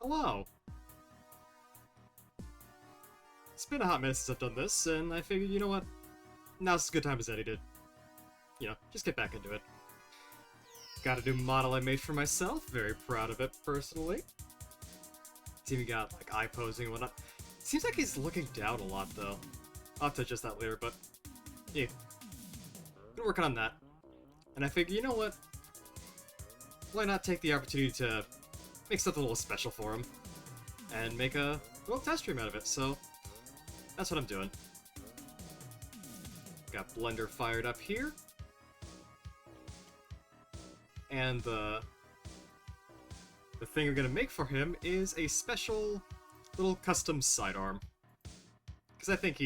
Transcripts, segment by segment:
Hello! It's been a hot minute since I've done this, and I figured, you know what? Now's as good time as any to, just get back into it. Got a new model I made for myself, very proud of it, personally. It's even got, like, eye posing and whatnot. Seems like he's looking down a lot, though. I'll have to adjust that later, but, yeah. Been working on that. And I figured, you know what? Why not take the opportunity to make something a little special for him, and make a little test stream out of it, so that's what I'm doing. Got Blender fired up here. And the thing I'm gonna make for him is a special little custom sidearm. Because I think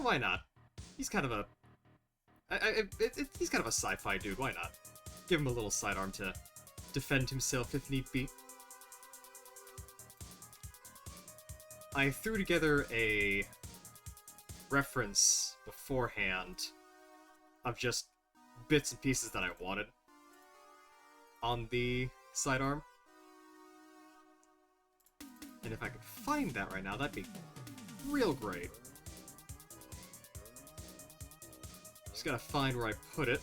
why not? He's kind of a... he's kind of a sci-fi dude, why not? Give him a little sidearm to defend himself if need be. I threw together a reference beforehand of just bits and pieces that I wanted on the sidearm. And if I could find that right now, that'd be real great. Just gotta find where I put it.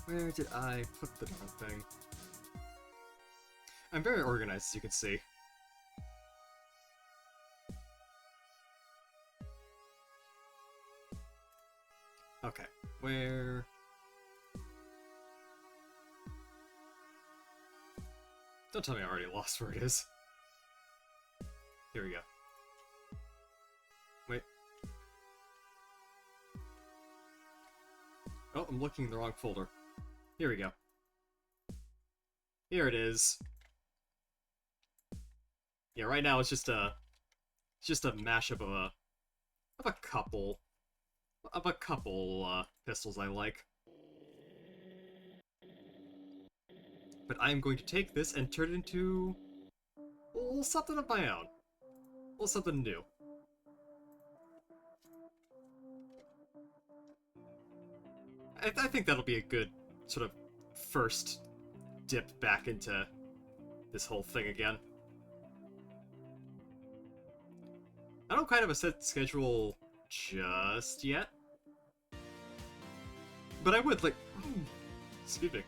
Where did I put the darn thing? I'm very organized, as you can see. Okay, where... Don't tell me I already lost where it is. Here we go. Wait. Oh, I'm looking in the wrong folder. Here we go. Here it is. Yeah, right now it's just a mashup of a couple pistols I like. But I'm going to take this and turn it into a little something of my own. A little something new. I think that'll be a good sort of first dip back into this whole thing again. I don't kind of have a set schedule just yet. But I would like... excuse me.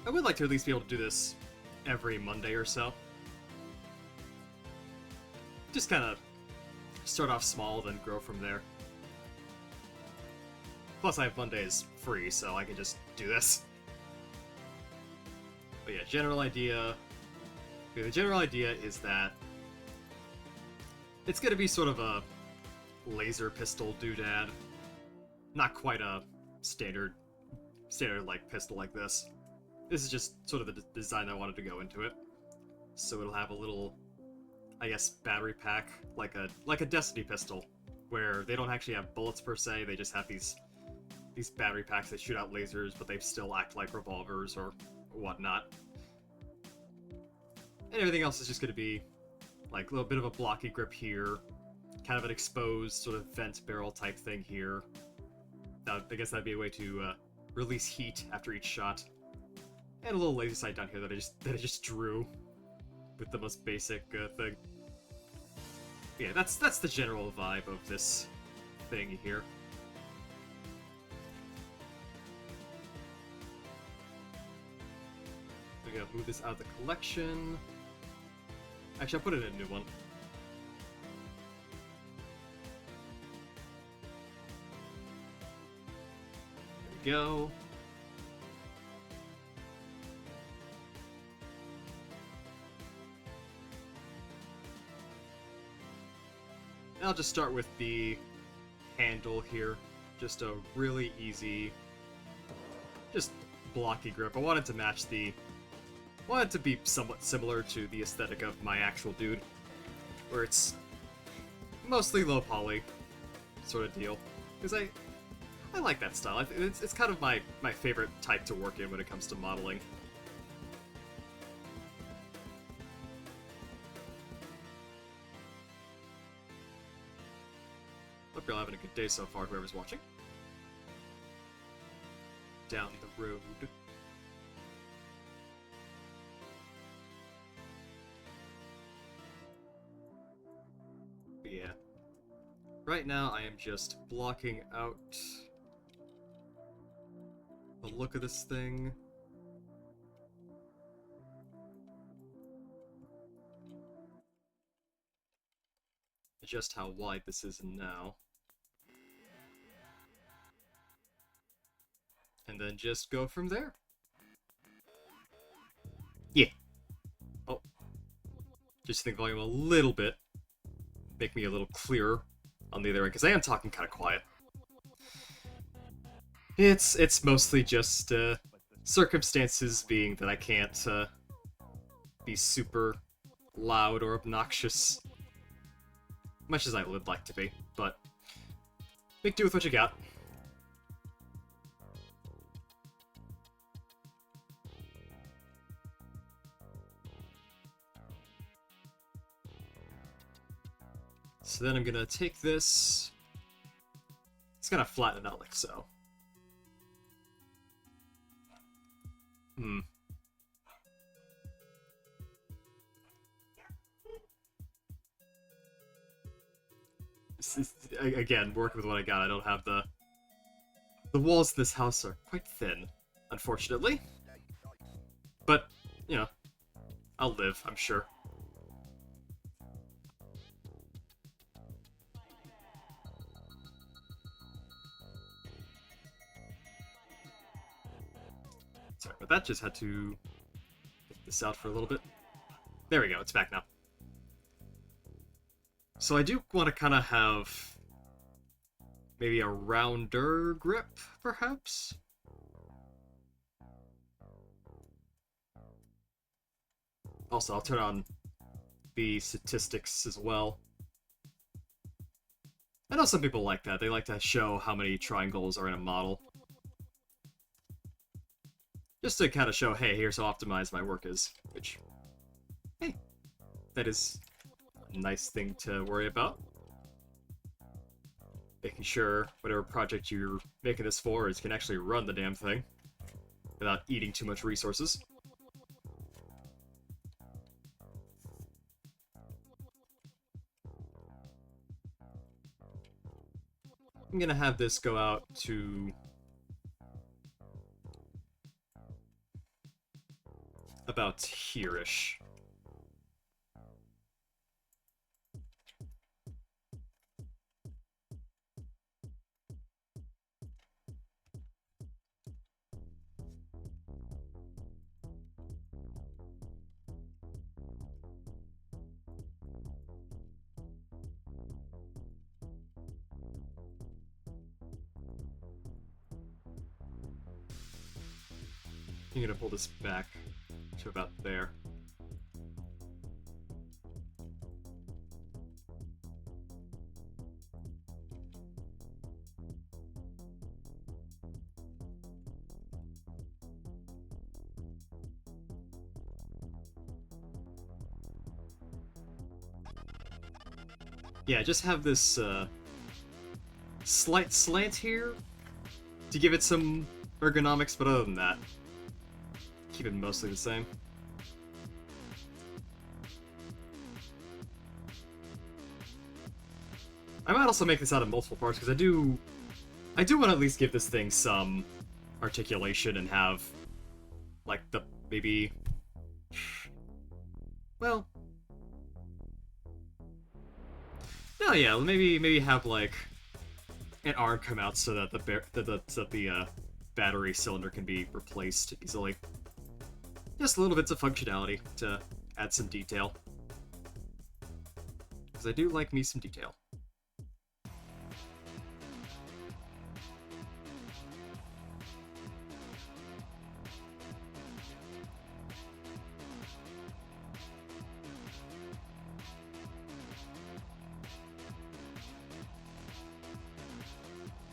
I would like to at least be able to do this every Monday or so. Just kind of start off small, then grow from there. Plus I have Mondays free, so I can just do this. But yeah, general idea... Okay, the general idea is that it's gonna be sort of a laser pistol doodad. Not quite a standard like pistol like this. This is just sort of the design I wanted to go into it. So it'll have a little, I guess, battery pack, like a Destiny pistol, where they don't actually have bullets per se, they just have these battery packs that shoot out lasers, but they still act like revolvers or whatnot. And everything else is just going to be like a little bit of a blocky grip here, kind of an exposed sort of vent barrel type thing here. I guess that'd be a way to release heat after each shot. And a little laser sight down here that I just drew with the most basic thing. Yeah, that's the general vibe of this thing here. I'm gonna move this out of the collection. Actually, I'll put it in a new one. There we go. And I'll just start with the handle here. Just a really easy, just blocky grip. I wanted to match wanted to be somewhat similar to the aesthetic of my actual dude, where it's mostly low poly sort of deal. Because I like that style. It's kind of my favorite type to work in when it comes to modeling. Hope you're all having a good day so far, whoever's watching. Down the road. But yeah. Right now, I am just blocking out the look of this thing. Just how wide this is now. And then just go from there. Yeah. Oh. Just think volume a little bit. Make me a little clearer on the other end, because I am talking kind of quiet. It's mostly just circumstances being that I can't be super loud or obnoxious. Much as I would like to be, but make do with what you got. So then I'm gonna take this. It's gonna flatten it out like so. Again, working with what I got, I don't have the walls in this house are quite thin, unfortunately. But, you know, I'll live, I'm sure. Sorry, but that just had to get this out for a little bit. There we go, it's back now. So I do want to kind of have maybe a rounder grip, perhaps? Also, I'll turn on the statistics as well. I know some people like that. They like to show how many triangles are in a model. Just to kind of show, hey, here's how optimized my work is. Which, hey, that is a nice thing to worry about. Making sure whatever project you're making this for is can actually run the damn thing without eating too much resources. I'm gonna have this go out to about here-ish. I'm gonna pull this back to about there. Yeah, just have this slight slant here to give it some ergonomics, but other than that, keep it mostly the same. I might also make this out of multiple parts, because I do want to at least give this thing some articulation and have, like, the, maybe, well, no, yeah, maybe have, like, an arm come out so that the battery cylinder can be replaced easily. Just little bits of functionality to add some detail. Because I do like me some detail.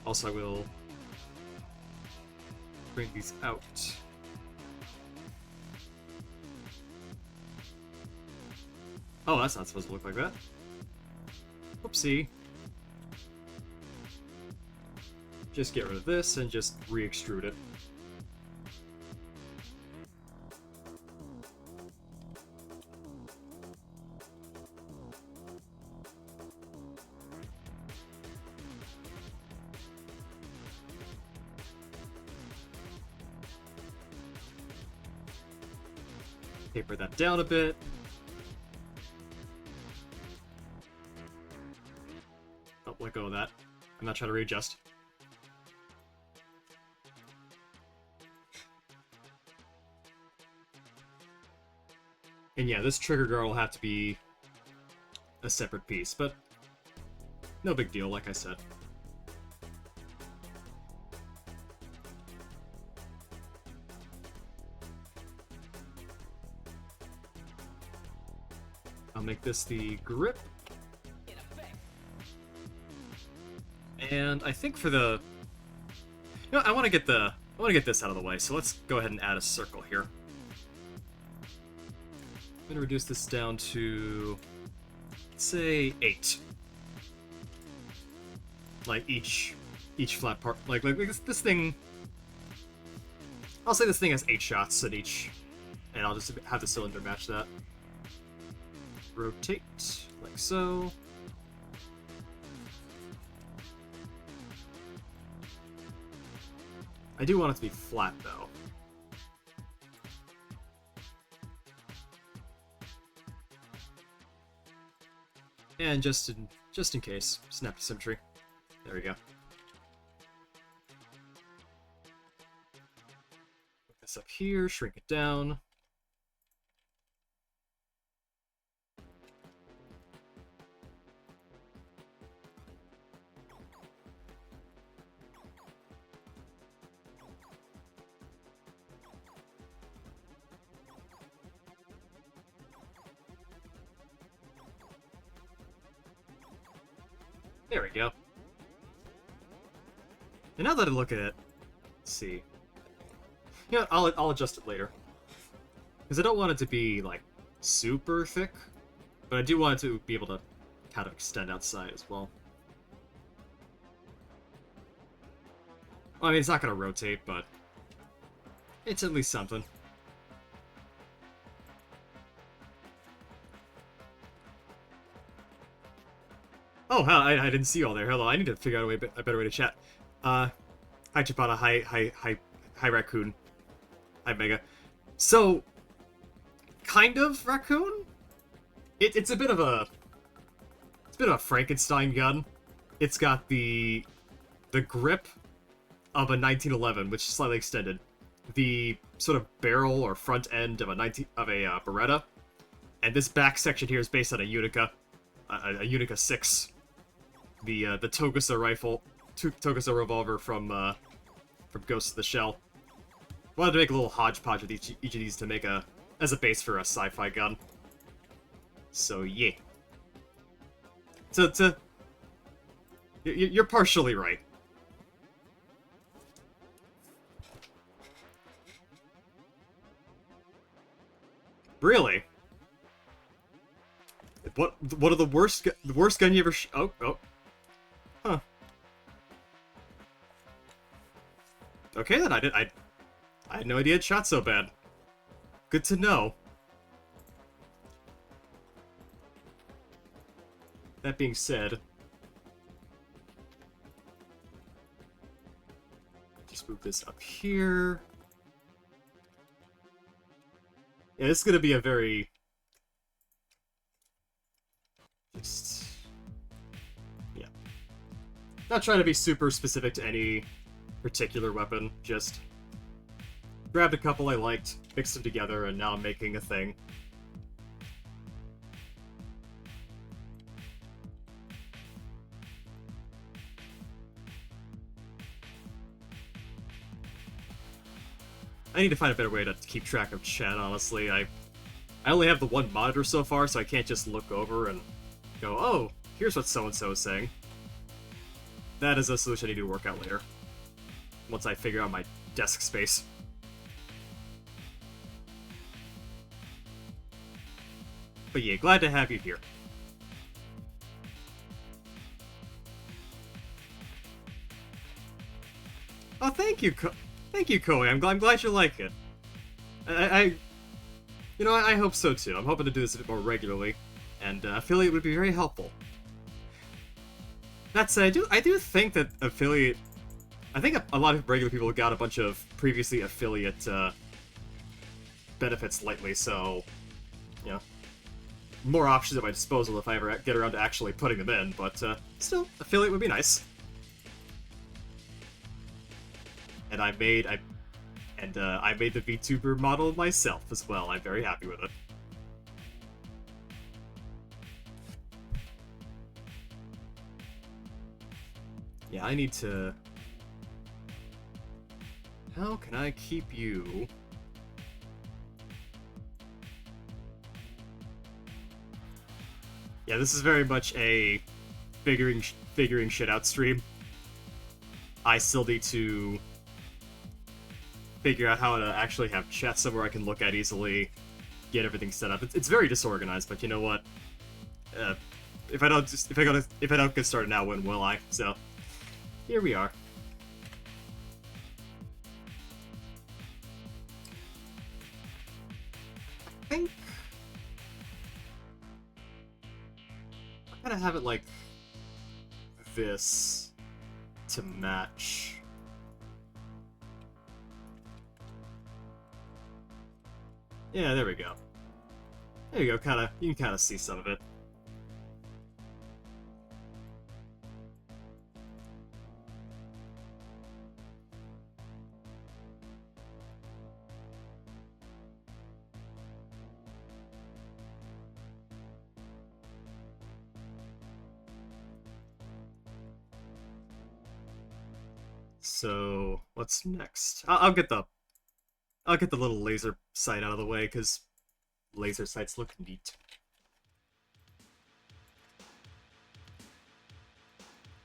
Also, I will bring these out. Oh, that's not supposed to look like that. Whoopsie. just get rid of this and just re-extrude it. Taper that down a bit. Oh, let go of that. I'm not trying to readjust. And yeah, this trigger guard will have to be a separate piece, but no big deal, like I said. I'll make this the grip. And I think for the... You know, I want to get this out of the way, so let's go ahead and add a circle here. I'm going to reduce this down to, let's say, 8. Like, each flat part... Like this thing... I'll say this thing has 8 shots at each, and I'll just have the cylinder match that. Rotate, like so. I do want it to be flat, though. And just in case, snap to symmetry. There we go. Put this up here, shrink it down. There we go. And now that I look at it, let's see. You know, I'll adjust it later. Because I don't want it to be, like, super thick, but I do want it to be able to kind of extend outside as well. Well, I mean, it's not going to rotate, but it's at least something. Oh, hell, I didn't see you all there. Hello, I need to figure out a better way to chat. Hi, Chipana. Hi, Raccoon. Hi, Mega. So, kind of Raccoon? It's a bit of a... It's a bit of a Frankenstein gun. It's got the grip of a 1911, which is slightly extended. The sort of barrel or front end of a Beretta. And this back section here is based on a Unica. A Unica 6. The Togusa rifle, Togusa revolver from Ghost of the Shell. Wanted to make a little hodgepodge with each of these to make as a base for a sci-fi gun. So yeah. You're partially right. Really? What are the worst gun you ever oh. Huh. Okay then, I had no idea it shot so bad. Good to know. That being said, just move this up here. Yeah, this is gonna be a very yeah. Not trying to be super specific to any particular weapon, just grabbed a couple I liked, mixed them together, and now I'm making a thing. I need to find a better way to keep track of chat, honestly. I only have the one monitor so far, so I can't just look over and go, oh, here's what so-and-so is saying. That is a solution I need to work out later, once I figure out my desk space. But yeah, glad to have you here. thank you, thank you, Koei. I'm glad you like it. I you know, I hope so too. I'm hoping to do this a bit more regularly, and affiliate would be very helpful. That said, I do think that affiliate. I think a lot of regular people got a bunch of previously affiliate benefits lately, so you know, more options at my disposal if I ever get around to actually putting them in. But still, affiliate would be nice. And I made the VTuber model myself as well. I'm very happy with it. Yeah, I need to... How can I keep you... Yeah, this is very much a figuring shit out stream. I still need to figure out how to actually have chat somewhere I can look at easily, get everything set up. It's very disorganized, but you know what? If I don't get started now, when will I? So here we are. I think I'm gonna have it like this to match. Yeah, there we go. There you go. You can kind of see some of it. So what's next? I'll get the little laser sight out of the way because laser sights look neat.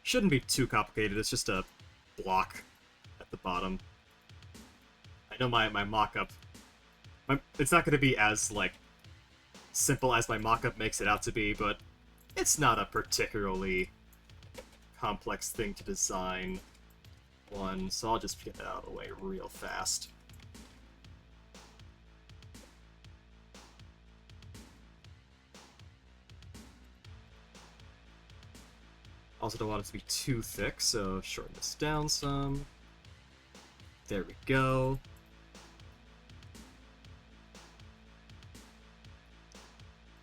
Shouldn't be too complicated. It's just a block at the bottom. I know my mock-up. It's not going to be as like simple as my mock-up makes it out to be, but it's not a particularly complex thing to design one, so I'll just get that out of the way real fast. Also don't want it to be too thick, so shorten this down some. There we go.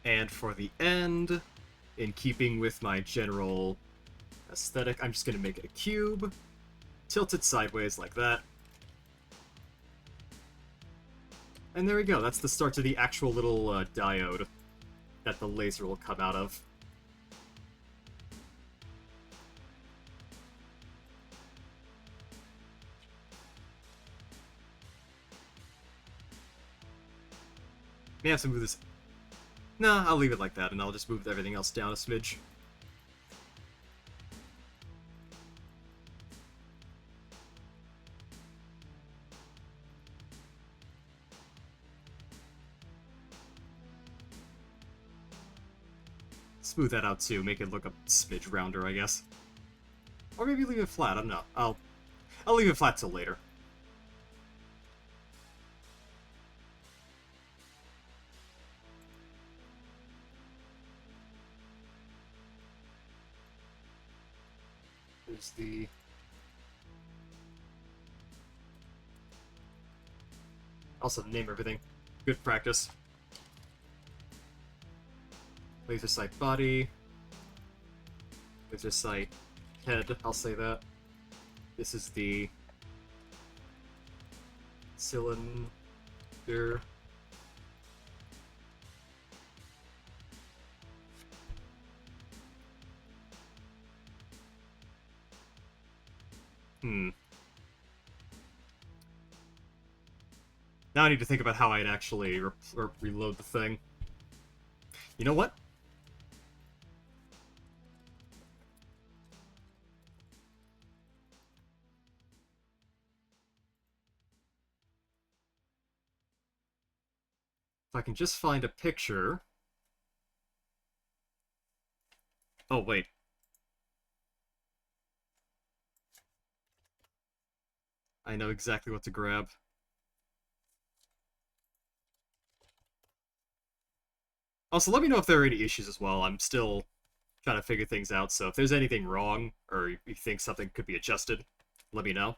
And for the end, in keeping with my general aesthetic, I'm just going to make it a cube, tilt it sideways like that. And there we go, that's the start to the actual little diode that the laser will come out of. May have to move this... Nah, I'll leave it like that, and I'll just move everything else down a smidge. Smooth that out too, make it look a smidge rounder, I guess. Or maybe leave it flat, I don't know. I'll leave it flat till later. There's the... Also name everything. Good practice. Laser sight body. Laser sight head, I'll say that. This is the cylinder. Now I need to think about how I'd actually reload the thing. You know what? If I can just find a picture... Oh, wait. I know exactly what to grab. Also, let me know if there are any issues as well. I'm still trying to figure things out, so if there's anything wrong, or you think something could be adjusted, let me know.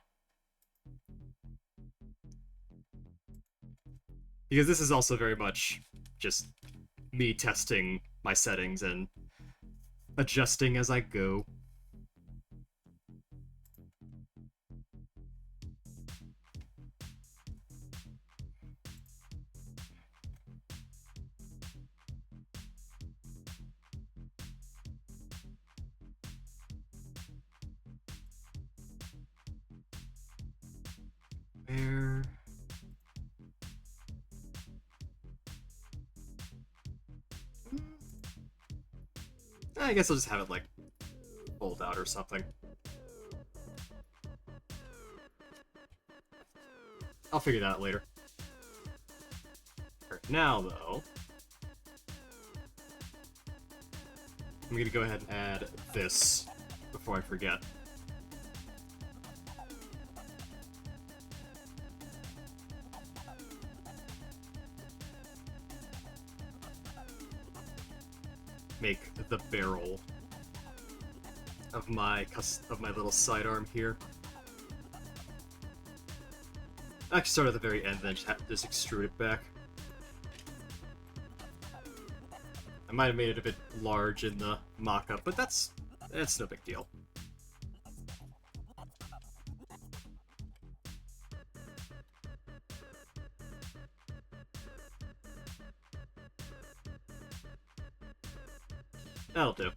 Because this is also very much just me testing my settings and adjusting as I go. Where... I guess I'll just have it, like, pulled out or something. I'll figure that out later. Right now, though, I'm gonna go ahead and add this before I forget. Make the barrel of my little sidearm here. Actually, start at the very end, then just extrude it back. I might have made it a bit large in the mock-up, but that's no big deal. That'll do.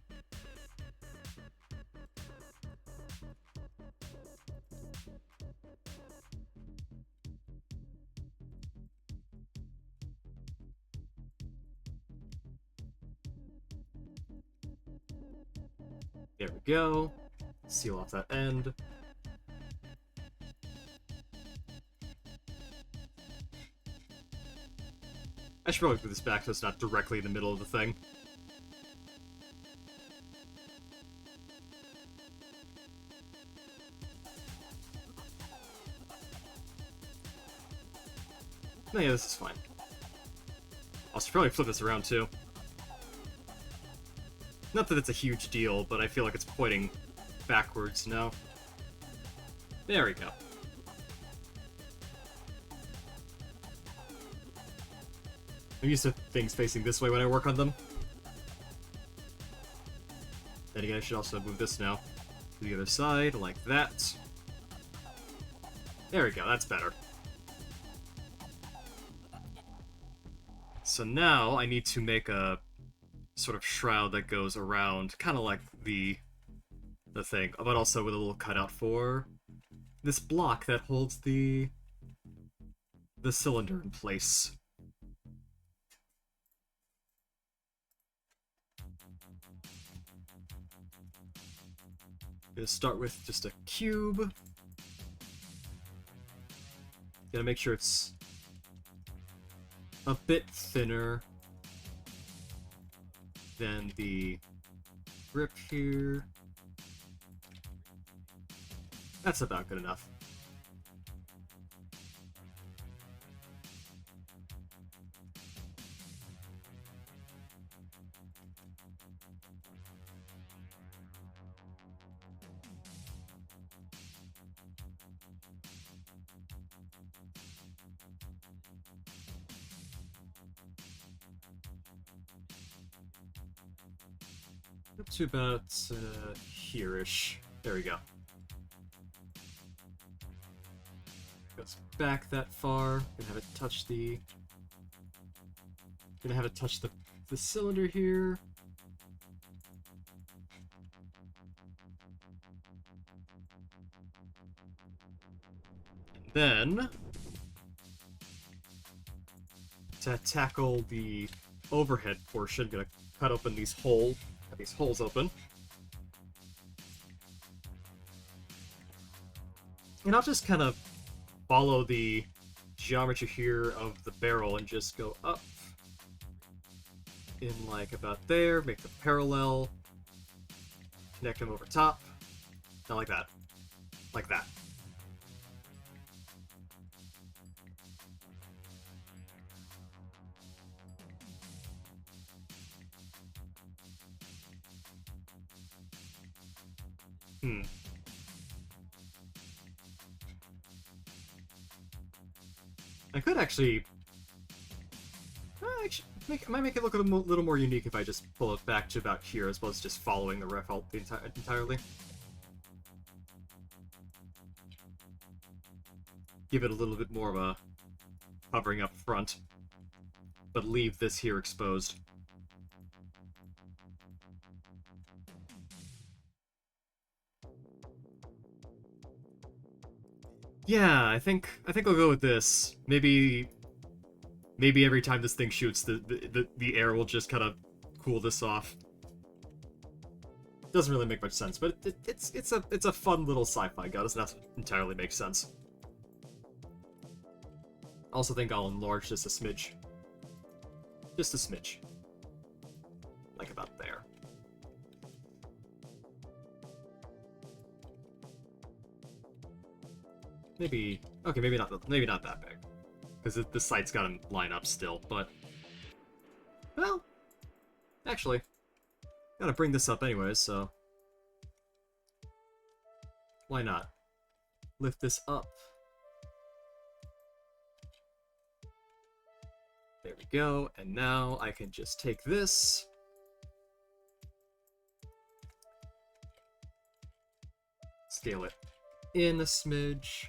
There we go. Seal off that end. I should probably put this back so it's not directly in the middle of the thing. No, yeah, this is fine. I should probably flip this around too. Not that it's a huge deal, but I feel like it's pointing backwards now. There we go. I'm used to things facing this way when I work on them. Then again, I should also move this now to the other side, like that. There we go, that's better. So now I need to make a sort of shroud that goes around, kind of like the thing, but also with a little cutout for this block that holds the cylinder in place. Gonna start with just a cube. Gotta make sure it's a bit thinner than the grip here. That's about good enough. Up to about here-ish. There we go. Goes back that far. Gonna have it touch the. Gonna have it touch the cylinder here. Then, to tackle the overhead portion, gonna cut open these holes. Have these holes open. And I'll just kind of follow the geometry here of the barrel and just go up in like about there, make the parallel, connect them over top, not like that, like that. Hmm. I could actually... might make it look a little more unique if I just pull it back to about here as opposed to just following the ref entirely. Give it a little bit more of a hovering up front, but leave this here exposed. Yeah, I think I'll go with this. Maybe every time this thing shoots, the air will just kind of cool this off. Doesn't really make much sense, but it's a fun little sci-fi gun. Doesn't have to entirely make sense. I also think I'll enlarge this a smidge. Just a smidge. Like about there. Maybe... Okay, maybe not that big. Because the sight's gotta line up still, but... Well... Actually... Gotta bring this up anyways, so... Why not? Lift this up. There we go, and now I can just take this... Scale it in a smidge...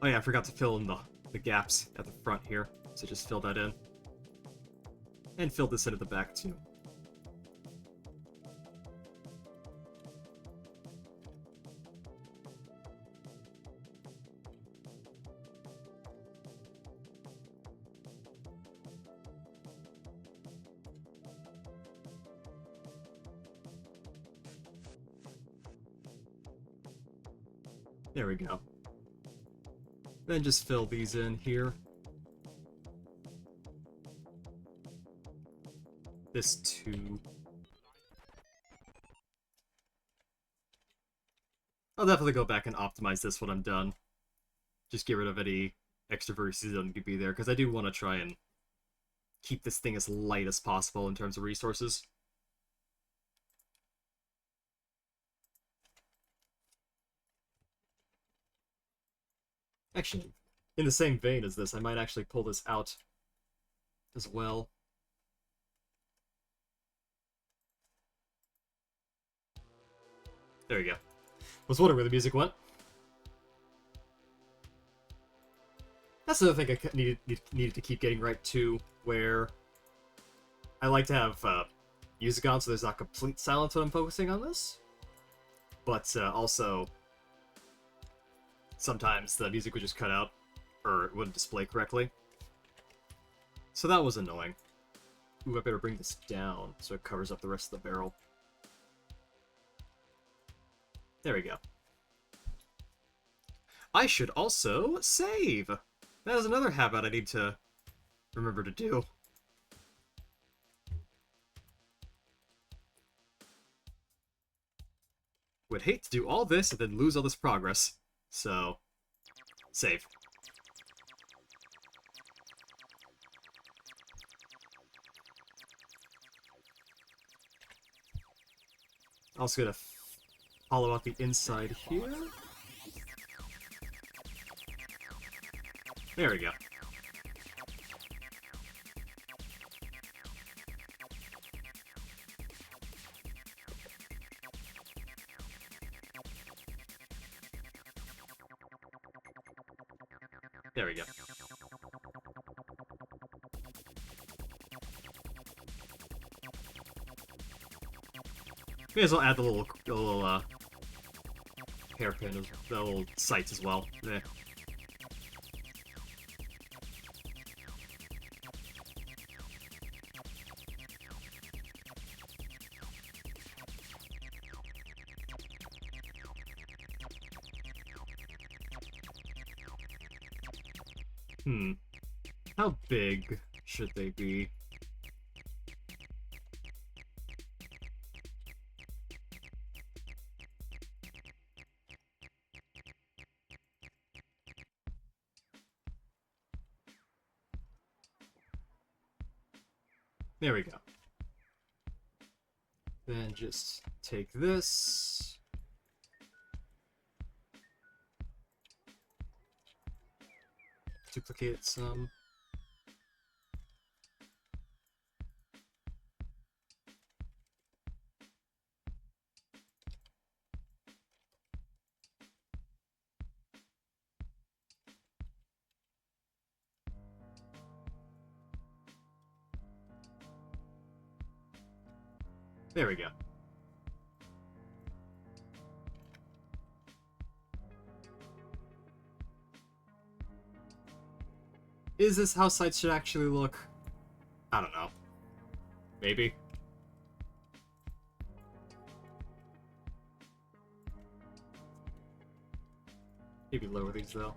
Oh yeah, I forgot to fill in the gaps at the front here, so just fill that in. And fill this in at the back too. There we go. Then just fill these in here. This too. I'll definitely go back and optimize this when I'm done. Just get rid of any extra vertices that need to be there, because I do want to try and keep this thing as light as possible in terms of resources. Actually, in the same vein as this, I might actually pull this out as well. There you go. Was wondering where the music went. That's another thing I needed to keep getting right too, where I like to have music on so there's not complete silence when I'm focusing on this, but also sometimes the music would just cut out or it wouldn't display correctly. So that was annoying. Ooh, I better bring this down so it covers up the rest of the barrel. There we go. I should also save! That is another habit I need to remember to do. Would hate to do all this and then lose all this progress. So, save. Also gonna hollow out the inside here. There we go. There we go. May as well add the little hairpin, the little sights as well. There. How big should they be? There we go. Then just take this. Duplicate it some. There we go. Is this how sights should actually look? I don't know. Maybe. Maybe lower these though.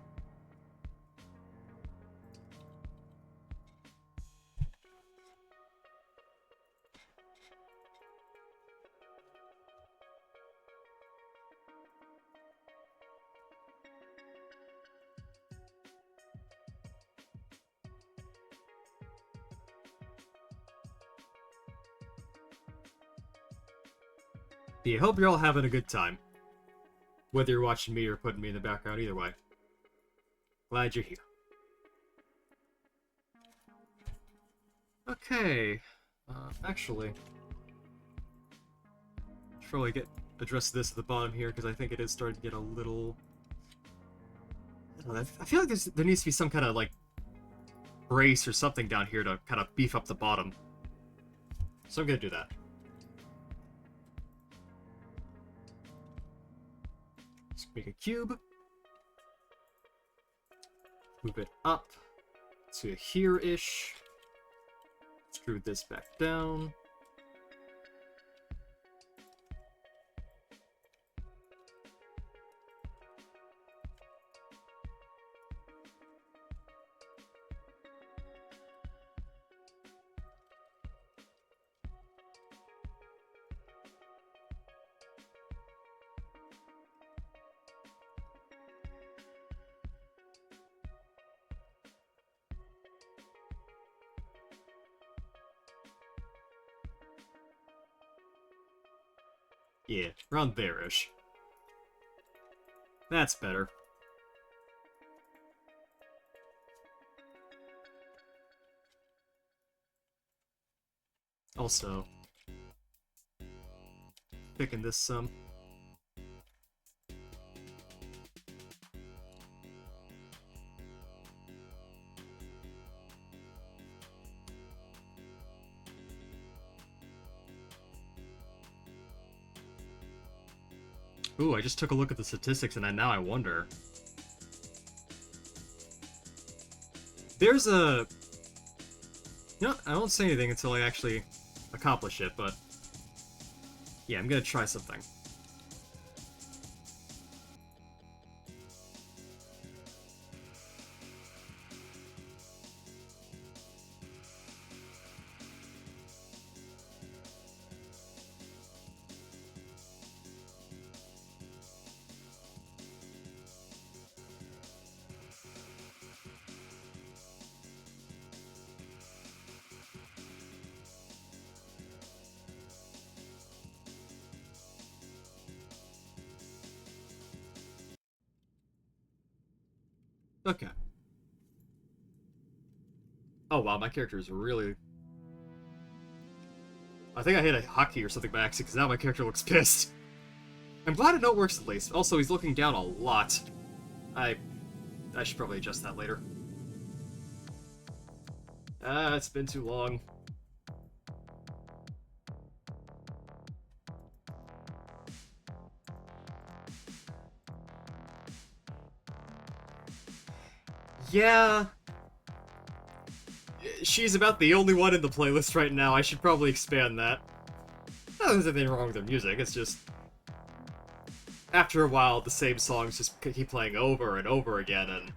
Yeah, hope you're all having a good time. Whether you're watching me or putting me in the background, either way. Glad you're here. Okay. Actually, should probably address this at the bottom here, because I think it is starting to get a little... I don't know, I feel like there needs to be some kind of, like, brace or something down here to kind of beef up the bottom. So I'm gonna do that. Let's make a cube. Move it up to here-ish. Screw this back down. Yeah, around there-ish. That's better. Also, picking this some. Ooh, I just took a look at the statistics and now I wonder. There's a... You know, I won't say anything until I actually accomplish it, but... Yeah, I'm gonna try something. Okay. Oh wow, my character is really... I think I hit a hotkey or something by accident, because now my character looks pissed. I'm glad I know it works at least. Also, he's looking down a lot. I should probably adjust that later. It's been too long. Yeah. She's about the only one in the playlist right now. I should probably expand that. Not that there's anything wrong with her music, it's just... After a while, the same songs just keep playing over and over again, and...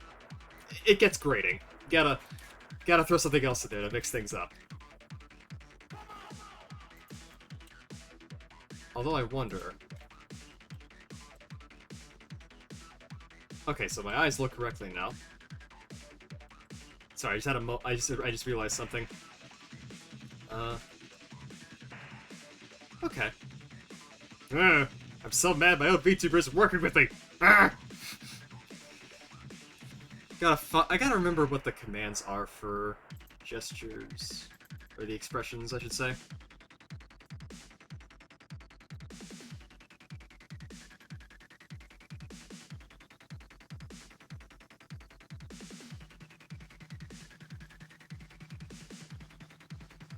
It gets grating. Gotta throw something else in there to mix things up. Although I wonder... Okay, so my eyes look correctly now. Sorry, I just had I just realized something. Okay. I'm so mad my own VTuber isn't working with me! Ah! I gotta remember what the commands are for gestures. Or the expressions, I should say.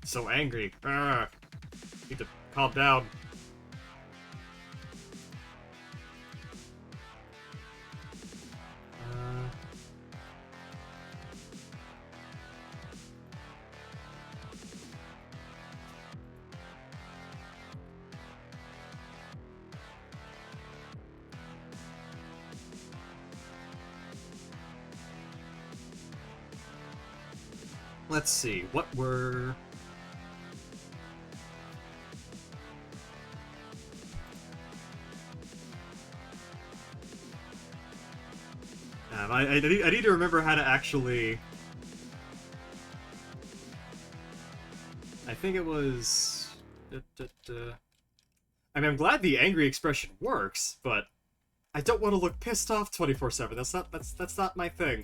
So angry. Need to calm down. Let's see, what were... I need to remember how to actually... I think it was... I mean, I'm glad the angry expression works, but I don't want to look pissed off 24/7. That's not my thing.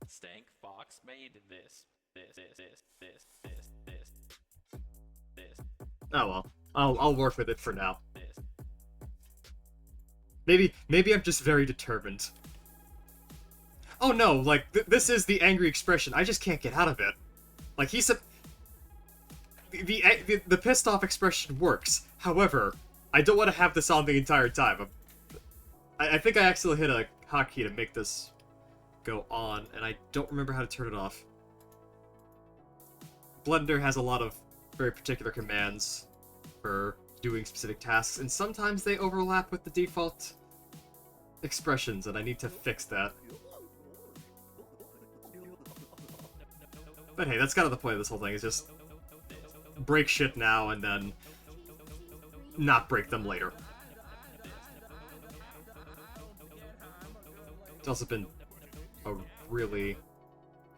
Stank Fox made this. Oh well, I'll work with it for now. Maybe I'm just very determined. Oh no, like this is the angry expression. I just can't get out of it. Like he said, the pissed off expression works. However, I don't want to have this on the entire time. I think I accidentally hit a hotkey to make this go on, and I don't remember how to turn it off. Blender has a lot of very particular commands for doing specific tasks, and sometimes they overlap with the default expressions, and I need to fix that. But hey, that's kind of the point of this whole thing, is just break shit now and then not break them later. It's also been a really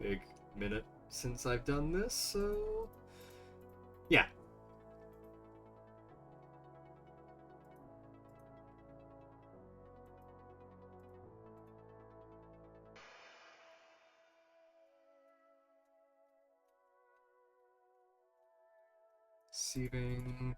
big minute since I've done this, so... yeah. Receiving...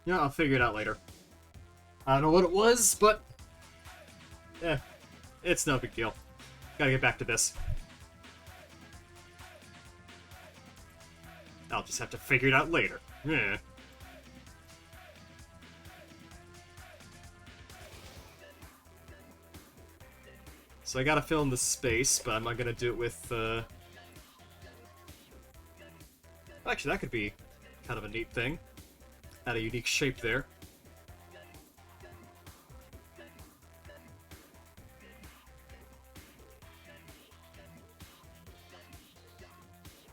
Yeah, I'll figure it out later. I don't know what it was, but... eh, it's no big deal. Gotta get back to this. I'll just have to figure it out later. Yeah. So I gotta fill in the space, but I'm not gonna do it with, Actually, that could be kind of a neat thing. Add a unique shape there.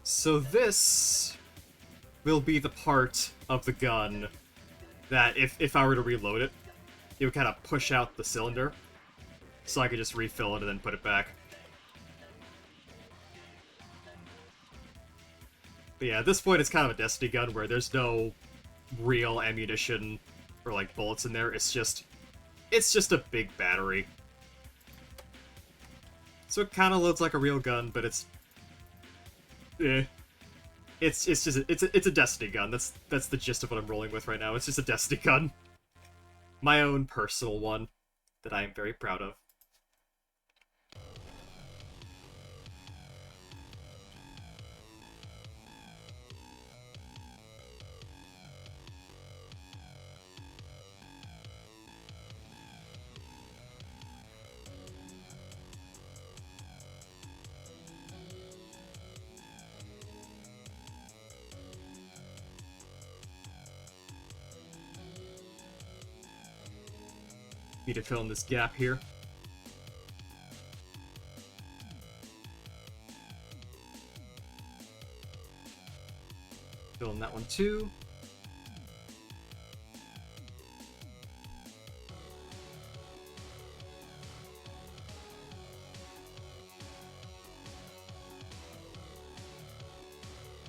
So this will be the part of the gun that if I were to reload it, it would kind of push out the cylinder, so I could just refill it and then put it back. But yeah, at this point it's kind of a Destiny gun where there's no real ammunition or like bullets in there. It's just a big battery. So it kind of looks like a real gun, but it's... eh. it's a Destiny gun. That's the gist of what I'm rolling with right now. It's just a Destiny gun. My own personal one that I am very proud of. Need to fill in this gap here. Fill in that one too.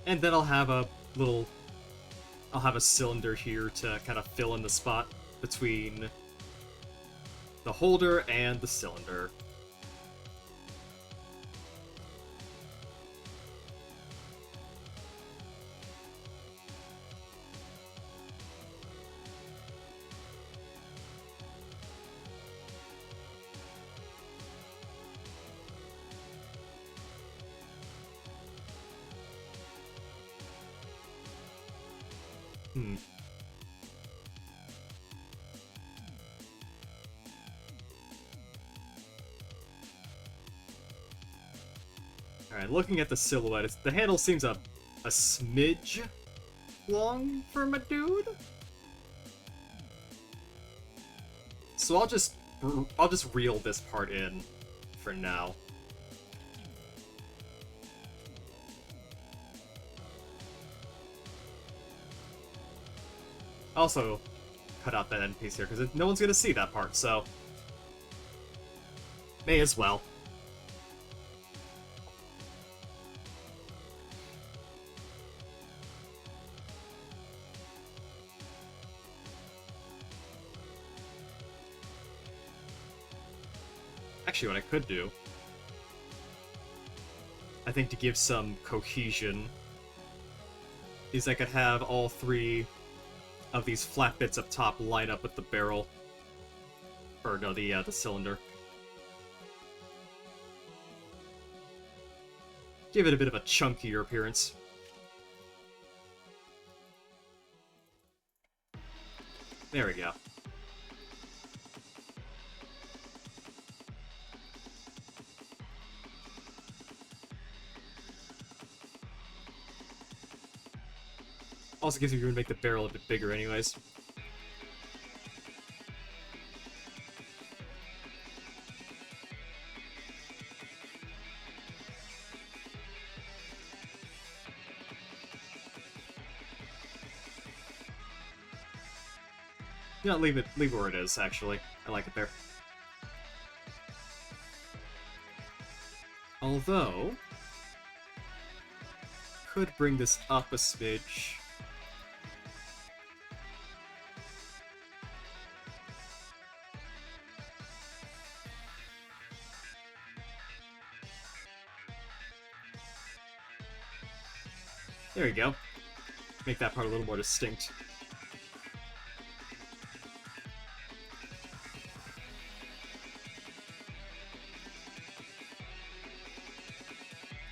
And then I'll have a cylinder here to kind of fill in the spot between the holder and the cylinder. Alright, looking at the silhouette, the handle seems a smidge long for my dude. So I'll just reel this part in for now. Also, cut out that end piece here, because no one's going to see that part, so... May as well. Actually, what I could do, I think to give some cohesion, is I could have all three of these flat bits up top line up with the barrel. Or no, the cylinder. Give it a bit of a chunkier appearance. There we go. Also gives you room to make the barrel a bit bigger anyways. Yeah, leave it where it is, actually. I like it there. Although, could bring this up a smidge. There you go. Make that part a little more distinct.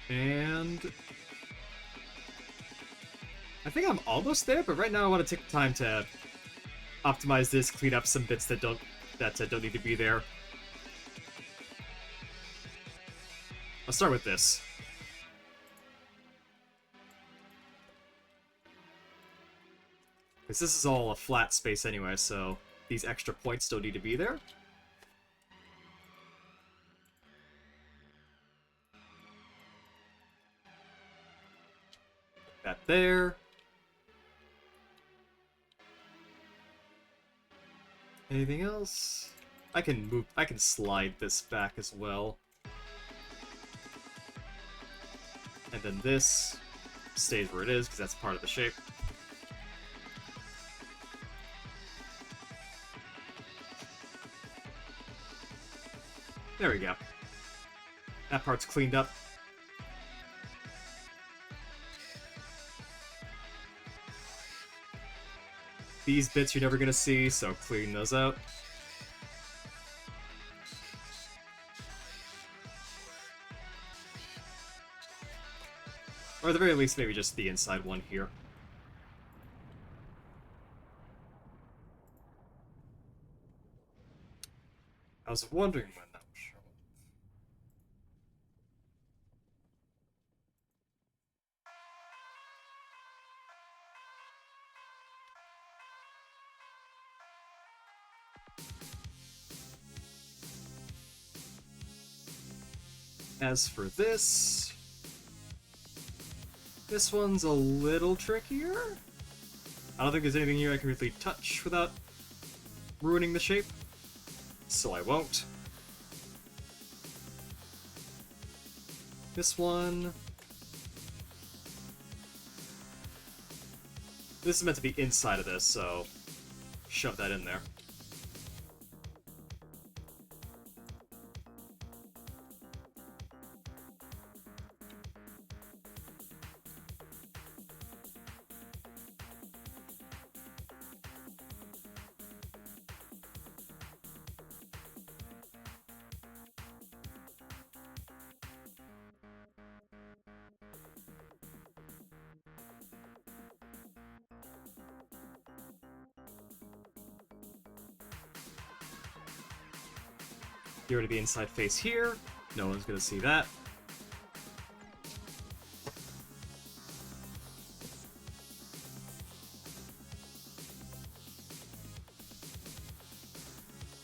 And... I think I'm almost there, but right now I want to take the time to optimize this, clean up some bits that don't need to be there. I'll start with this. Because this is all a flat space anyway, so these extra points don't need to be there. That there. Anything else? I can slide this back as well. And then this stays where it is, because that's part of the shape. There we go. That part's cleaned up. These bits you're never gonna see, so clean those out. Or at the very least, maybe just the inside one here. I was wondering when that would show up. As for this one's a little trickier. I don't think there's anything here I can really touch without ruining the shape, so I won't. This one... This is meant to be inside of this, so shove that in there. Here to be inside face here. No one's gonna see that.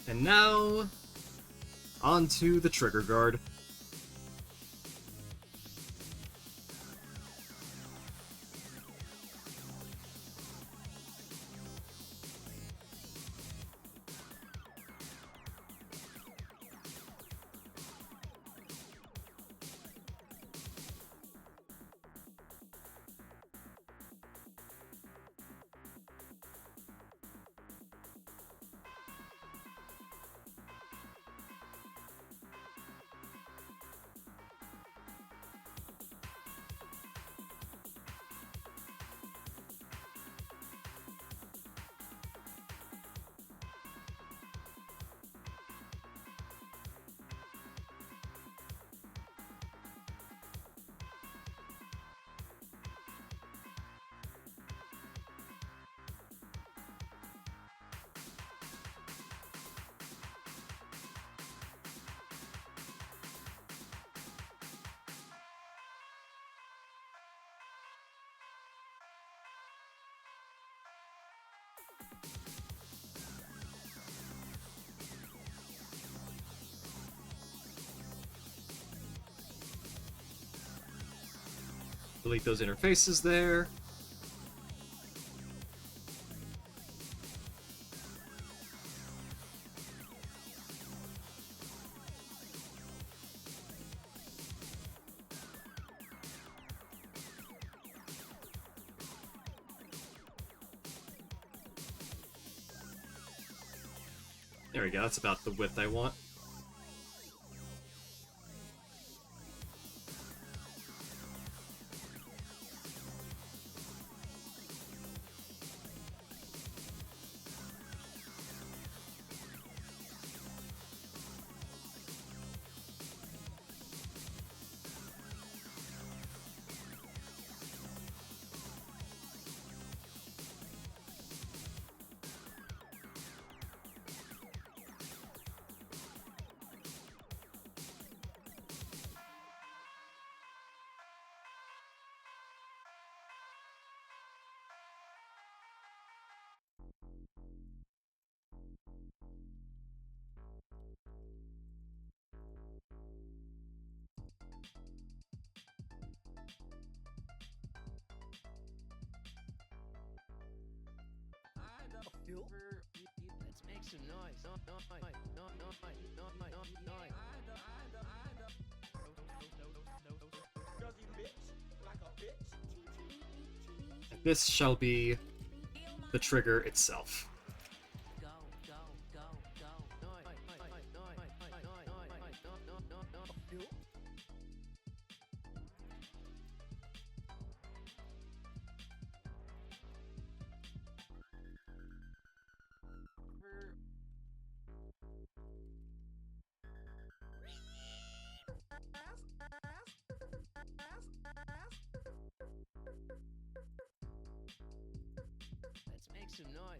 And now, onto the trigger guard. Delete those interfaces there. There we go, that's about the width I want. Let's make some noise. This shall be the trigger itself. make some noise.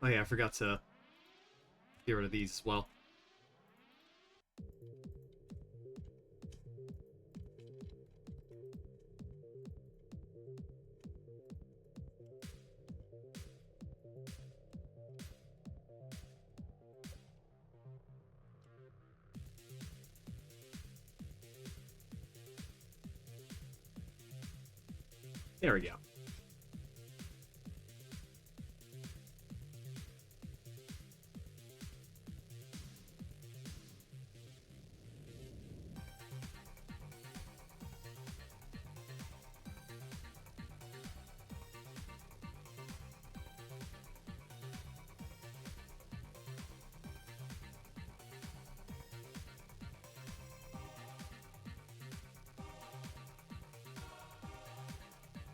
Oh yeah, I forgot to get rid of these as well. There we go.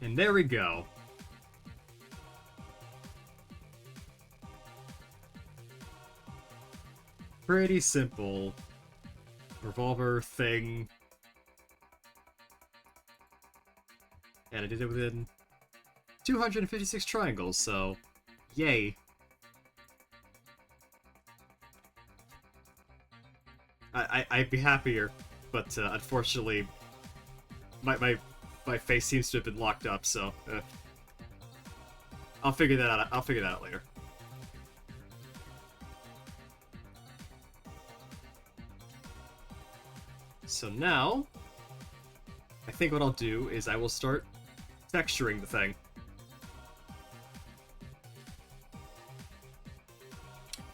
And there we go. Pretty simple revolver thing. And I did it within 256 triangles, so yay. I'd be happier, but unfortunately my face seems to have been locked up, so I'll figure that out. I'll figure that out later. So now, I think what I'll do is I will start texturing the thing.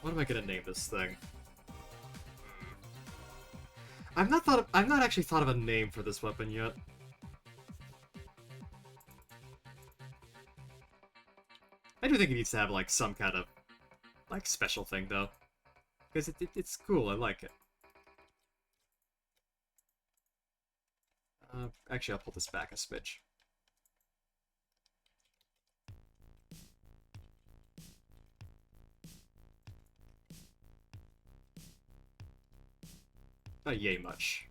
What am I gonna name this thing? I've not actually thought of a name for this weapon yet. I do think it needs to have like some kind of like special thing though, because it's cool. I like it. Actually, I'll pull this back a smidge. Not yay much.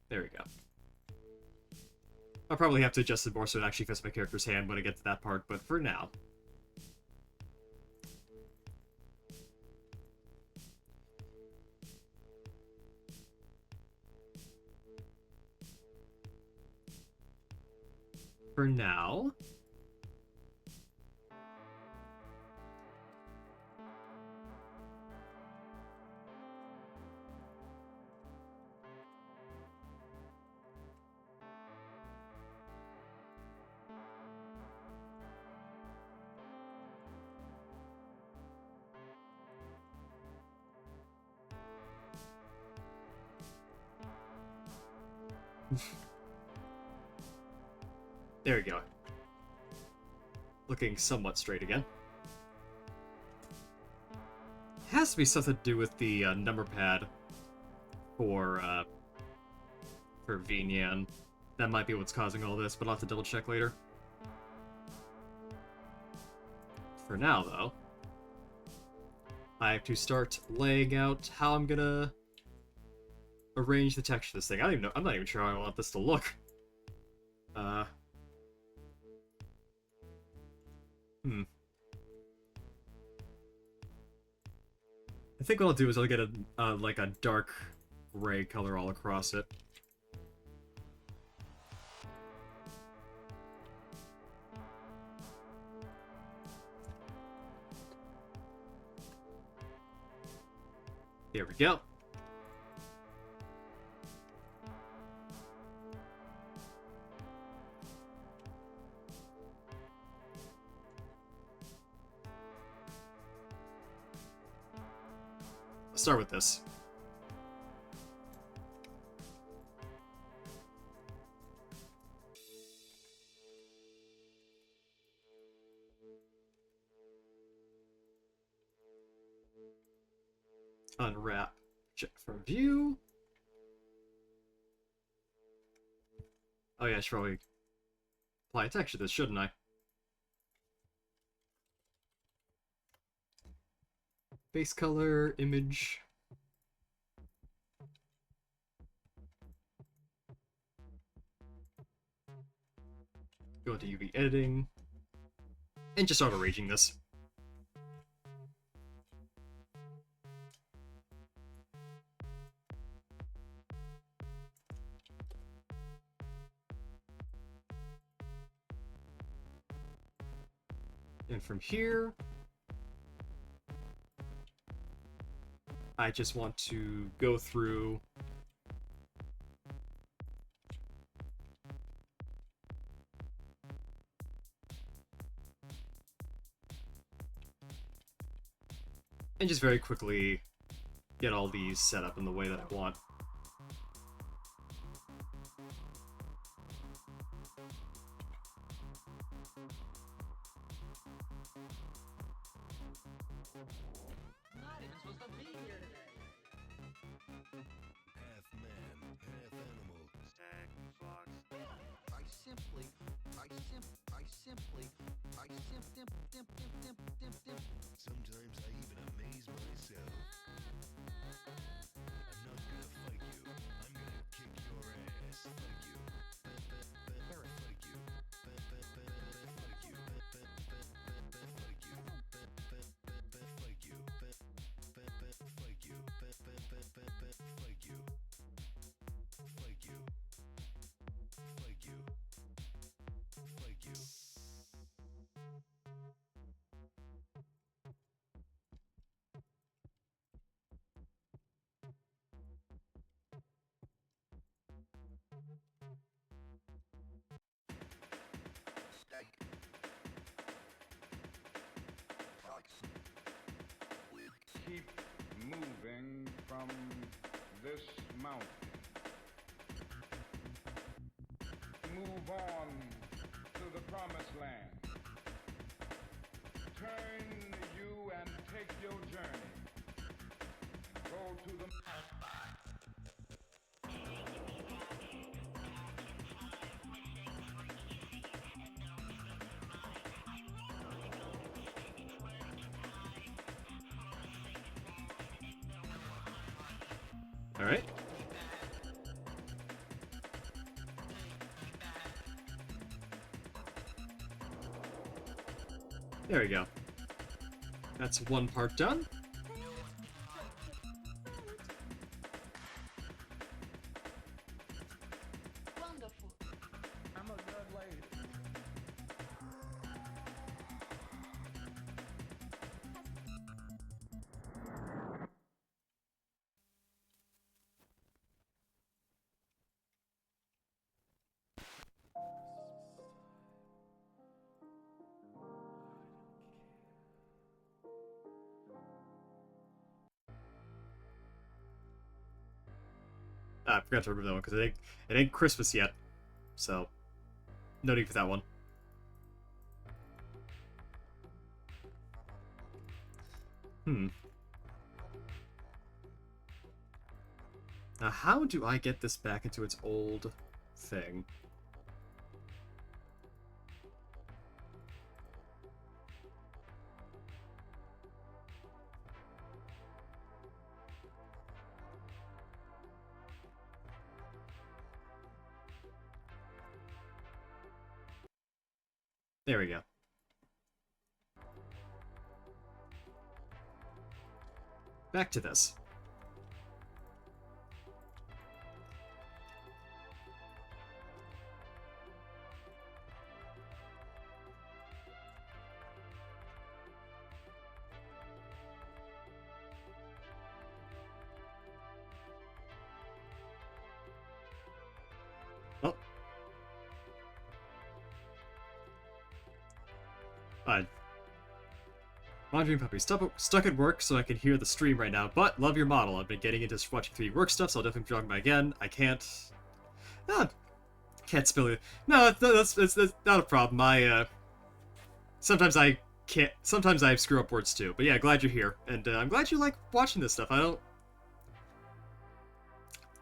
There we go. I'll probably have to adjust it more so it actually fits my character's hand when I get to that part, but for now. For now... There we go. Looking somewhat straight again. Has to be something to do with the number pad for Vinyan. That might be what's causing all this, but I'll have to double check later. For now, though, I have to start laying out how I'm gonna arrange the texture of this thing. I'm not even sure how I want this to look. I think what I'll do is I'll get a like a dark gray color all across it. There we go. Let's start with this. Unwrap. Check from view. Oh yeah, I should probably apply a texture to this, shouldn't I? Base color, image. Go into UV editing. And just start arranging this. And from here, I just want to go through and just very quickly get all these set up in the way that I want. Not even supposed to be here today. Half man, half animal. Stag, fox. I simply. Sometimes I even amaze myself. I'm not gonna fight you. I'm gonna kick your ass. Fight you. Fight you. Fight you. Fight you. Fight you. Fight you. Fight you. Fight you. Fight you. Fight you. Keep moving from this mountain. Move on to the promised land. Turn you and take your journey. Go to the All right. There we go. That's one part done. Wonderful. I'm a good lady. I forgot to remove that one because it ain't Christmas yet, so no need for that one. Now, how do I get this back into its old thing? There we go. Back to this. Oh. Wandering Puppy. Stuck at work, so I can hear the stream right now, but love your model. I've been getting into watching 3D work stuff, so I'll definitely be talking about it again. I can't... can't spill it. No, that's not a problem. Sometimes I can't... Sometimes I screw up words too. But yeah, glad you're here. And I'm glad you like watching this stuff. I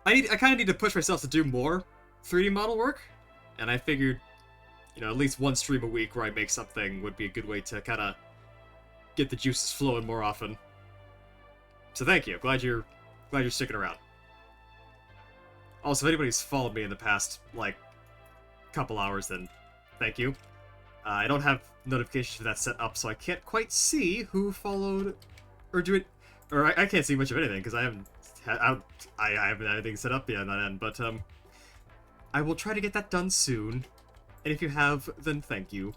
kind of need to push myself to do more 3D model work. And I figured, you know, at least one stream a week where I make something would be a good way to kind of get the juices flowing more often. So thank you. Glad you're sticking around. Also, if anybody's followed me in the past, like, couple hours, then thank you. I don't have notifications for that set up, so I can't quite see who followed or do it, or I can't see much of anything because I haven't had anything set up yet on that end. But I will try to get that done soon. And if you have, then thank you.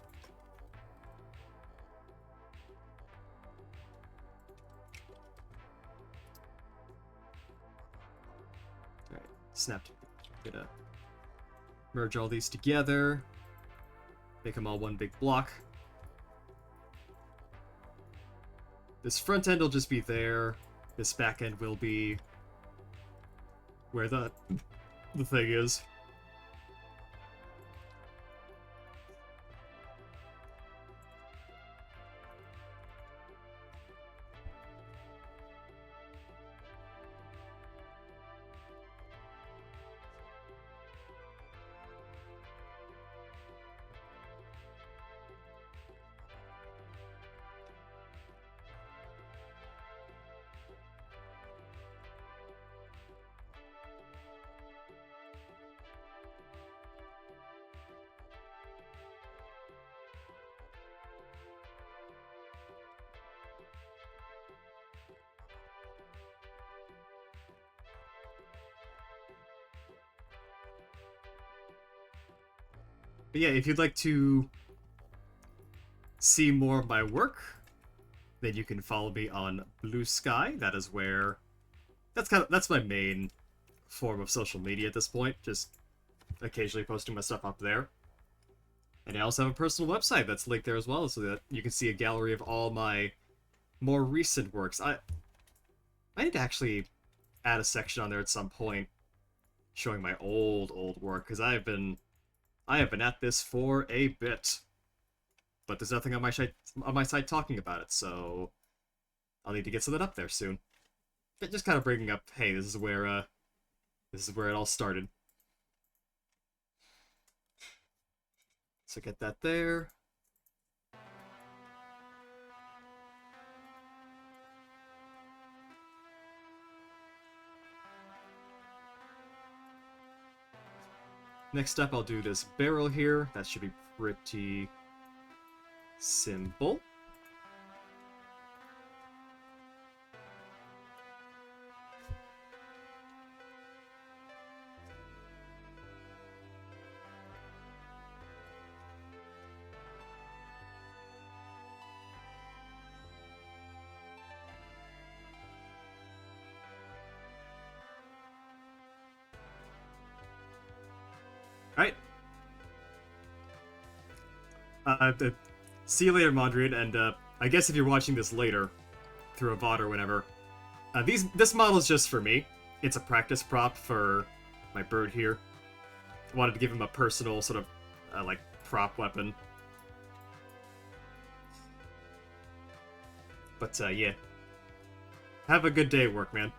Alright, snapped. Gonna merge all these together. Make them all one big block. This front end will just be there. This back end will be where the thing is. But yeah, if you'd like to see more of my work, then you can follow me on Blue Sky. That is where that's my main form of social media at this point. Just occasionally posting my stuff up there. And I also have a personal website that's linked there as well, so that you can see a gallery of all my more recent works. I need to actually add a section on there at some point showing my old work, because I have been at this for a bit, but there's nothing on my site talking about it, so I'll need to get something up there soon. But just kind of bringing up, hey, this is where it all started. So get that there. Next up, I'll do this barrel here. That should be pretty simple. Alright. See you later, Mondrian, and I guess if you're watching this later, through a VOD or whatever, this model is just for me. It's a practice prop for my bird here. I wanted to give him a personal sort of, like, prop weapon. But, yeah. Have a good day at work, man.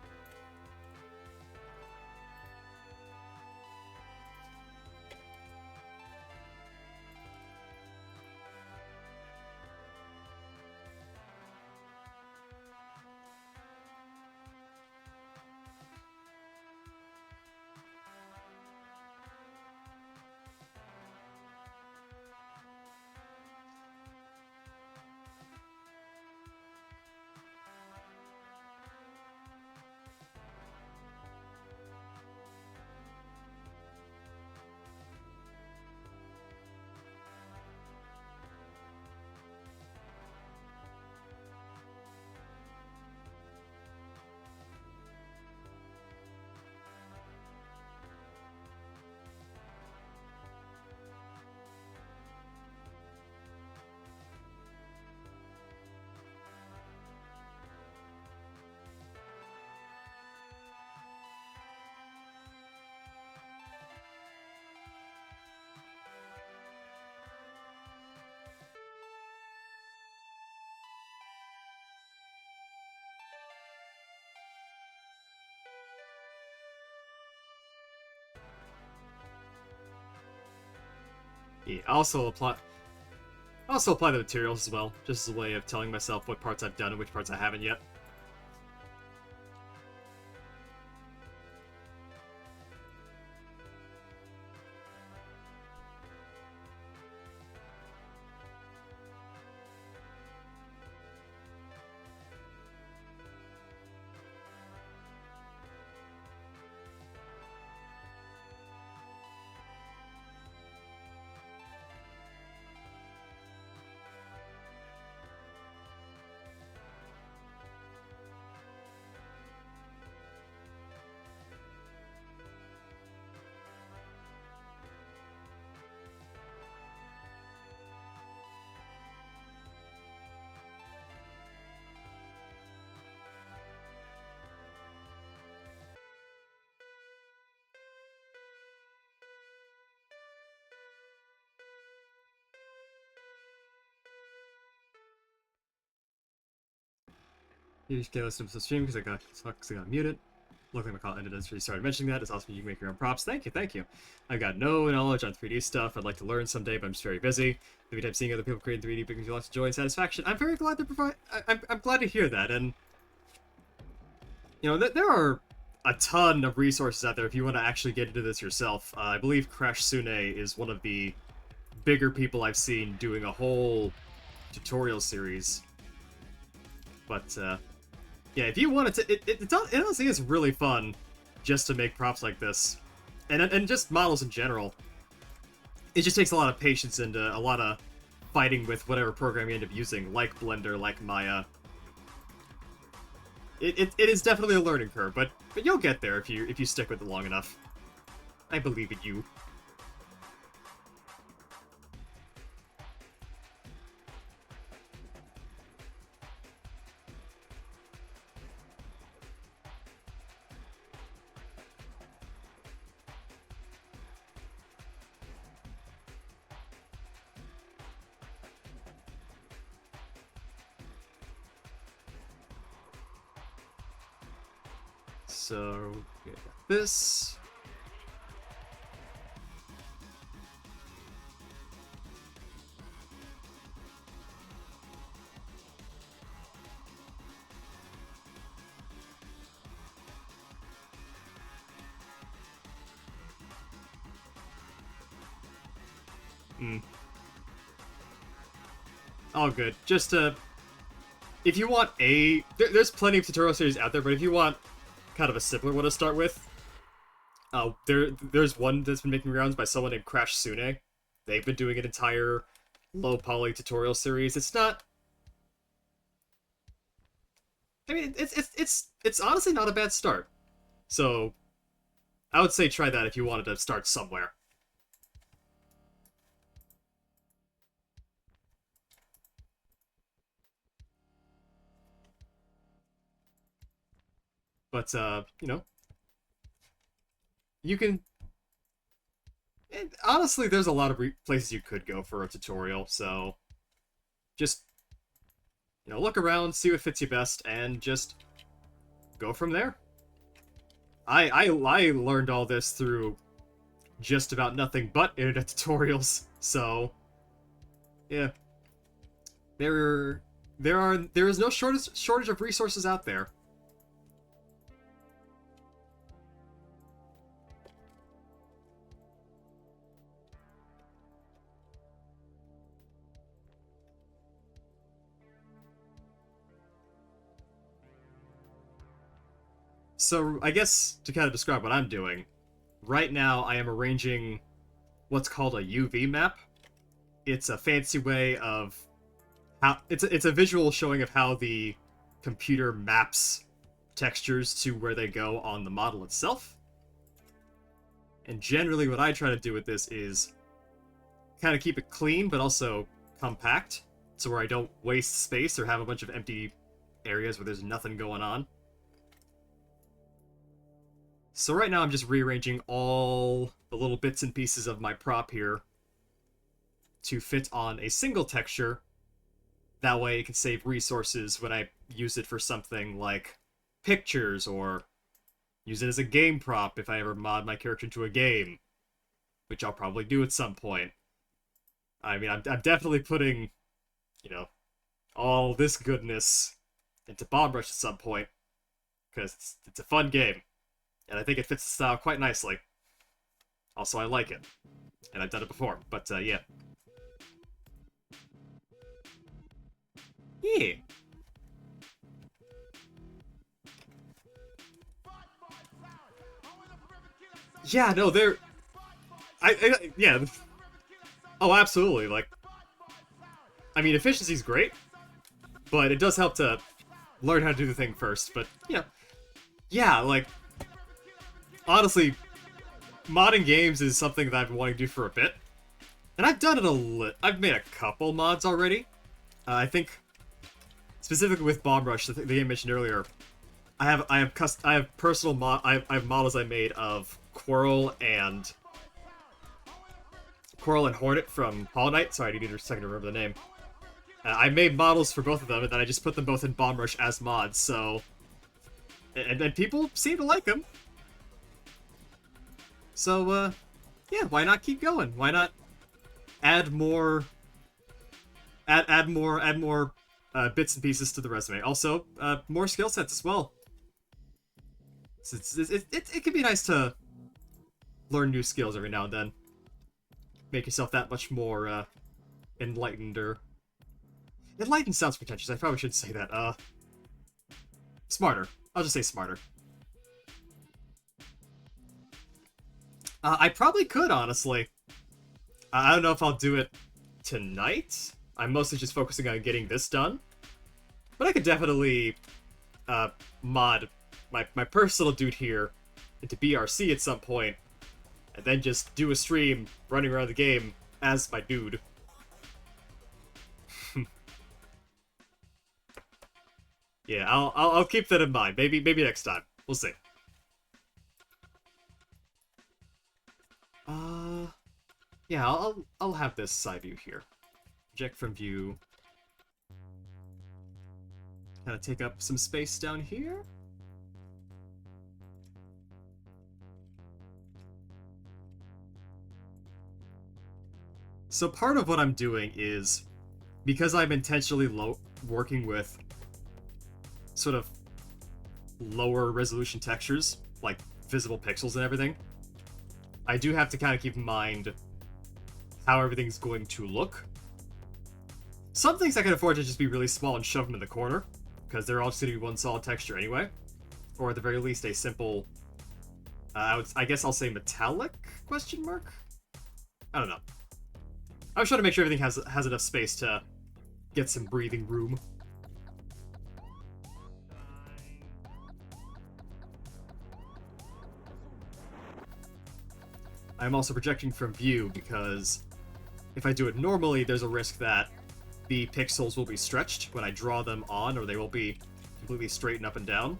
Yeah, also apply the materials as well, just as a way of telling myself what parts I've done and which parts I haven't yet. You can listen to the stream because I got muted. Look like my call ended as you started mentioning that. It's awesome you can make your own props. Thank you, thank you. I've got no knowledge on 3D stuff. I'd like to learn someday, but I'm just very busy. Every time seeing other people create 3D brings me lots of joy and satisfaction. I'm very glad to provide. I'm glad to hear that, and you know there are a ton of resources out there if you want to actually get into this yourself. I believe Crash Sune is one of the bigger people I've seen doing a whole tutorial series. But yeah, if you wanted to, it honestly is really fun just to make props like this, and just models in general. It just takes a lot of patience and a lot of fighting with whatever program you end up using, like Blender, like Maya. It is definitely a learning curve, but you'll get there if you stick with it long enough. I believe in you. So, we got this. All good. Just if you want there's plenty of tutorial series out there, but if you want kind of a simpler one to start with, there's one that's been making rounds by someone named Crash Sune. They've been doing an entire low poly tutorial series. It's not. I mean, it's honestly not a bad start. So, I would say try that if you wanted to start somewhere. But, you know, you can... honestly, there's a lot of places you could go for a tutorial, so just, you know, look around, see what fits you best, and just go from there. I learned all this through just about nothing but internet tutorials, so yeah. There is no shortage of resources out there. So, I guess, to kind of describe what I'm doing, right now I am arranging what's called a UV map. It's a fancy way of how... It's a visual showing of how the computer maps textures to where they go on the model itself. And generally what I try to do with this is kind of keep it clean, but also compact, so where I don't waste space or have a bunch of empty areas where there's nothing going on. So right now I'm just rearranging all the little bits and pieces of my prop here to fit on a single texture. That way it can save resources when I use it for something like pictures, or use it as a game prop if I ever mod my character into a game, which I'll probably do at some point. I mean, I'm definitely putting, you know, all this goodness into Bomb Rush at some point, because it's a fun game. And I think it fits the style quite nicely. Also, I like it. And I've done it before, but yeah. Yeah. Yeah, no, they're... yeah. Oh, absolutely, like... I mean, efficiency's great, but it does help to learn how to do the thing first, but, you know... Yeah, like... Honestly, modding games is something that I've been wanting to do for a bit. And I've done it I've made a couple mods already. I think, specifically with Bomb Rush, the game I mentioned earlier, I have personal I have models I made of Quarrel and Hornet from Hollow Knight. Sorry, I need a second to remember the name. I made models for both of them, and then I just put them both in Bomb Rush as mods, so... And people seem to like them. So, yeah, why not keep going? Why not add more... Add more bits and pieces to the resume. Also, more skill sets as well. It can be nice to learn new skills every now and then. Make yourself that much more, enlightened, or... Enlightened sounds pretentious, I probably shouldn't say that, Smarter. I'll just say smarter. I probably could, honestly. I don't know if I'll do it tonight. I'm mostly just focusing on getting this done. But I could definitely, mod my personal dude here into BRC at some point, and then just do a stream running around the game as my dude. Yeah, I'll keep that in mind. Maybe next time. We'll see. Yeah, I'll have this side view here. Project from view. Kind of take up some space down here. So part of what I'm doing is, because I'm intentionally working with sort of lower resolution textures, like visible pixels and everything, I do have to kind of keep in mind how everything's going to look. Some things I can afford to just be really small and shove them in the corner, because they're all just going to be one solid texture anyway. Or at the very least a simple, I guess I'll say metallic, question mark? I don't know. I was trying to make sure everything has enough space to get some breathing room. I'm also projecting from view because if I do it normally, there's a risk that the pixels will be stretched when I draw them on, or they will be completely straight and up and down,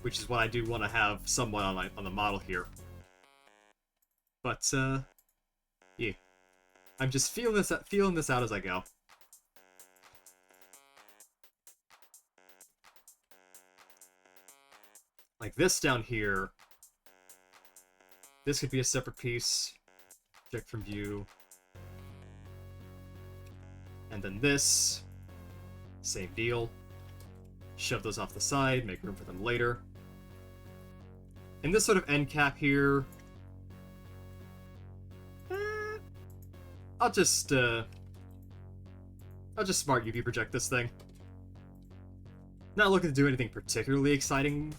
which is what I do want to have somewhat on the model here. But yeah, I'm just feeling this out as I go. Like this down here, this could be a separate piece. Project from view. And then this, same deal. Shove those off the side, make room for them later. And this sort of end cap here, I'll just smart UV project this thing. Not looking to do anything particularly exciting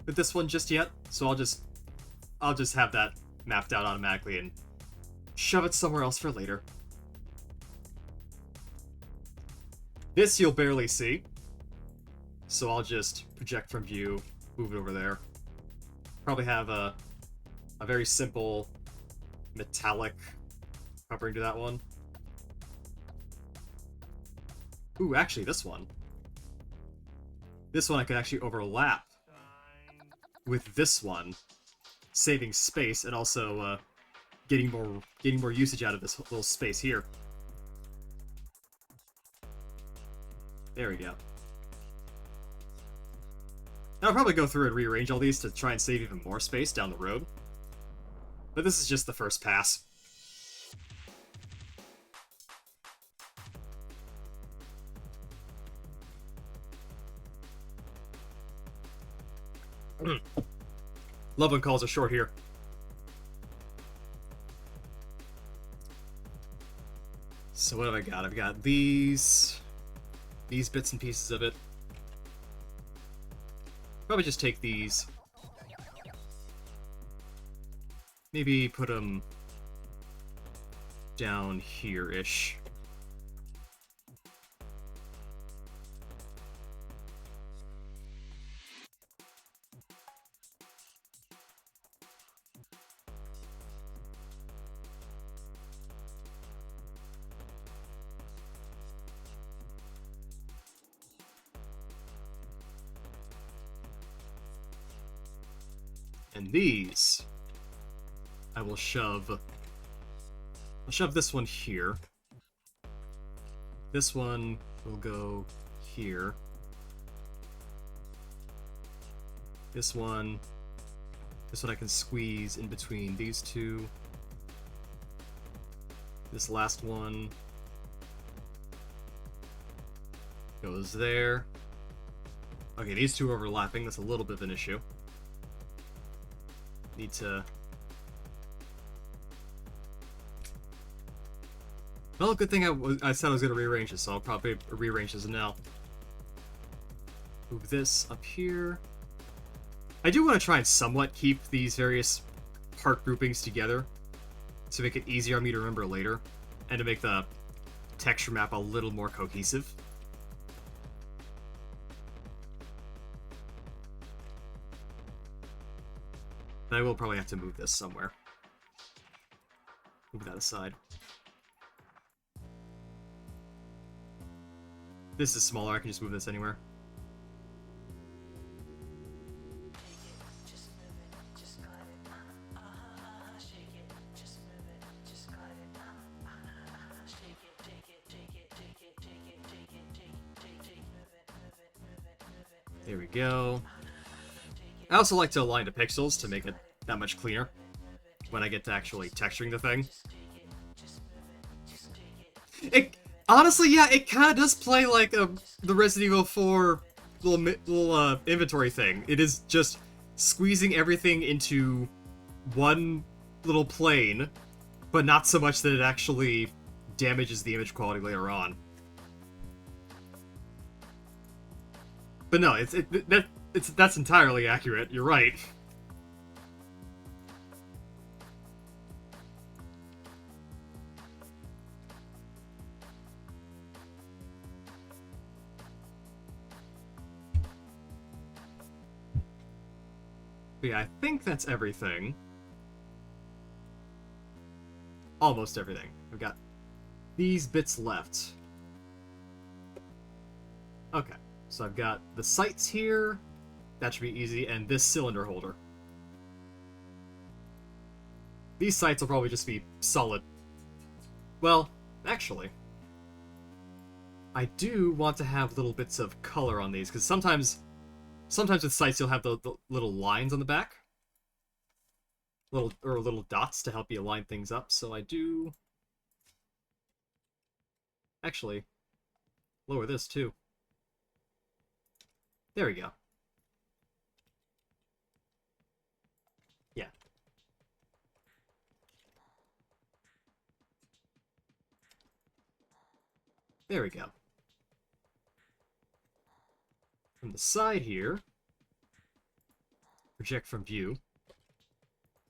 with this one just yet, so I'll just have that mapped out automatically and shove it somewhere else for later. This you'll barely see, so I'll just project from view, move it over there. Probably have a very simple metallic covering to that one. Ooh, actually this one. This one I could actually overlap with this one, saving space and also getting more usage out of this little space here. There we go. I'll probably go through and rearrange all these to try and save even more space down the road. But this is just the first pass. Love when calls are short here. So what have I got? I've got these bits and pieces of it. Probably just take these. Maybe put them down here-ish. And these, I'll shove this one here. This one will go here. This one I can squeeze in between these two. This last one goes there. Okay, these two are overlapping. That's a little bit of an issue. Need to... Well, good thing I said I was going to rearrange this, so I'll probably rearrange this now. Move this up here. I do want to try and somewhat keep these various part groupings together to make it easier on me to remember later, and to make the texture map a little more cohesive. And I will probably have to move this somewhere. Move that aside. This is smaller, I can just move this anywhere. There we go. I also like to align the pixels to make it that much cleaner when I get to actually texturing the thing. Honestly, yeah, it kind of does play like the Resident Evil 4 little inventory thing. It is just squeezing everything into one little plane, but not so much that it actually damages the image quality later on. But no, that's entirely accurate. You're right. But yeah, I think that's everything. Almost everything. We've got these bits left. Okay, so I've got the sights here. That should be easy, and this cylinder holder. These sights will probably just be solid. Well, actually, I do want to have little bits of color on these, because sometimes with sights you'll have the little lines on the back. Little dots to help you align things up, so I do... Actually, lower this too. There we go. Yeah. There we go. From the side here, project from view.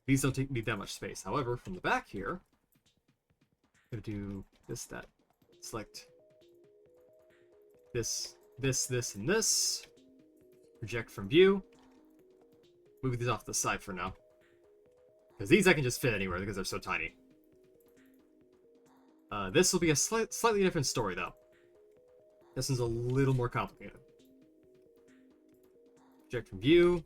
These don't need that much space. However, from the back here, I'm gonna do this, that. Select this, and this. Project from view. Move these off to the side for now. Because these I can just fit anywhere because they're so tiny. This will be a slightly different story, though. This one's a little more complicated. Project from view.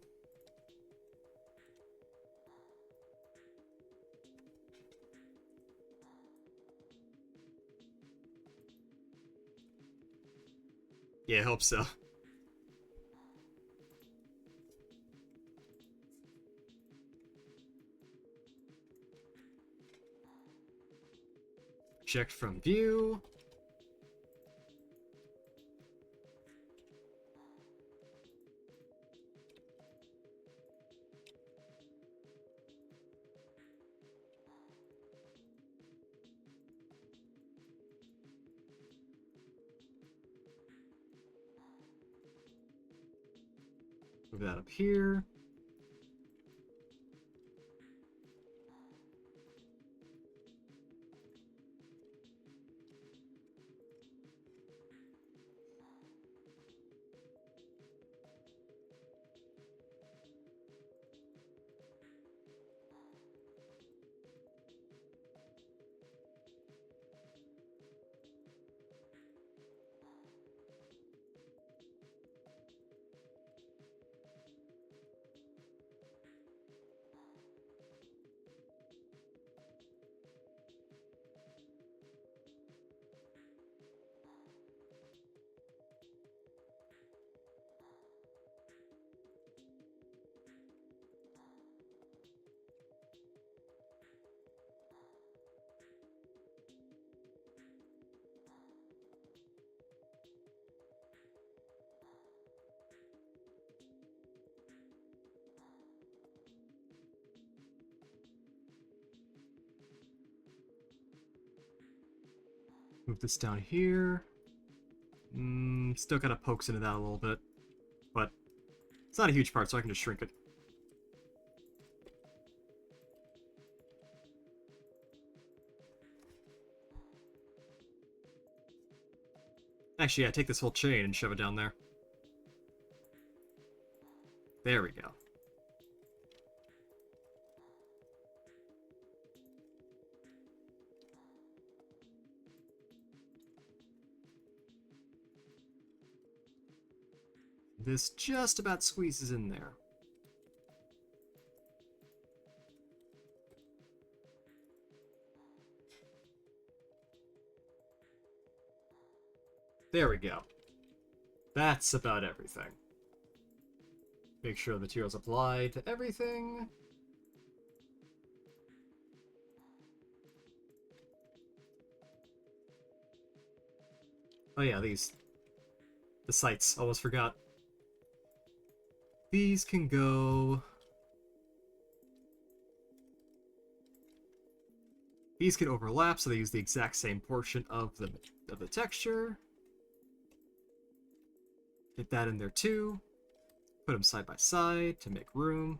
Yeah, I hope so. Project from view. Move that up here. Move this down here. Still kind of pokes into that a little bit. But it's not a huge part, so I can just shrink it. Actually, yeah, take this whole chain and shove it down there. There we go. This just about squeezes in there. There we go. That's about everything. Make sure the materials apply to everything. Oh yeah, these. The sights. Almost forgot. These can go... These can overlap, so they use the exact same portion of the texture. Get that in there too. Put them side by side to make room.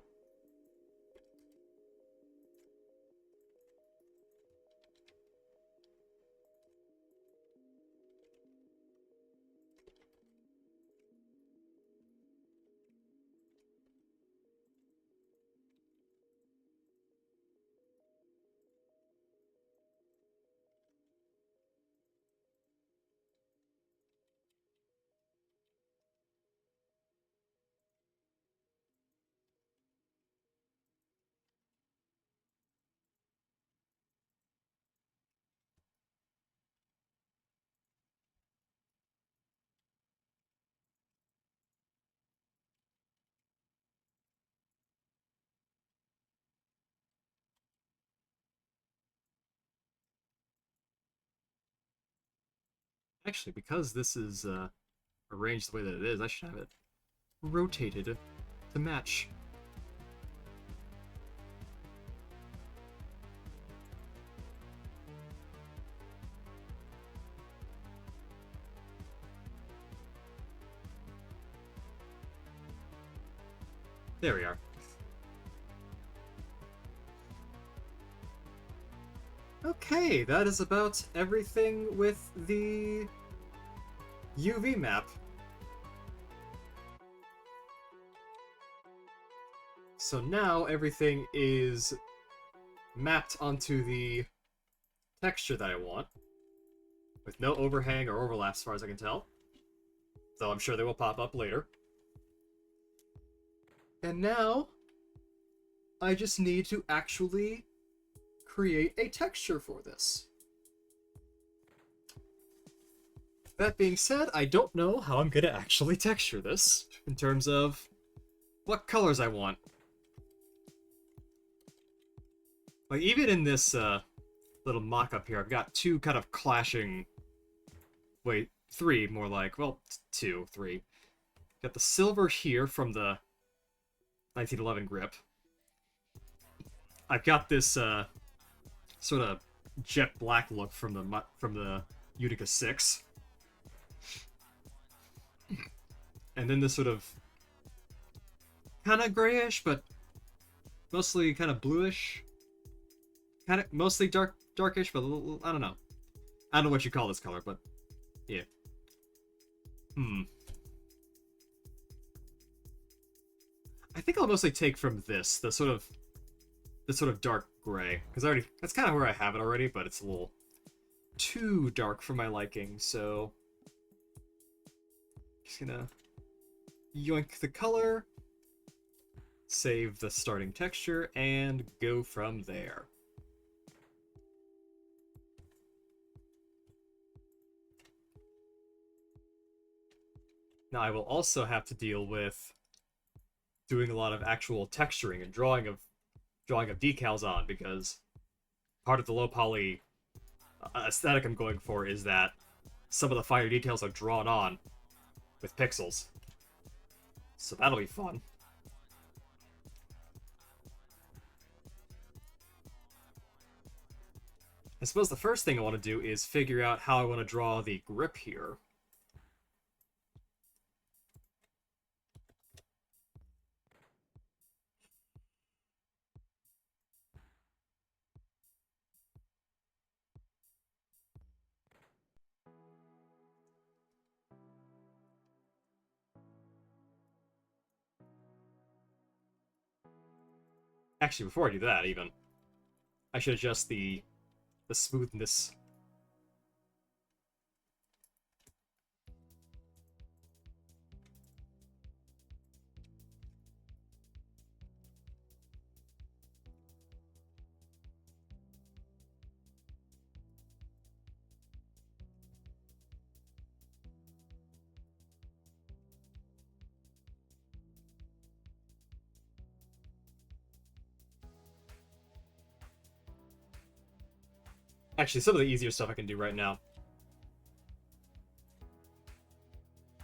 Actually, because this is arranged the way that it is, I should have it rotated to match. There we are. Okay, that is about everything with the UV map. So now everything is mapped onto the texture that I want, with no overhang or overlap as far as I can tell. Though I'm sure they will pop up later. And now, I just need to actually create a texture for this. That being said, I don't know how I'm gonna actually texture this, in terms of what colors I want. Like, even in this little mock-up here, I've got two kind of clashing... Wait, three, more like. Well, two, three. Got the silver here from the 1911 grip. I've got this sort of jet black look from the Utica 6. And then this sort of kind of grayish, but mostly kind of bluish. Kind of mostly darkish, but a little, I don't know. I don't know what you call this color, but yeah. I think I'll mostly take from this, the sort of dark gray, because that's kind of where I have it already, but it's a little too dark for my liking. So just gonna yoink the color, save the starting texture, and go from there. Now I will also have to deal with doing a lot of actual texturing and drawing of decals on, because part of the low poly aesthetic I'm going for is that some of the finer details are drawn on with pixels. So that'll be fun. I suppose the first thing I want to do is figure out how I want to draw the grip here. Actually, before I do that, even, I should adjust the smoothness. Actually, some of the easier stuff I can do right now.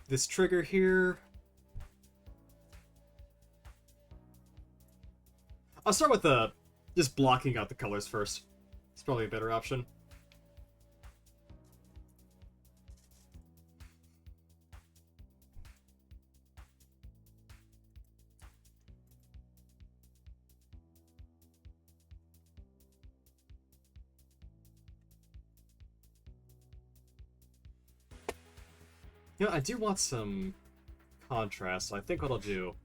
This trigger here. I'll start with just blocking out the colors first. It's probably a better option. You know, I do want some contrast, so I think what I'll do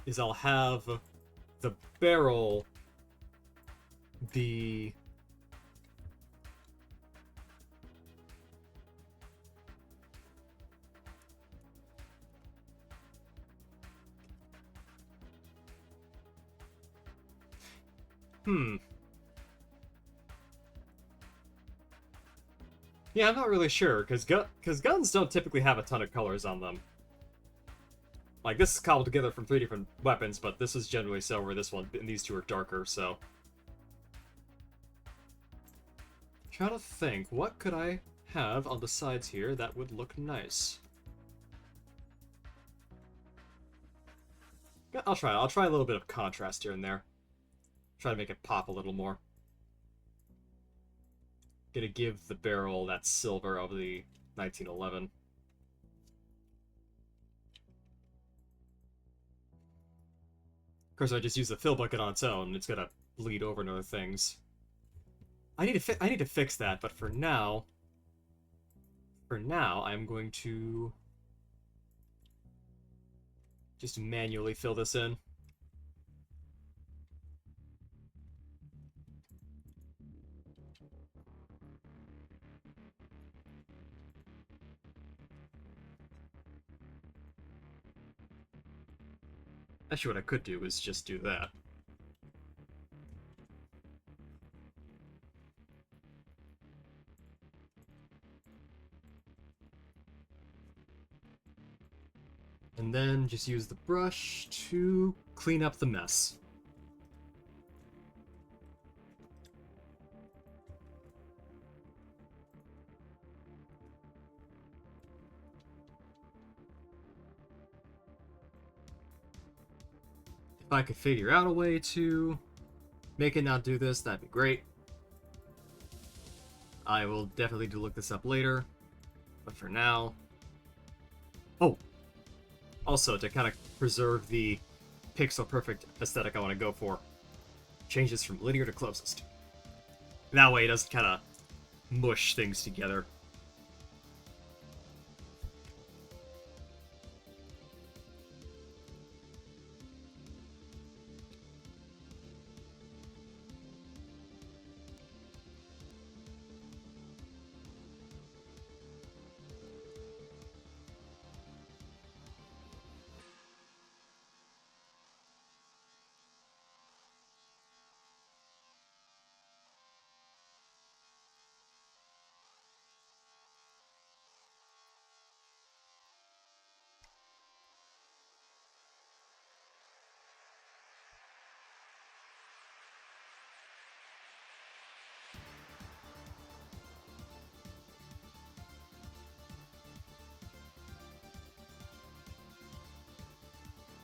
is I'll have the barrel be Yeah, I'm not really sure, because guns don't typically have a ton of colors on them. Like, this is cobbled together from 3 different weapons, but this is generally so where this one, and these two are darker, so... Trying to think, what could I have on the sides here that would look nice? Yeah, I'll try a little bit of contrast here and there. Try to make it pop a little more. Gonna give the barrel that silver of the 1911. Of course, I just use the fill bucket on its own. It's gonna bleed over into other things. I need to fix that, but for now, I'm going to just manually fill this in. Actually, what I could do is just do that. And then just use the brush to clean up the mess. If I could figure out a way to make it not do this, that'd be great. I will definitely look this up later, but for now... Oh! Also, to kind of preserve the pixel-perfect aesthetic I want to go for, change this from linear to closest. That way it doesn't kind of mush things together.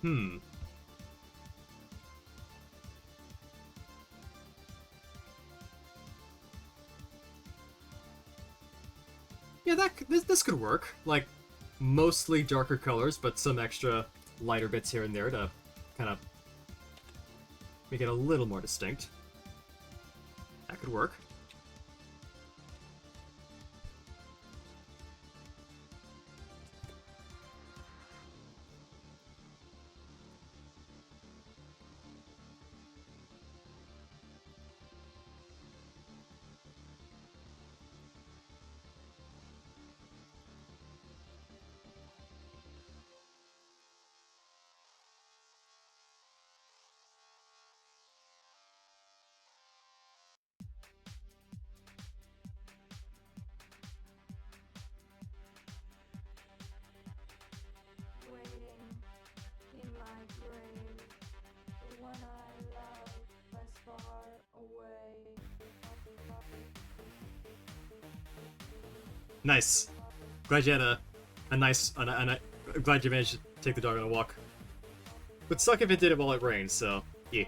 Hmm. Yeah, this could work. Like, mostly darker colors, but some extra lighter bits here and there to kind of make it a little more distinct. That could work. Waiting in my grave when I love as far away. Nice. Glad you had a nice... glad you managed to take the dog on a walk. Would suck if it did it while it rained, so... yeah.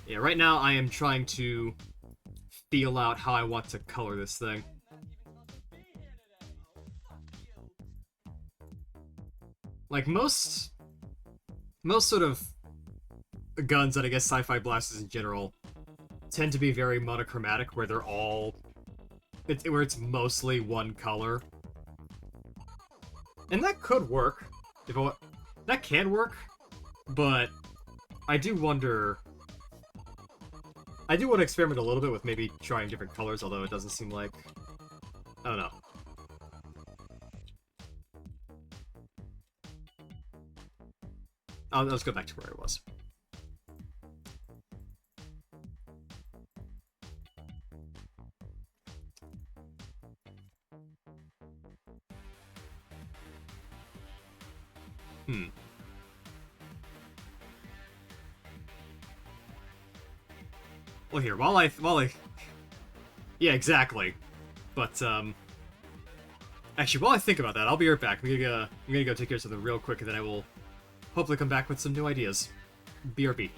Yeah, right now I am trying to feel out how I want to color this thing. Like, most sort of guns, and I guess sci-fi blasters in general, tend to be very monochromatic, where they're all... where it's mostly one color. And that could work. That can work, but I do wonder... I do want to experiment a little bit with maybe trying different colors, although it doesn't seem like... I don't know. Let's go back to where I was. Well, here, while I... Yeah, exactly. But, actually, while I think about that, I'll be right back. I'm gonna go take care of something real quick, and then I will hopefully come back with some new ideas. BRB.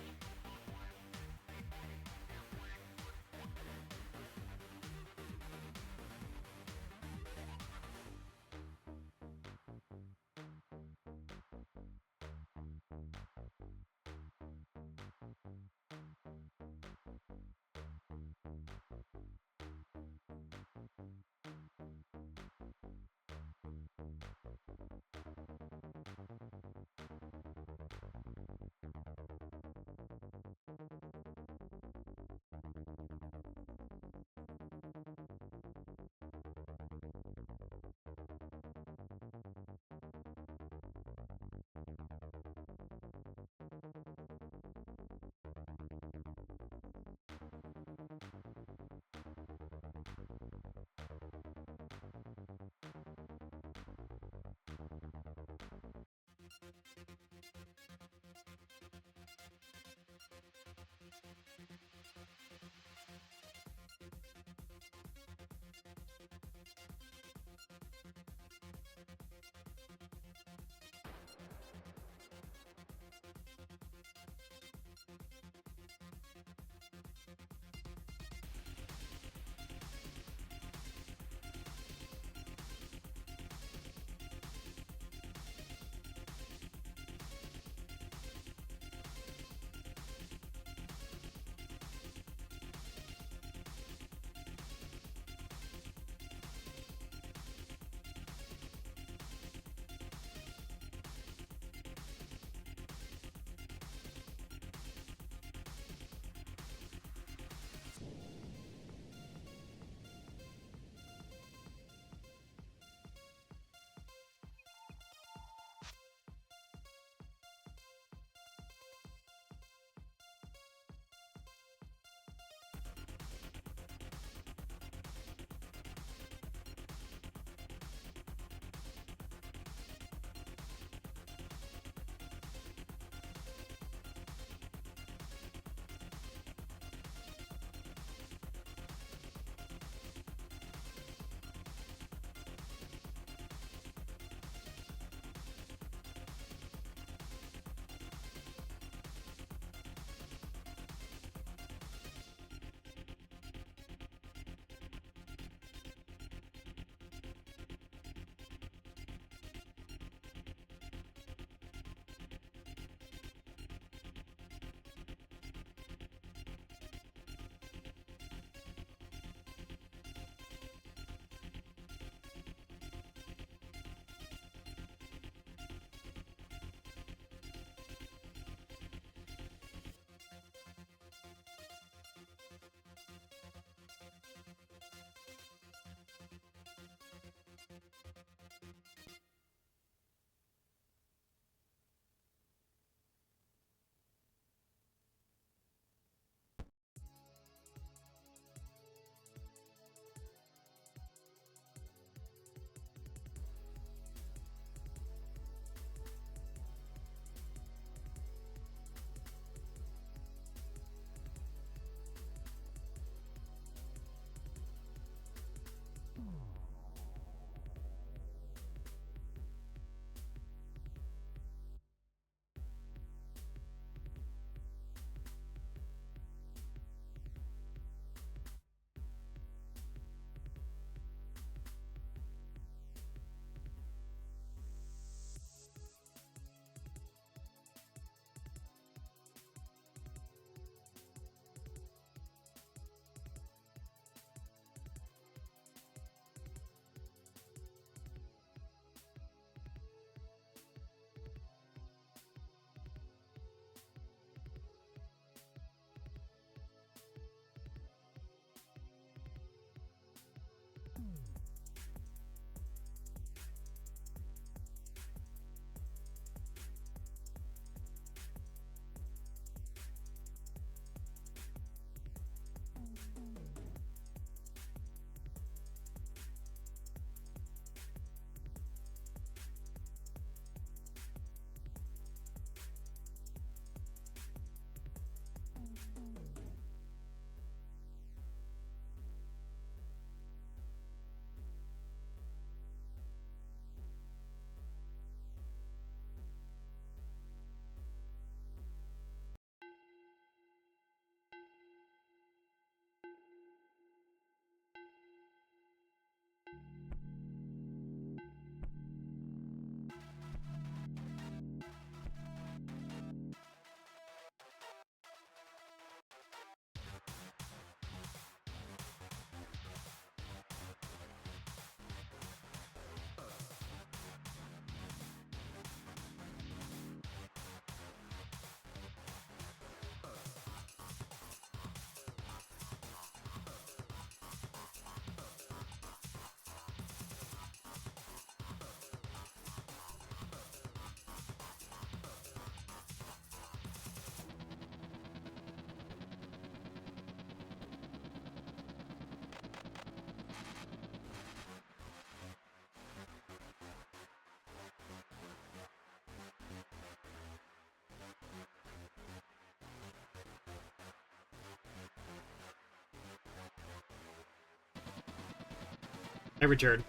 I return.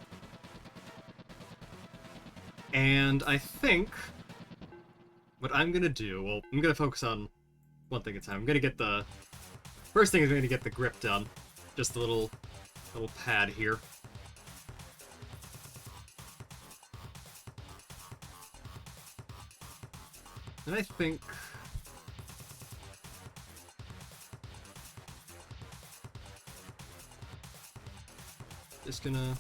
And I think what I'm gonna do, well, I'm gonna focus on one thing at a time. I'm gonna get the first thing is I'm gonna get the grip done. Just a little pad here. And I think just gonna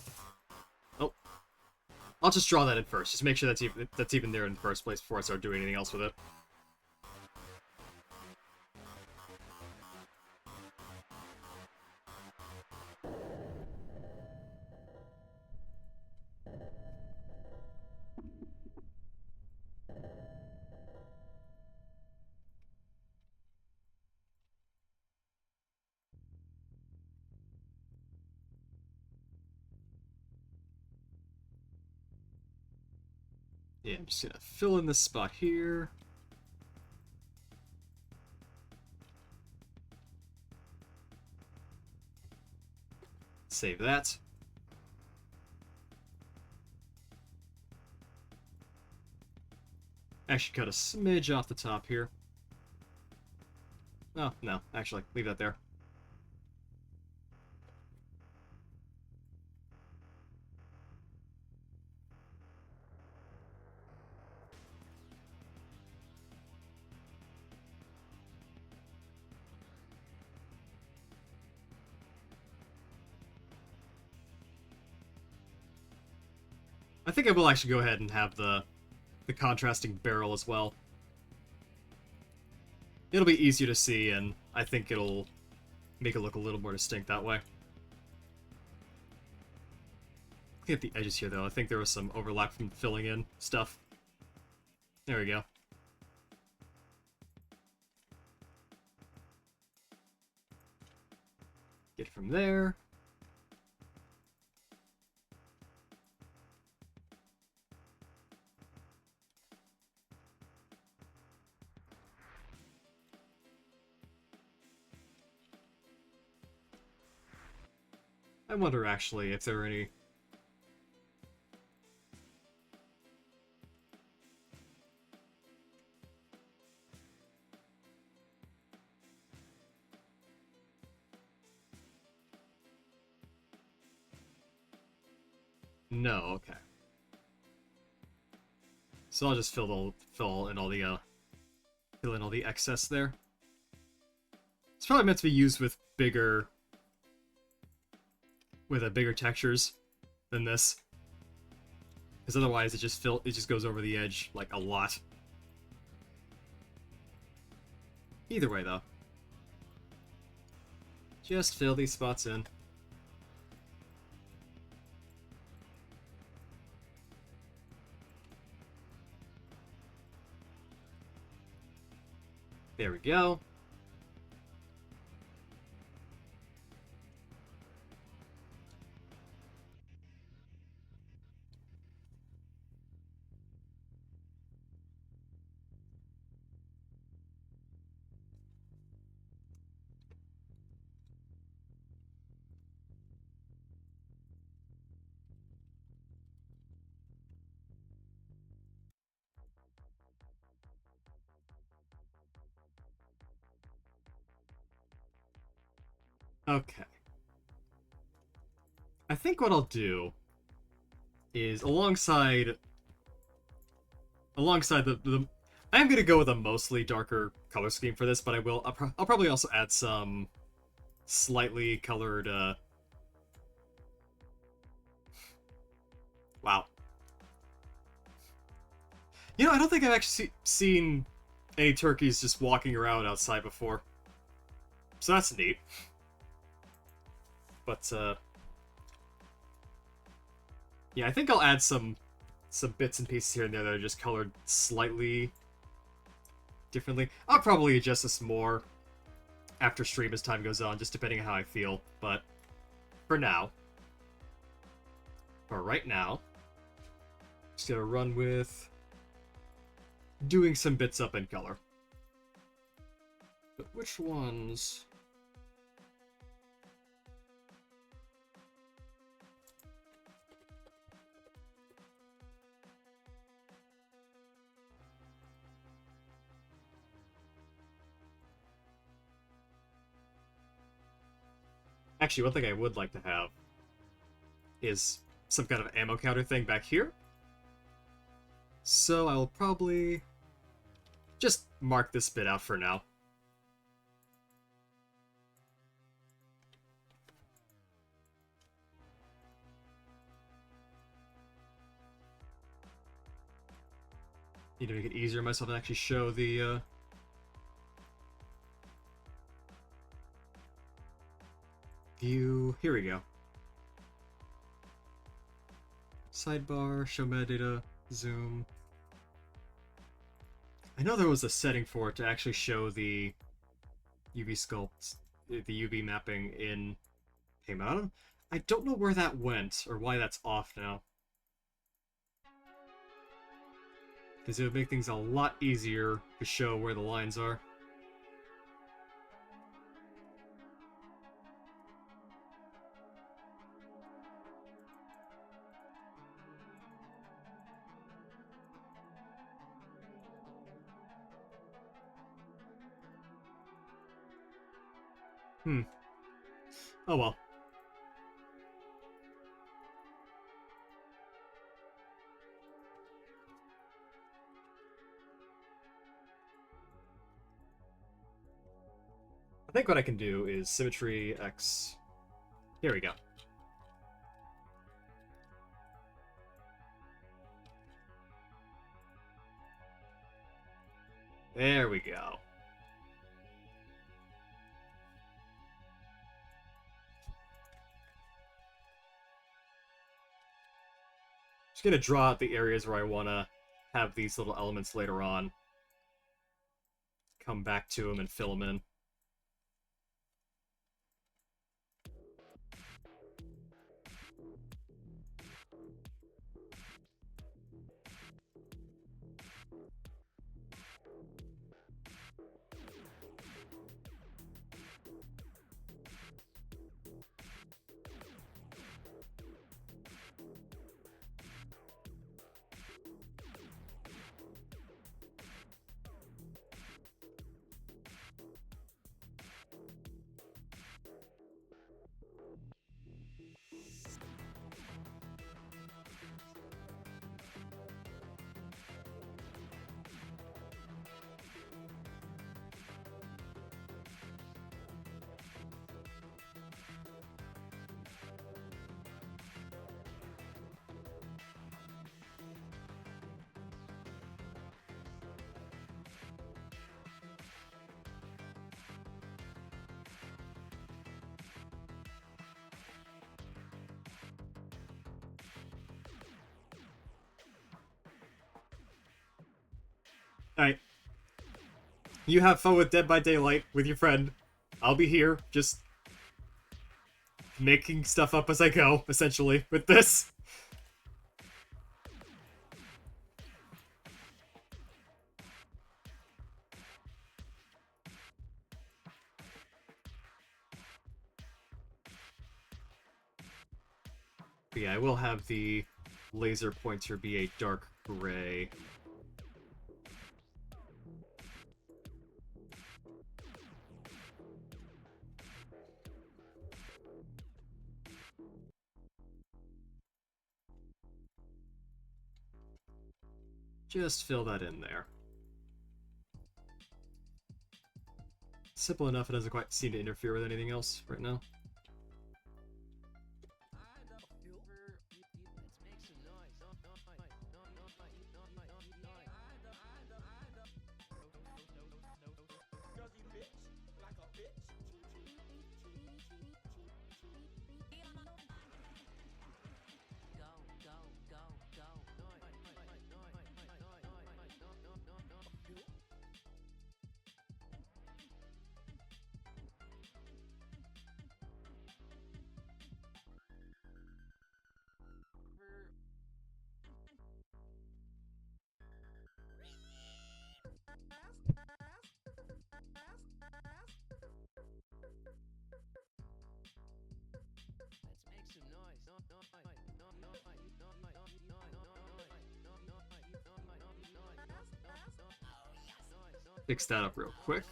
I'll just draw that in first. Just make sure that's even there in the first place before I start doing anything else with it. Yeah, I'm just gonna fill in this spot here. Save that. Actually cut a smidge off the top here. Oh, no, actually, leave that there. I think I will actually go ahead and have the contrasting barrel as well. It'll be easier to see, and I think it'll make it look a little more distinct that way. Looking at the edges here, though, I think there was some overlap from filling in stuff. There we go. Get from there. I wonder, actually, if there are any... No, okay. So I'll just fill in all the excess there. It's probably meant to be used with bigger textures than this, because otherwise it just goes over the edge like a lot. Either way, though, just fill these spots in. There we go. Okay. I think what I'll do is alongside the I'm gonna go with a mostly darker color scheme for this, but I'll probably also add some slightly colored wow. You know, I don't think I've actually seen any turkeys just walking around outside before. So that's neat. But yeah, I think I'll add some bits and pieces here and there that are just colored slightly differently. I'll probably adjust this more after stream as time goes on, just depending on how I feel. But for right now, just gonna run with doing some bits up in color. But which ones? Actually, one thing I would like to have is some kind of ammo counter thing back here. So I will probably just mark this bit out for now. Need to make it easier on myself to actually show the view. Here we go. Sidebar, show metadata, zoom. I know there was a setting for it to actually show the UV sculpt, the UV mapping in payment. I don't know where that went or why that's off now. Because it would make things a lot easier to show where the lines are. Oh well. I think what I can do is symmetry X. Here we go. There we go. Just gonna draw out the areas where I want to have these little elements later on. Come back to them and fill them in. Alright. You have fun with Dead by Daylight with your friend. I'll be here, just making stuff up as I go, essentially, with this. But yeah, I will have the laser pointer be a dark gray. Just fill that in there. Simple enough, it doesn't quite seem to interfere with anything else right now. Fix that up real quick.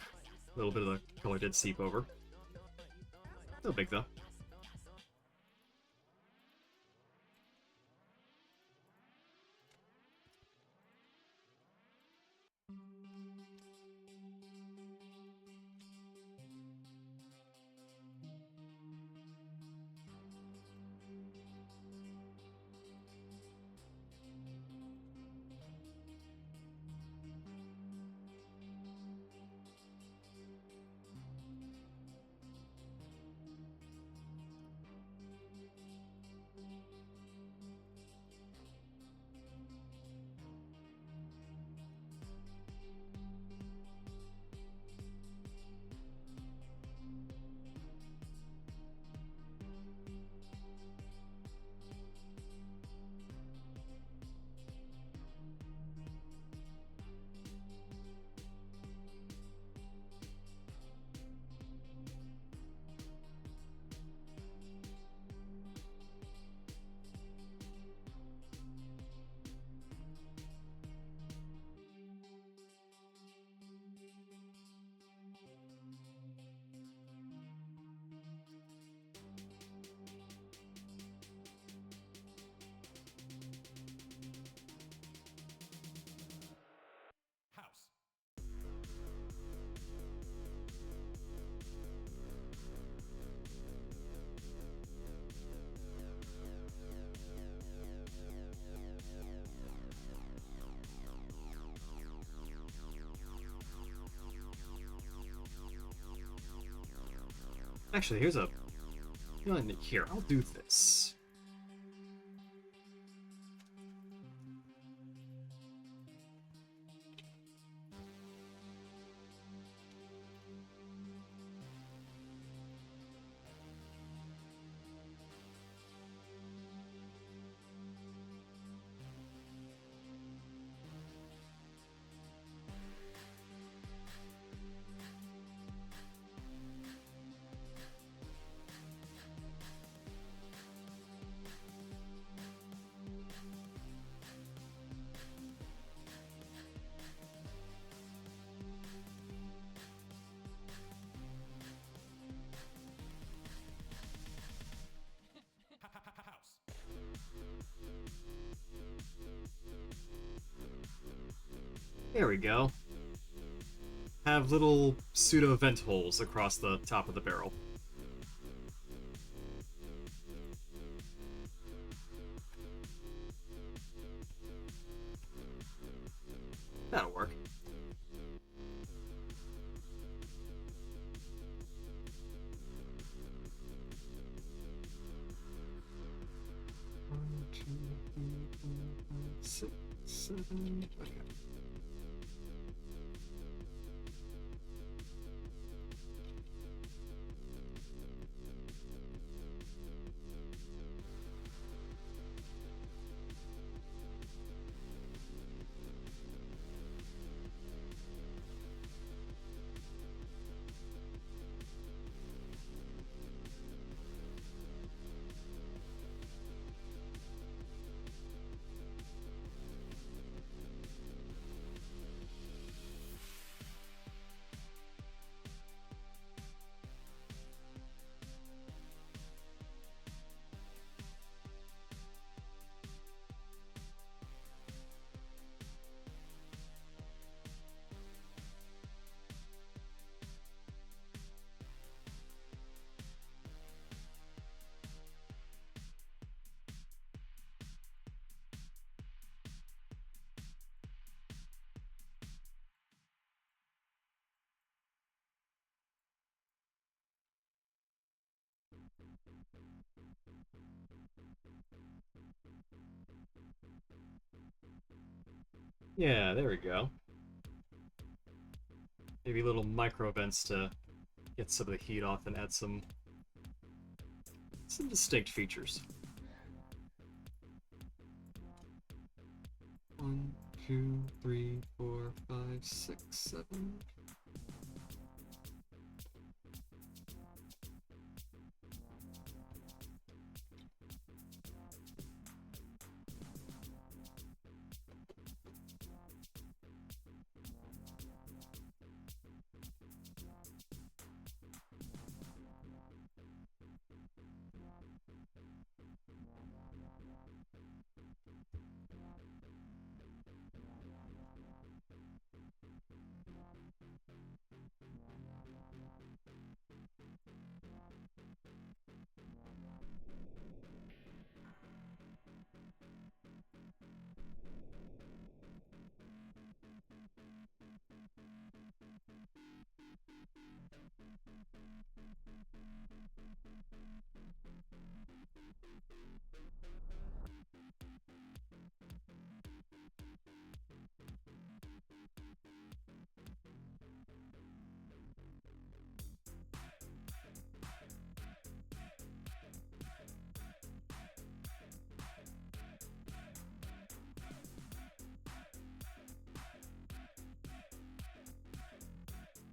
A little bit of the color did seep over. No big though. Actually, here's a... You know, here, I'll do this. There we go. Have little pseudo vent holes across the top of the barrel. That'll work. One, two, three, four, five, six, seven. Okay. Yeah, there we go. Maybe little micro vents to get some of the heat off and add some distinct features. 1, 2, 3, 4, 5, 6, 7.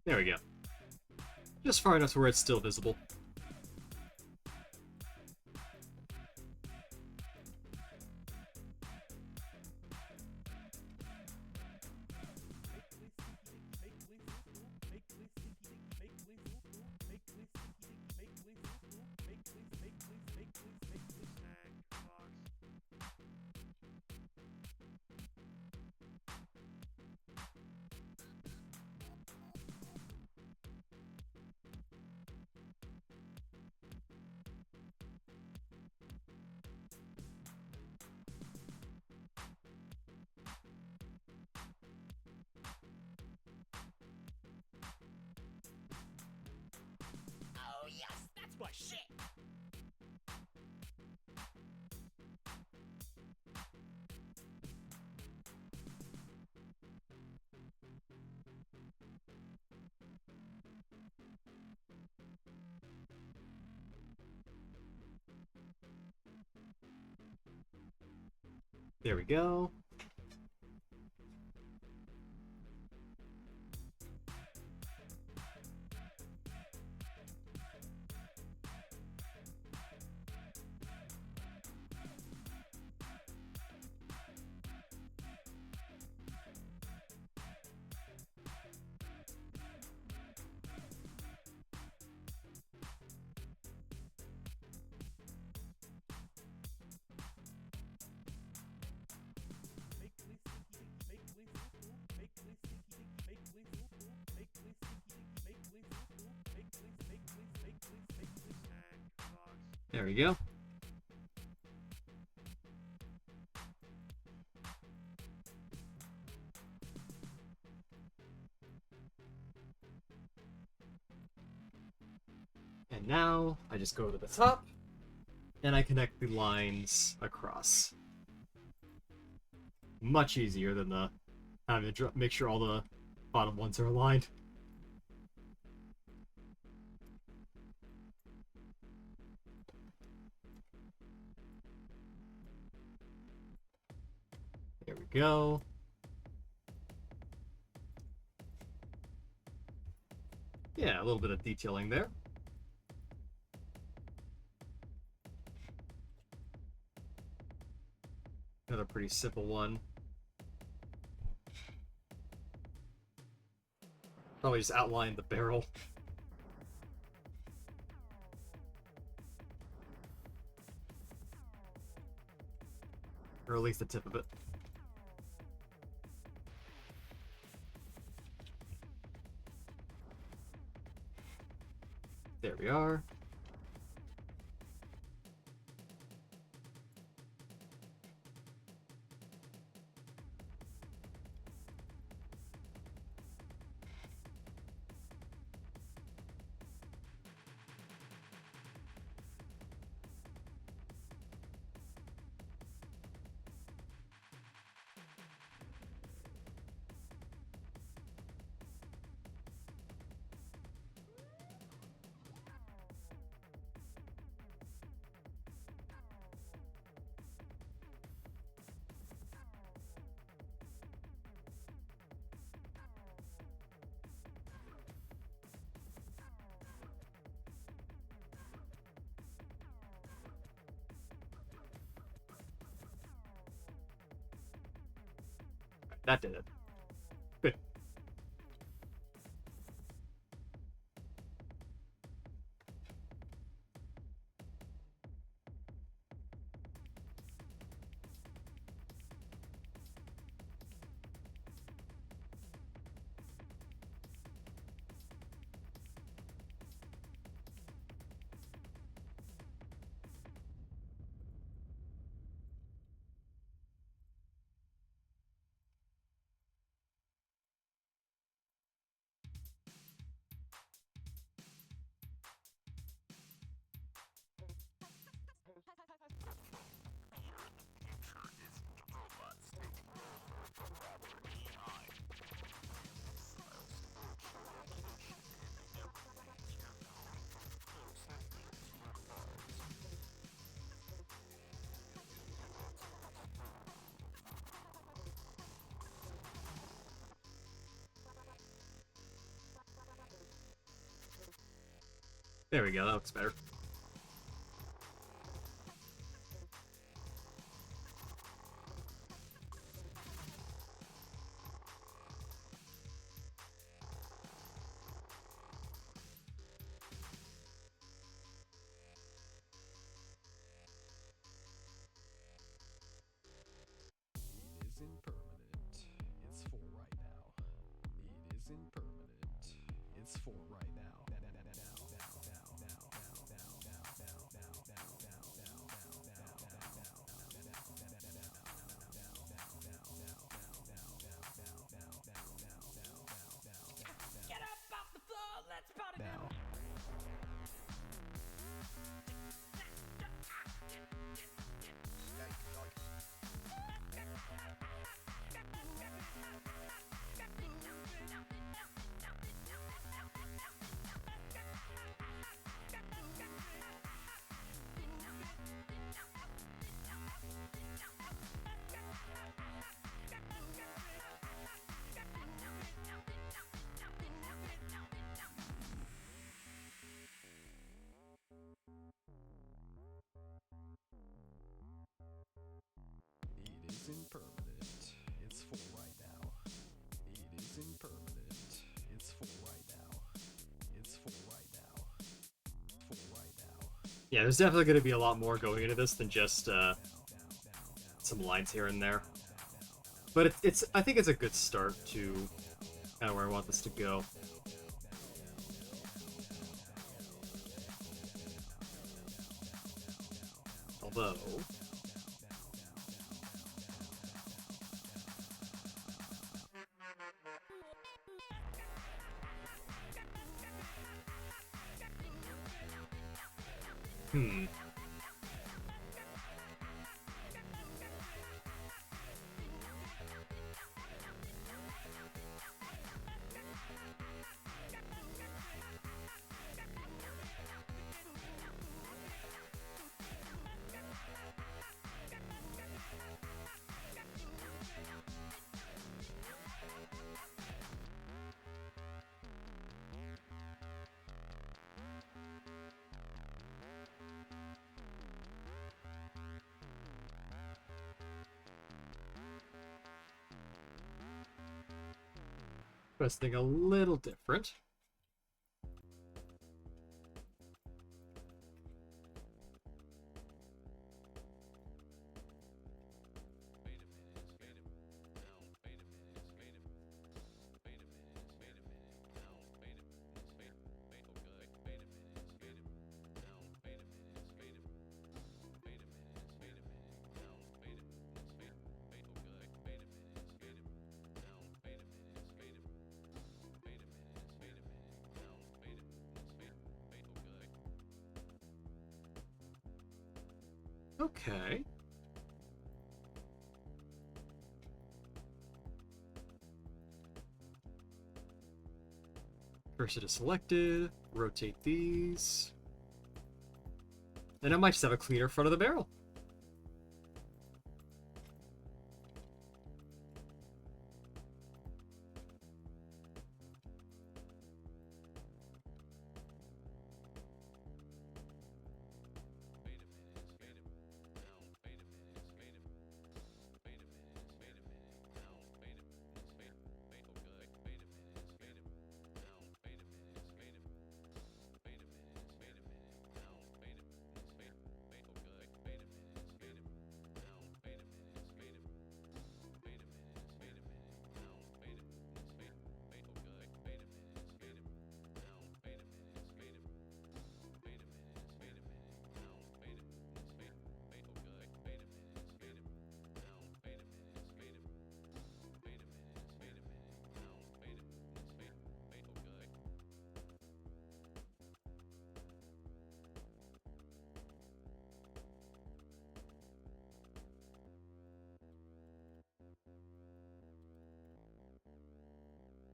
There we go. Just far enough to where it's still visible. my shit. There we go. There we go. And now I just go to the top and I connect the lines across. Much easier than the having to make sure all the bottom ones are aligned. There we go. Yeah, a little bit of detailing there. Another pretty simple one. Probably just outline the barrel. Or at least the tip of it. There we are. That did it. Good. There we go, that looks better. Isn't permanent. It's for right now. It isn't permanent. It's for right now. Get up off the floor, let's party now. is impermanent. It's for right now. It is impermanent. It's for right now. It's for right now. For right now. Yeah, there's definitely going to be a lot more going into this than just some lines here and there. But it's I think it's a good start to kind of where I want this to go. Although... Hmm. Best thing a little different. Okay. Cursor is selected. Rotate these. And I might just have a cleaner front of the barrel.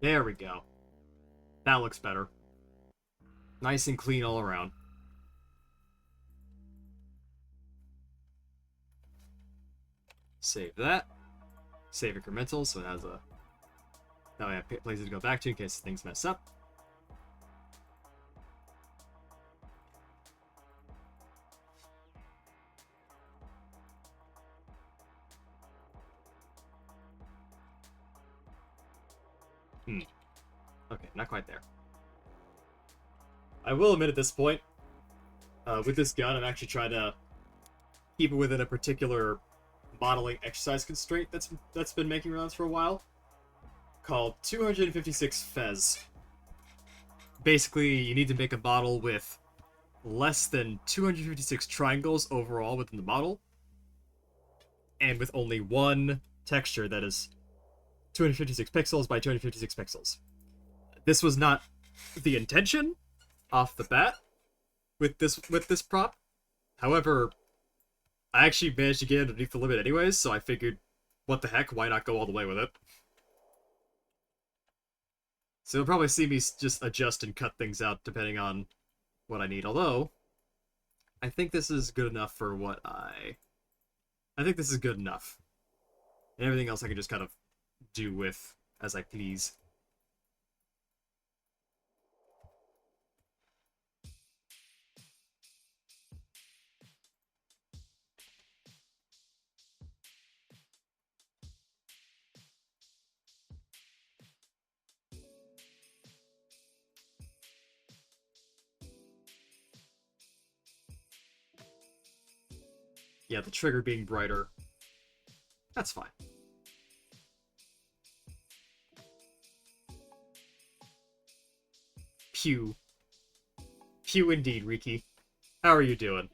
There we go. That looks better. Nice and clean all around. Save that. Save incremental, so it has a... Now I have places to go back to in case things mess up. Okay, not quite there. I will admit at this point, with this gun, I'm actually trying to keep it within a particular modeling exercise constraint that's been making rounds for a while, called 256 Fez. Basically, you need to make a model with less than 256 triangles overall within the model, and with only one texture that is 256 pixels by 256 pixels. This was not the intention off the bat with this prop. However, I actually managed to get underneath the limit anyways, so I figured, what the heck, why not go all the way with it? So you'll probably see me just adjust and cut things out depending on what I need. Although, I think this is good enough for what I think this is good enough. And everything else I can just kind of do with as I please. Yeah, the trigger being brighter. That's fine. Pew. Pew indeed, Riki. How are you doing?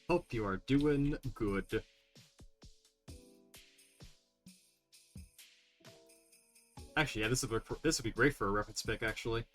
Hope you are doing good. Actually, yeah, this would be great for a reference pick, actually.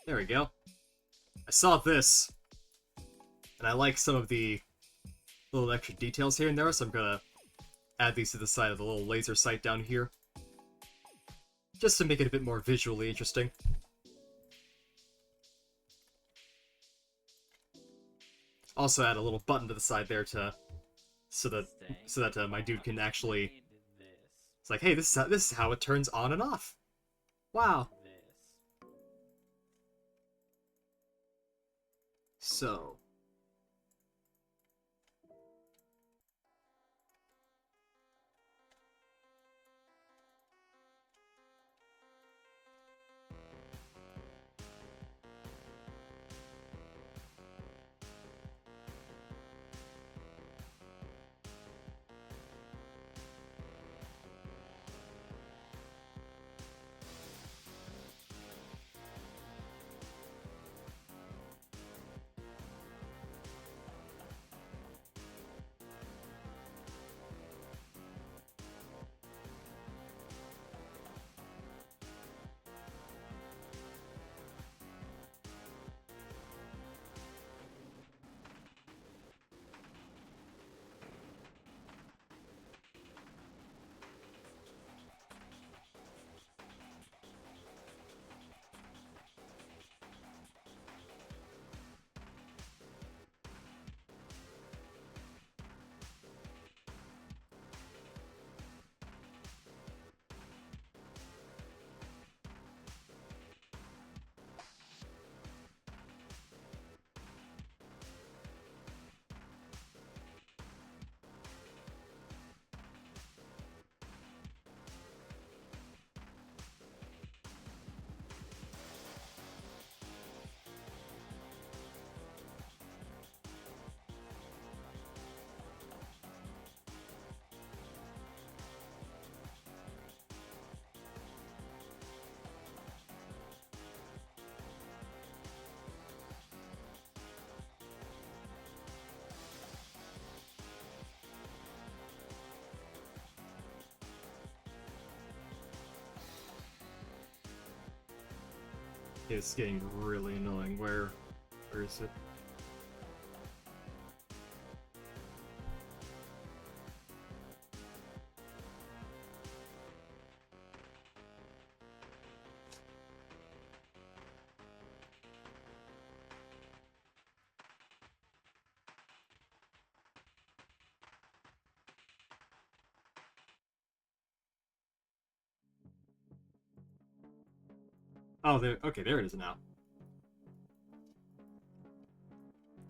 There we go. I saw this, and I like some of the little extra details here and there, so I'm gonna add these to the side of the little laser sight down here. Just to make it a bit more visually interesting. Also add a little button to the side there to so that my dude can actually. It's like, hey, this is how it turns on and off. Wow. So. It's getting really annoying. Where is it? Oh, there. Okay, there it is now.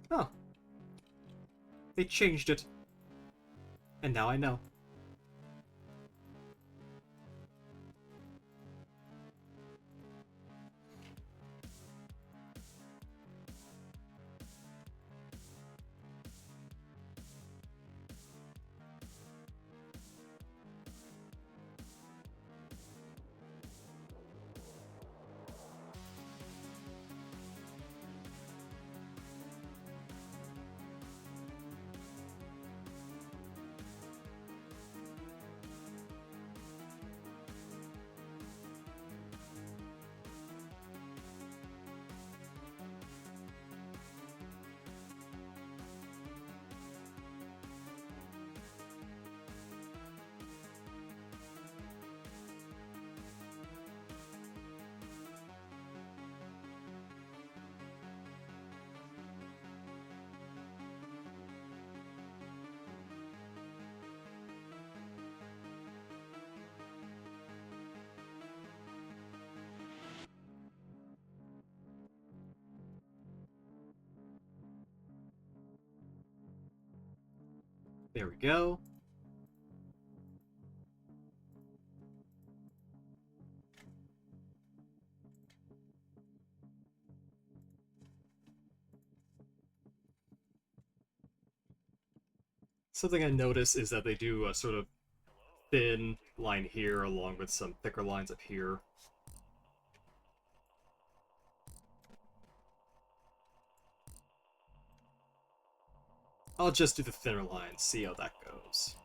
Oh, they changed it, and now I know. There we go. Something I notice is that they do a sort of thin line here along with some thicker lines up here. I'll just do the thinner lines, see how that goes.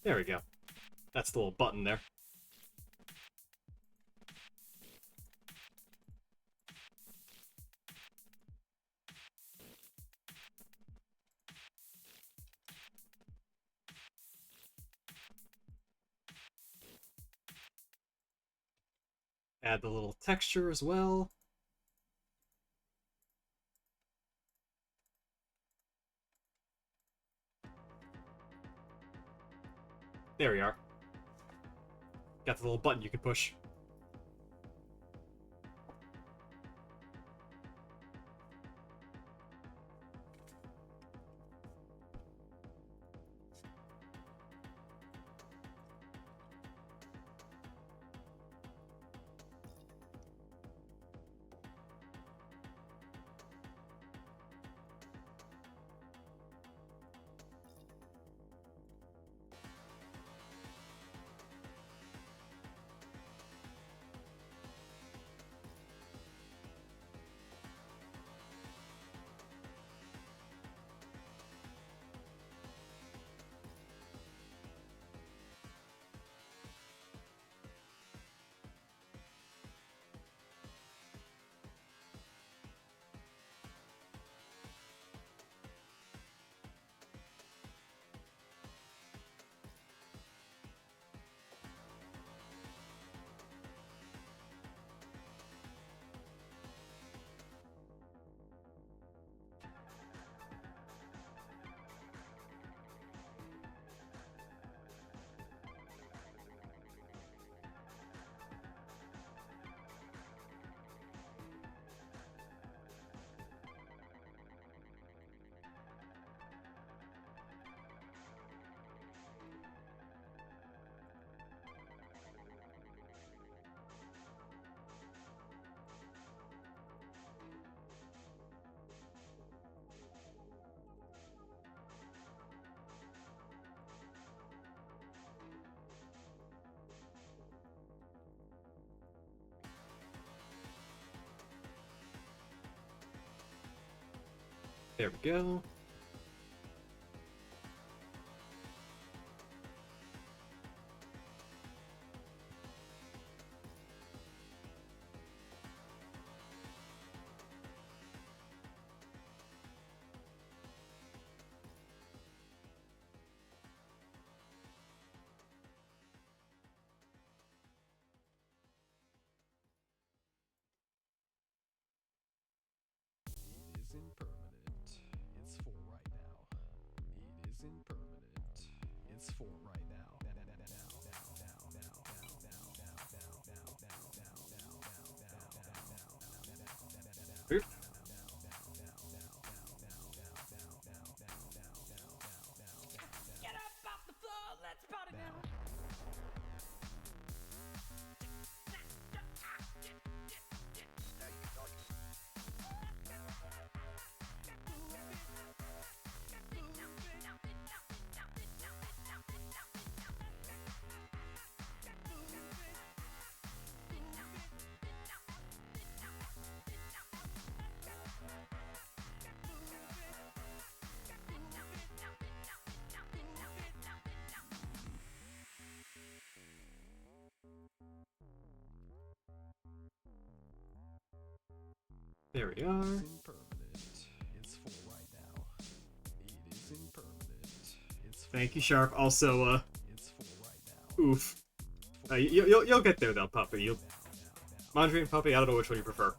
There we go. That's the little button there. Add the little texture as well. There we are. Got the little button you can push. There we go. It is impermanent. It's full right now. It is impermanent. It's full right now. Oop. Get up off the floor, let's party now. There we are. Impermanent. It's full right now. It is impermanent. It's full Thank you, right Sharp. now. Also, It's full right now. oof. You'll get there though, puppy. Mondrian puppy. I don't know which one you prefer.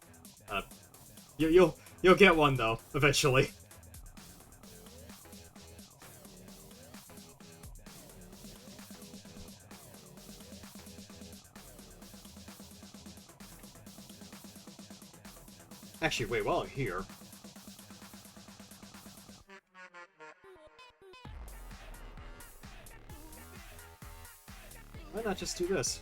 You'll get one though eventually. Actually, wait. While I'm here, why not just do this?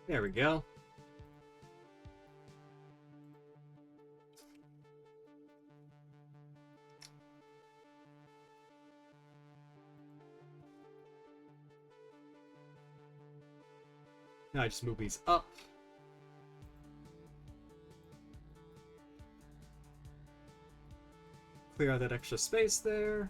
There we go. Now I just move these up. Clear out that extra space there.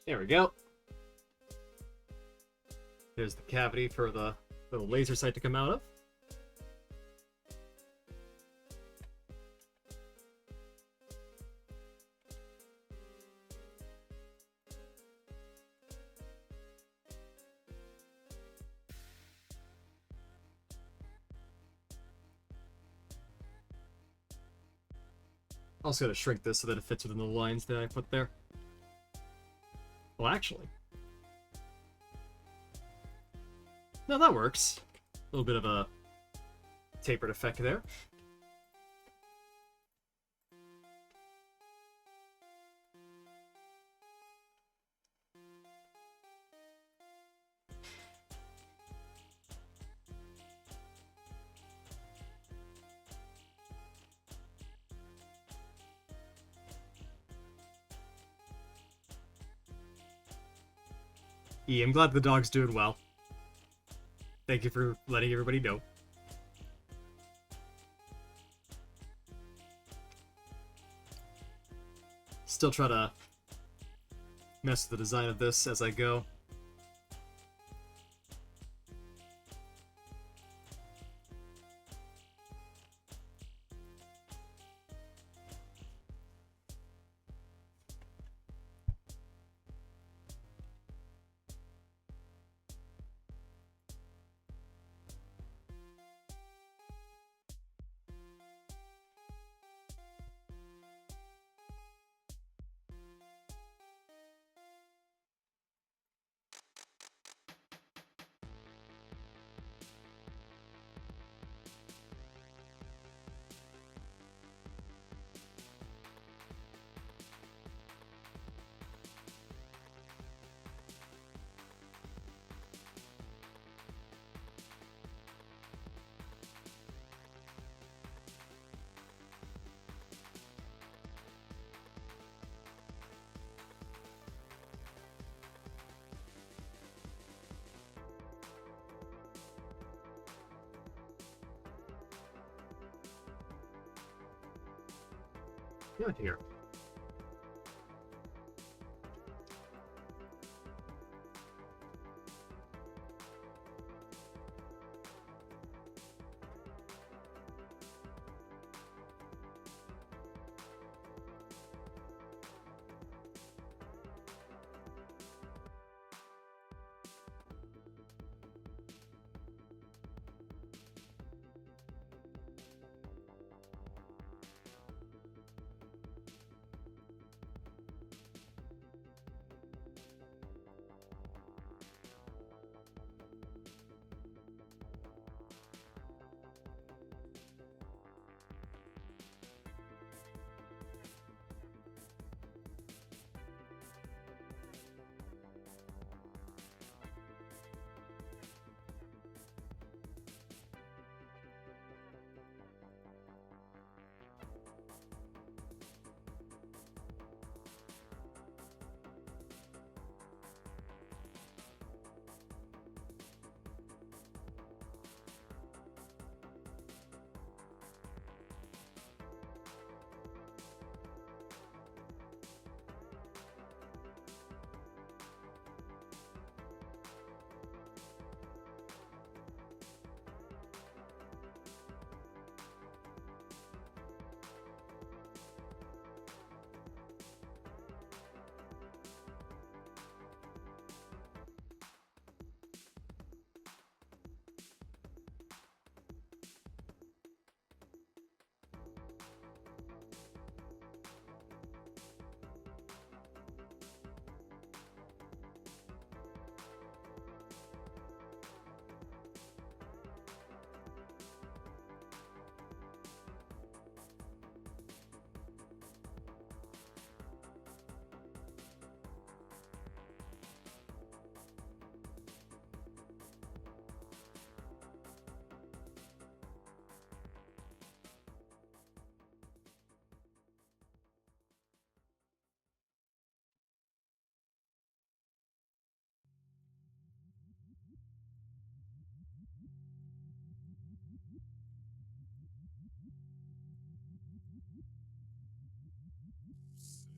There we go. There's the cavity for the little laser sight to come out of. Also gotta shrink this so that it fits within the lines that I put there. Well, actually. No, that works. A little bit of a tapered effect there. I'm glad the dog's doing well. Thank you for letting everybody know. Still try to mess with the design of this as I go. Good here.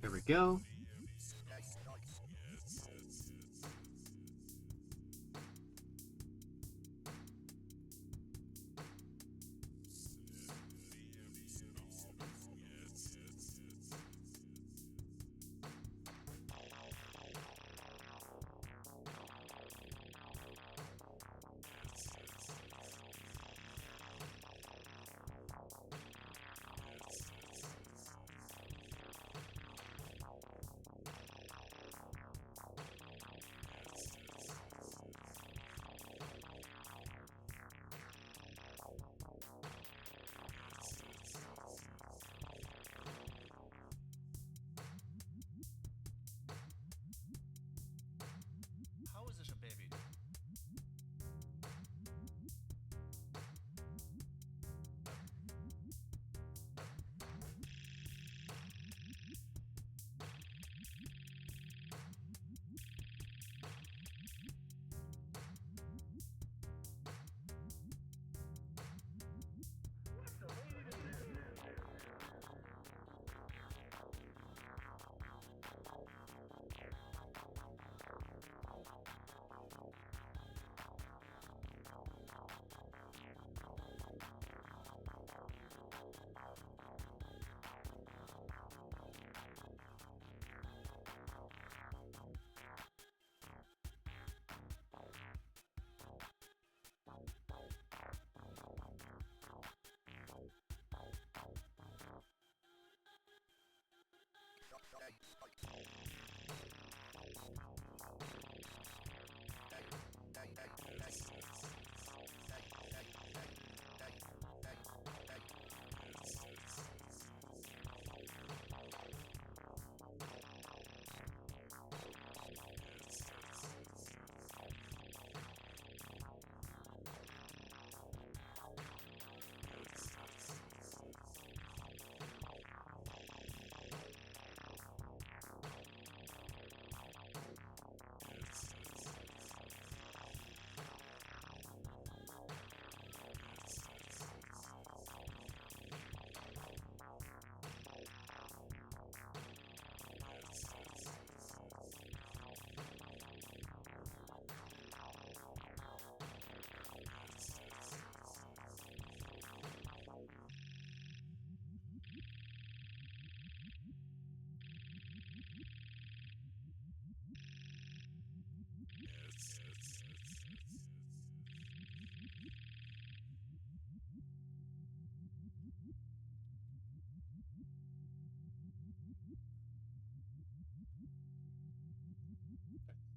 There we go.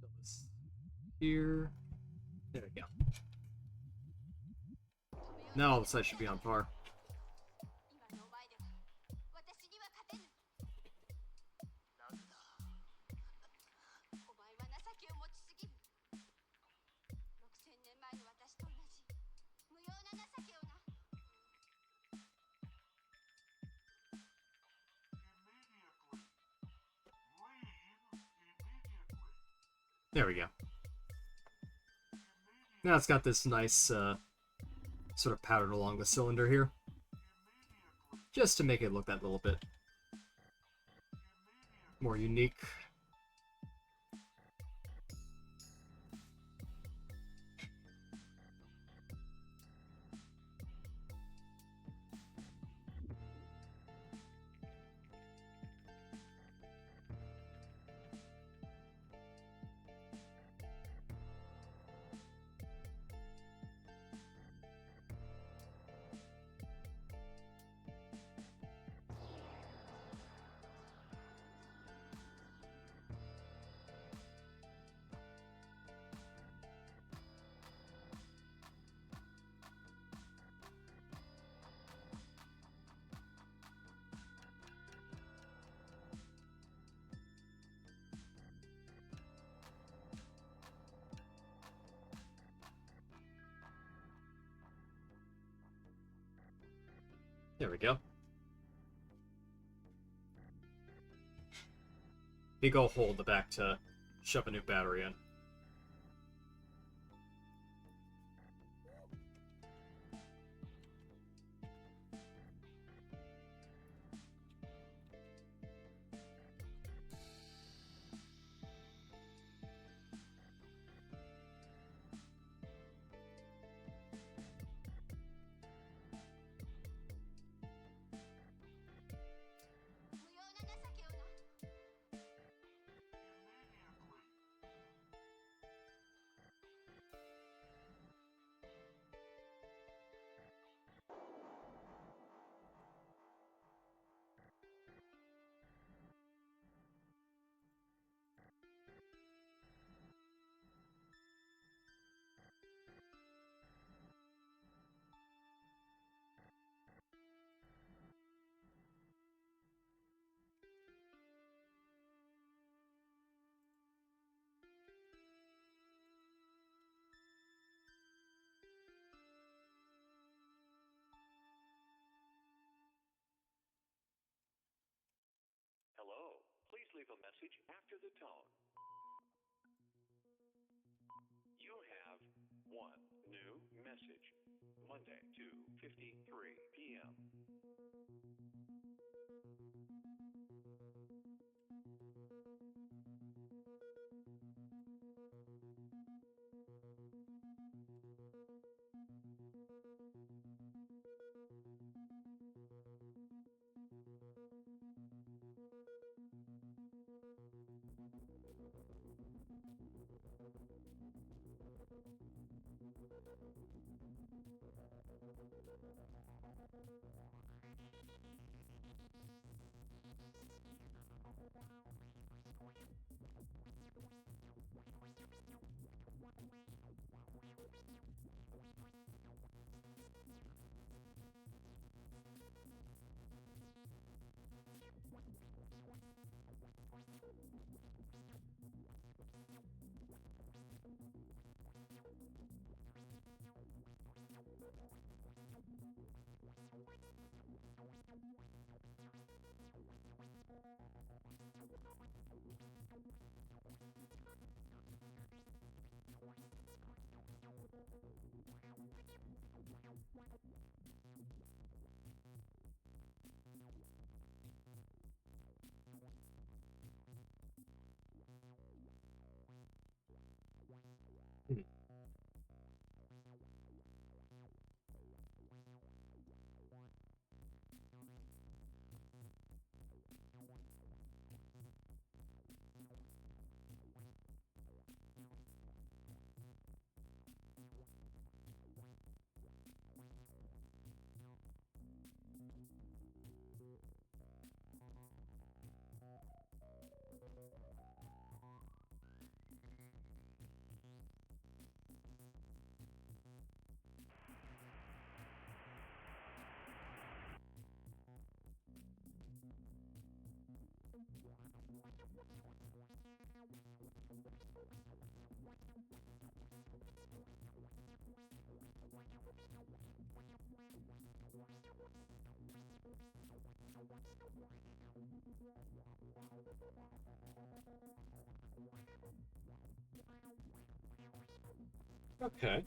Fill this here. There we go. Now all the sides should be on par. 今のお前では私には勝てぬ。なんだ。お前は情けを持ちすぎる。6000年前の私と同じ無用な情けをな。 There we go. Now it's got this nice sort of pattern along the cylinder here. Just to make it look that little bit more unique. There we go. Big ol' hole in the back to shove a new battery in. Hello. Please leave a message after the tone. You have one new message. Monday, 2:53 p.m. Okay.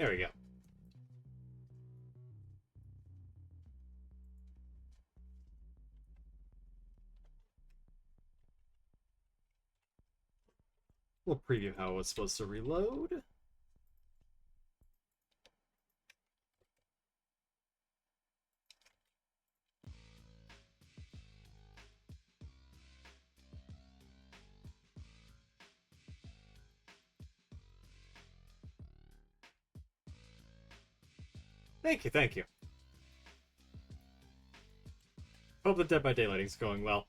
There we go. We'll preview how it was supposed to reload. Thank you, thank you. Hope the Dead by Daylighting's going well.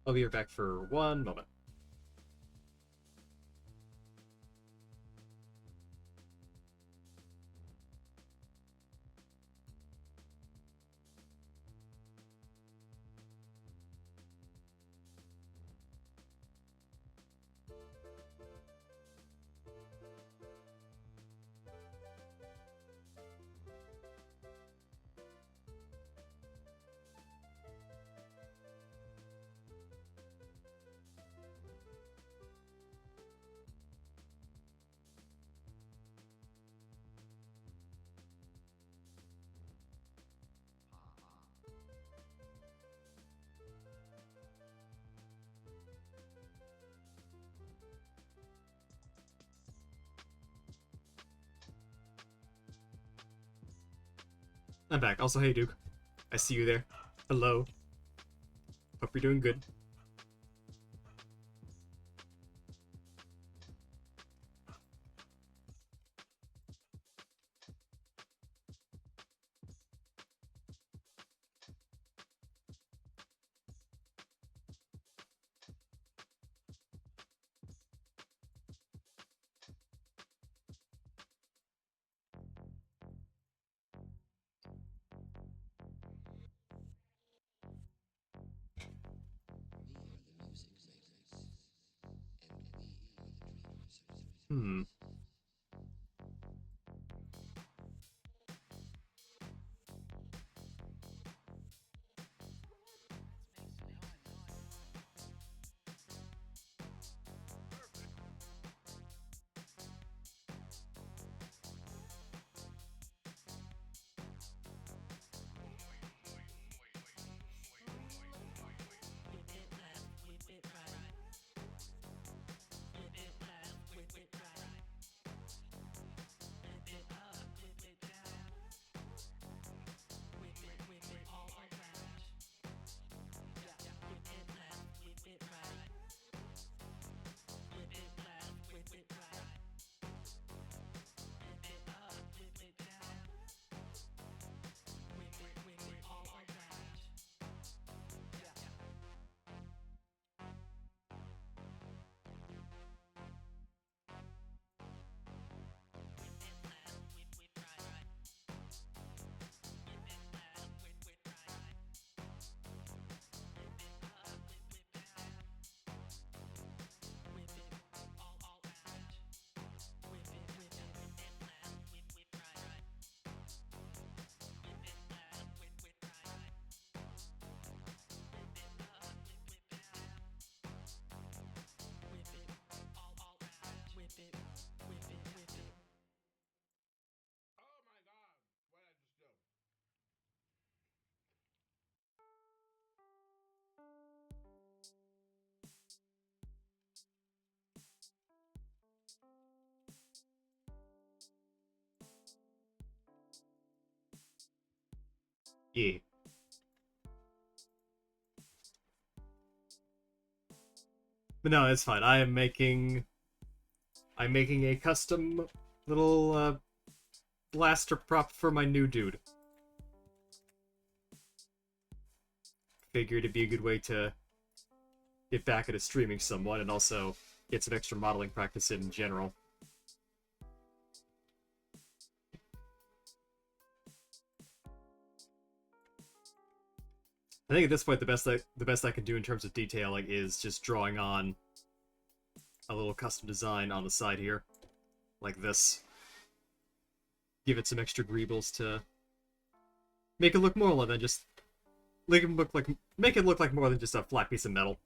I'll be right back for one moment. I'm back. Also, hey Duke. I see you there. Hello. Hope you're doing good. Hmm. Oh my god! What did I just do? Yeah. But no, it's fine. I'm making a custom little blaster prop for my new dude. Figured it'd be a good way to get back into streaming somewhat and also get some extra modeling practice in general. I think at this point the best I can do in terms of detailing is just drawing on a little custom design on the side here, like this. Give it some extra greebles to make it look more than just make it look like more than just a flat piece of metal.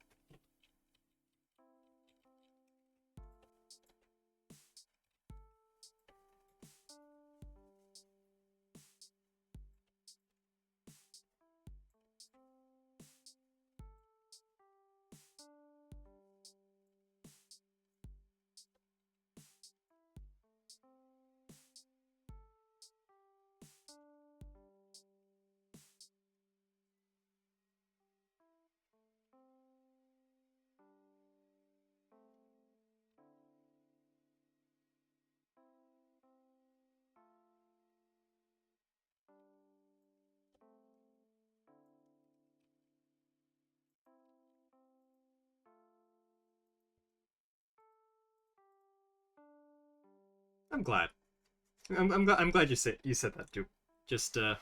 I'm glad. I'm glad you said that too. Just right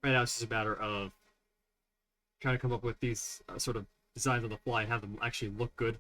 now it's just a matter of trying to come up with these sort of designs on the fly and have them actually look good.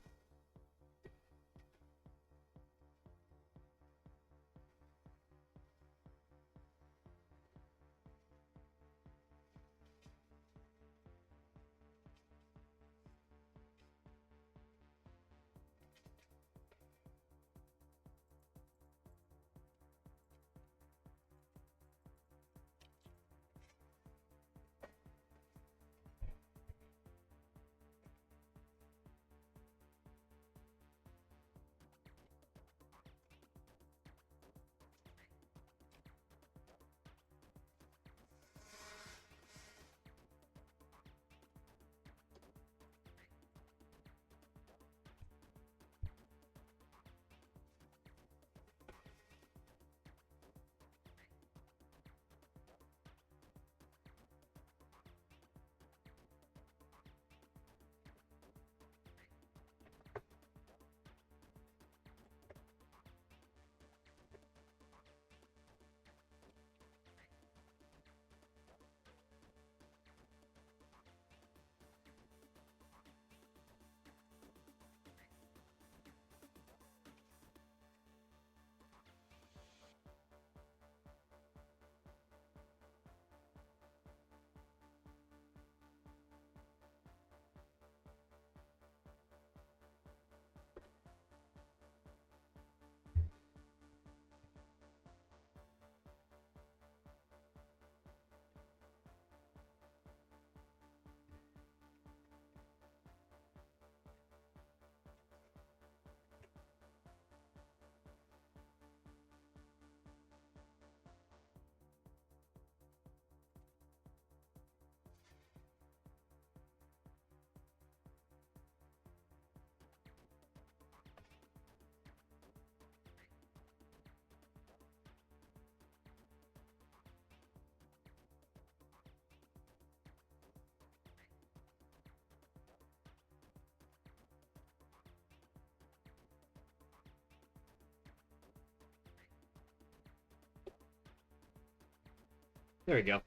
There we go.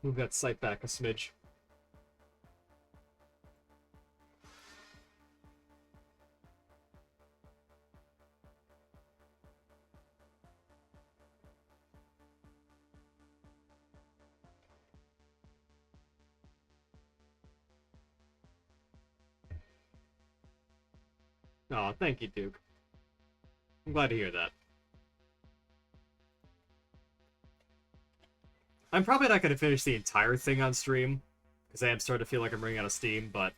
Move that sight back a smidge. Oh, thank you, Duke. I'm glad to hear that. I'm probably not going to finish the entire thing on stream, because I am starting to feel like I'm running out of steam, but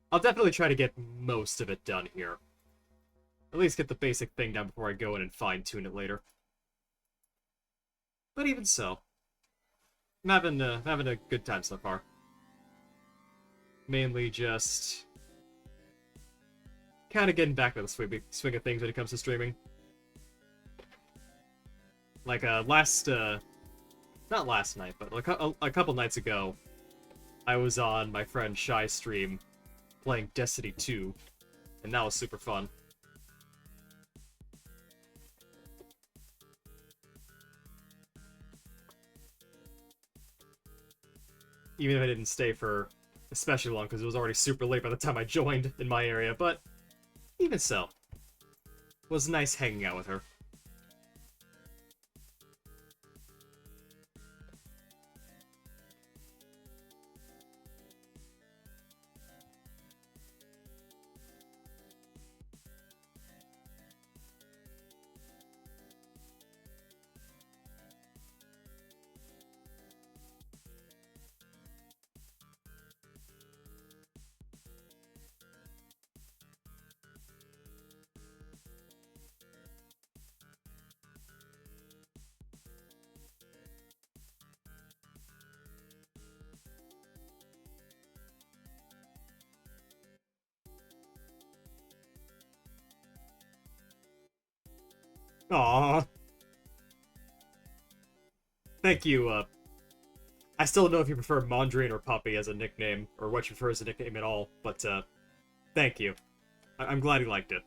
I'll definitely try to get most of it done here. At least get the basic thing down before I go in and fine-tune it later. But even so, I'm having a good time so far. Mainly just kind of getting back to the swing of things when it comes to streaming. Like, not last night, but like a couple nights ago, I was on my friend Shy's stream playing Destiny 2, and that was super fun. Even if I didn't stay for especially long, because it was already super late by the time I joined in my area, but even so, it was nice hanging out with her. Aww. Thank you, I still don't know if you prefer Mondrian or Puppy as a nickname, or what you prefer as a nickname at all, but, thank you. I'm glad you liked it.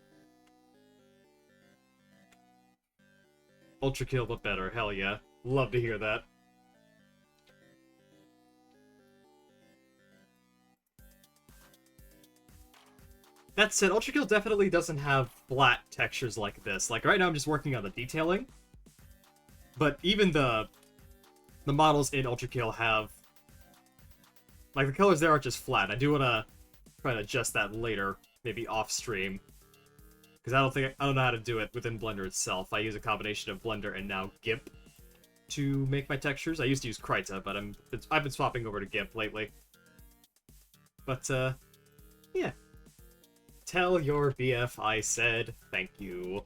Ultra kill, but better. Hell yeah. Love to hear that. That said, Ultra Kill definitely doesn't have flat textures like this. Like, right now I'm just working on the detailing. But even the models in Ultra Kill have... Like, the colors there aren't just flat. I do want to try to adjust that later, maybe off-stream. Because I don't know how to do it within Blender itself. I use a combination of Blender and now GIMP to make my textures. I used to use Krita, but I've been swapping over to GIMP lately. But, yeah. Tell your BF I said thank you.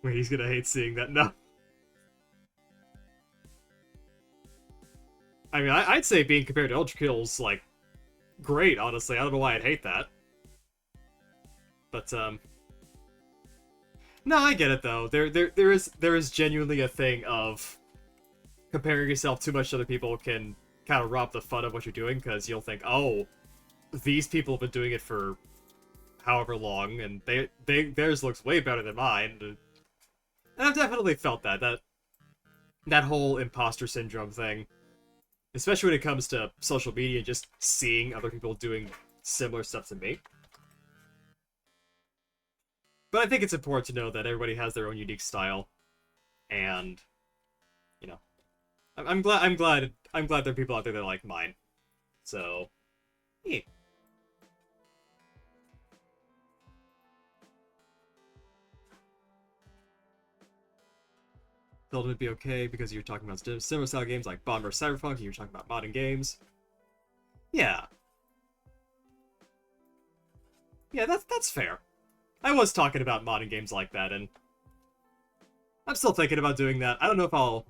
Wait, he's gonna hate seeing that. No. I mean, I'd say being compared to Ultra Kill's, like, great, honestly. I don't know why I'd hate that. But, no, I get it, though. There is genuinely a thing of comparing yourself too much to other people can kind of rob the fun of what you're doing, because you'll think, oh, these people have been doing it for however long, and theirs looks way better than mine. And I've definitely felt that whole imposter syndrome thing. Especially when it comes to social media, just seeing other people doing similar stuff to me. But I think it's important to know that everybody has their own unique style, and you know, I'm glad there are people out there that like mine. So, yeah. Thought it would be okay because you're talking about similar style games like Bomber Cyberpunk, and you're talking about modern games. Yeah. Yeah, that's fair. I was talking about modding games like that, and I'm still thinking about doing that. I don't know if I'll...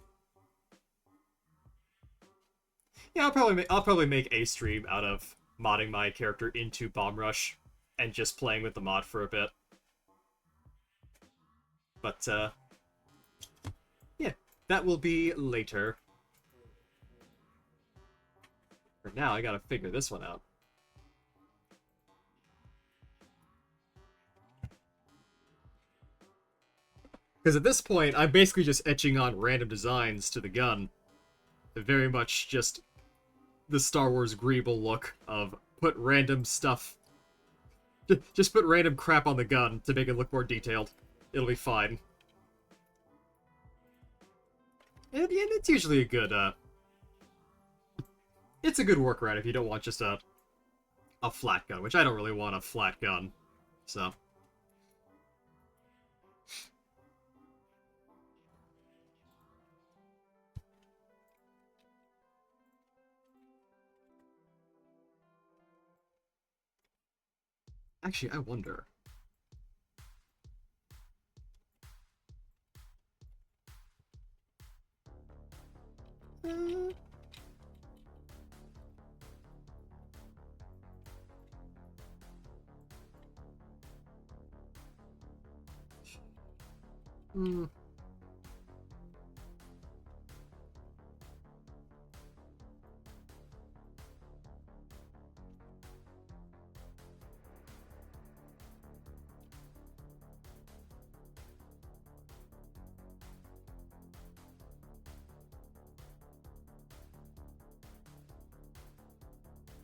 Yeah, I'll probably make a stream out of modding my character into Bomb Rush and just playing with the mod for a bit. But, yeah, that will be later. For now, I gotta figure this one out. Because at this point, I'm basically just etching on random designs to the gun. Very much just the Star Wars Greeble look of put random stuff... Just put random crap on the gun to make it look more detailed. It'll be fine. And it's usually a good, it's a good workaround if you don't want just a flat gun, which I don't really want a flat gun, so... Actually, I wonder... Hmm.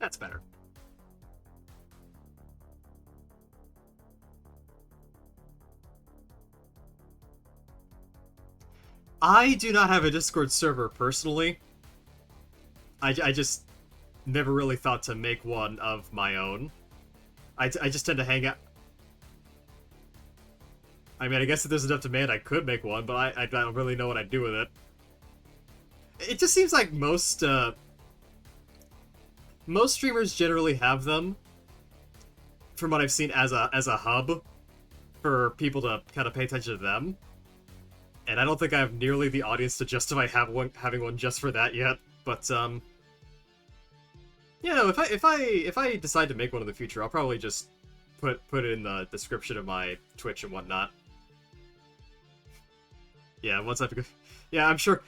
That's better. I do not have a Discord server personally. I just never really thought to make one of my own. I just tend to hang out... I mean, I guess if there's enough demand, I could make one, but I don't really know what I'd do with it. It just seems like most streamers generally have them, from what I've seen, as a hub for people to kind of pay attention to them. And I don't think I have nearly the audience to justify having one just for that yet. But you know, if I decide to make one in the future, I'll probably just put it in the description of my Twitch and whatnot. Yeah, once I've... Yeah, I'm sure